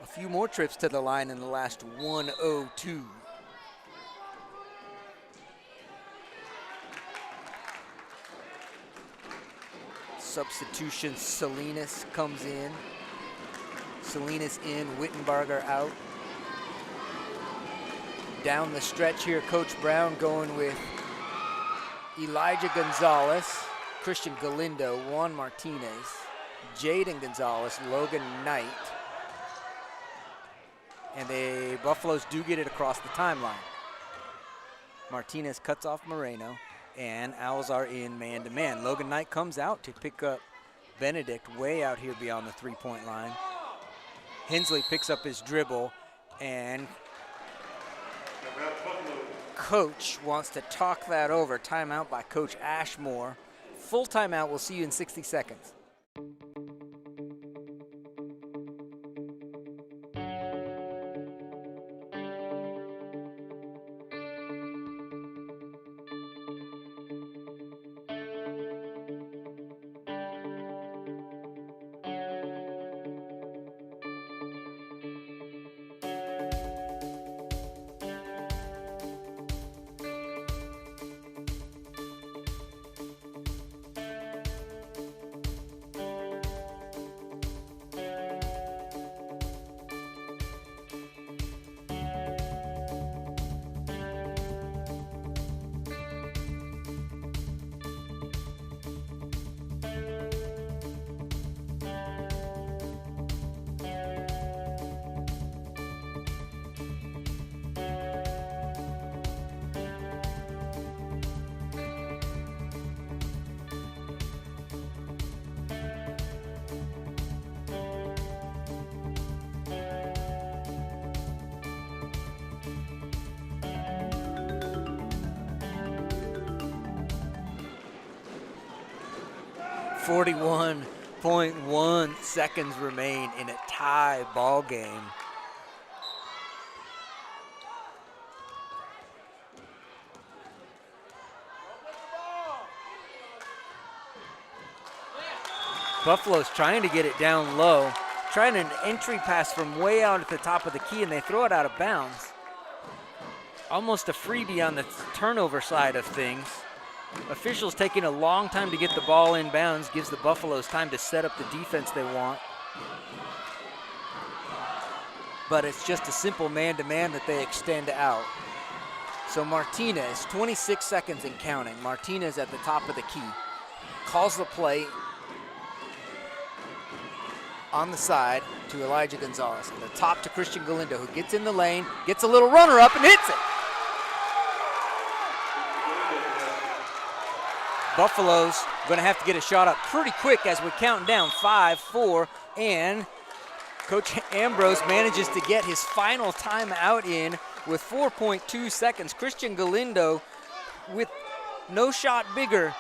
[SPEAKER 2] a few more trips to the line in the last 1:02. Substitution, Salinas comes in. Salinas in, Wittenberger out. Down the stretch here, Coach Brown going with Elijah Gonzalez, Christian Galindo, Juan Martinez, Jaden Gonzalez, Logan Knight. And the Buffaloes do get it across the timeline. Martinez cuts off Moreno, and Owls are in man-to-man. Logan Knight comes out to pick up Benedict way out here beyond the three-point line. Hensley picks up his dribble, and Coach wants to talk that over. Timeout by Coach Ashmore. Full timeout. We'll see you in 60 seconds. .1 seconds remain in a tie ball game. Buffalo's trying to get it down low, trying an entry pass from way out at the top of the key, and they throw it out of bounds. Almost a freebie on the turnover side of things. Officials taking a long time to get the ball in bounds, gives the Buffaloes time to set up the defense they want. But it's just a simple man-to-man that they extend out. So Martinez, 26 seconds and counting. Martinez at the top of the key. Calls the play. on the side to Elijah Gonzalez. And the top to Christian Galindo, who gets in the lane, gets a little runner up and hits it. Buffalo's going to have to get a shot up pretty quick as we're counting down 5, 4, and Coach Ambrose manages to get his final timeout in with 4.2 seconds. Christian Galindo with no shot bigger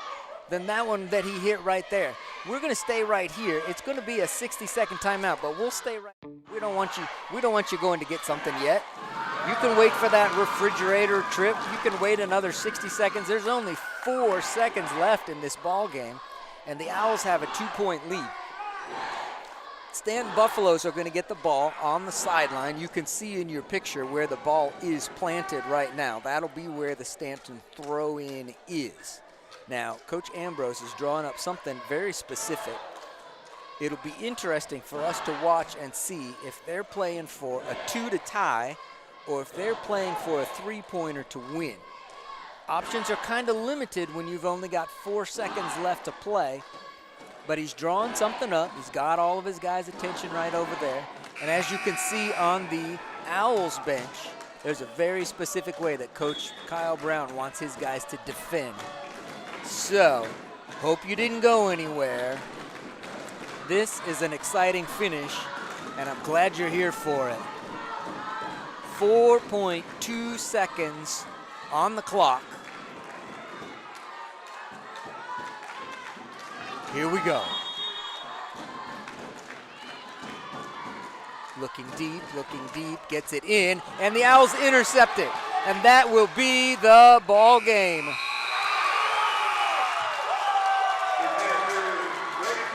[SPEAKER 2] than that one that he hit right there. We're going to stay right here. It's going to be a 60-second timeout, but we'll stay right. We don't want you going to get something yet. You can wait for that refrigerator trip. You can wait another 60 seconds. There's only 4 seconds left in this ball game, and the Owls have a 2-point lead. Stanton Buffaloes are going to get the ball on the sideline. You can see in your picture where the ball is planted right now. That'll be where the Stanton throw-in is. Now, Coach Ambrose is drawing up something very specific. It'll be interesting for us to watch and see if they're playing for a 2 to tie or if they're playing for a 3-pointer to win. Options are kind of limited when you've only got 4 seconds left to play, but he's drawing something up. He's got all of his guys' attention right over there. And as you can see on the Owls bench, there's a very specific way that Coach Kyle Brown wants his guys to defend. So, hope you didn't go anywhere. This is an exciting finish, and I'm glad you're here for it. 4.2 seconds on the clock. Here we go. Looking deep, gets it in, and the Owls intercept it. And that will be the ball game.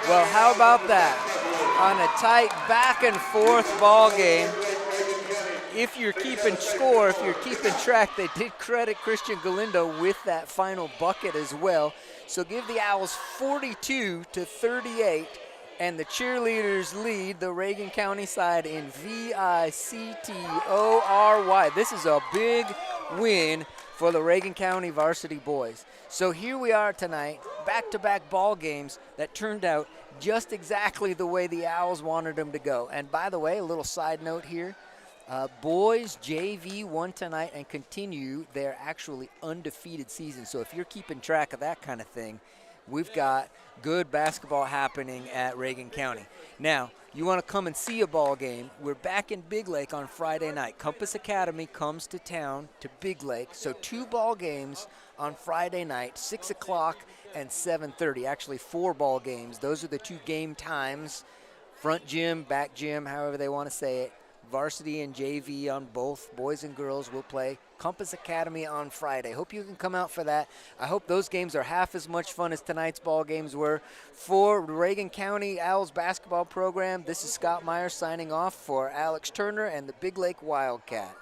[SPEAKER 2] Well, how about that? On a tight back and forth ball game. If you're keeping score, if you're keeping track, they did credit Christian Galindo with that final bucket as well. So give the Owls 42-38, and the cheerleaders lead the Reagan County side in VICTORY. This is a big win for the Reagan County varsity boys. So here we are tonight, back-to-back ball games that turned out just exactly the way the Owls wanted them to go. And by the way, a little side note here, boys JV won tonight and continue their actually undefeated season. So if you're keeping track of that kind of thing, we've got good basketball happening at Reagan County. Now, you want to come and see a ball game, we're back in Big Lake on Friday night. Compass Academy comes to town to Big Lake. So 2 ball games on Friday night, 6 o'clock and 7:30. Actually 4 ball games. Those are the 2 game times. Front gym, back gym, however they want to say it. Varsity and JV on both. Boys and girls will play Compass Academy on Friday. Hope you can come out for that. I hope those games are half as much fun as tonight's ball games were. For Reagan County Owls basketball program, this is Scott Meyer signing off for Alex Turner and the Big Lake Wildcat.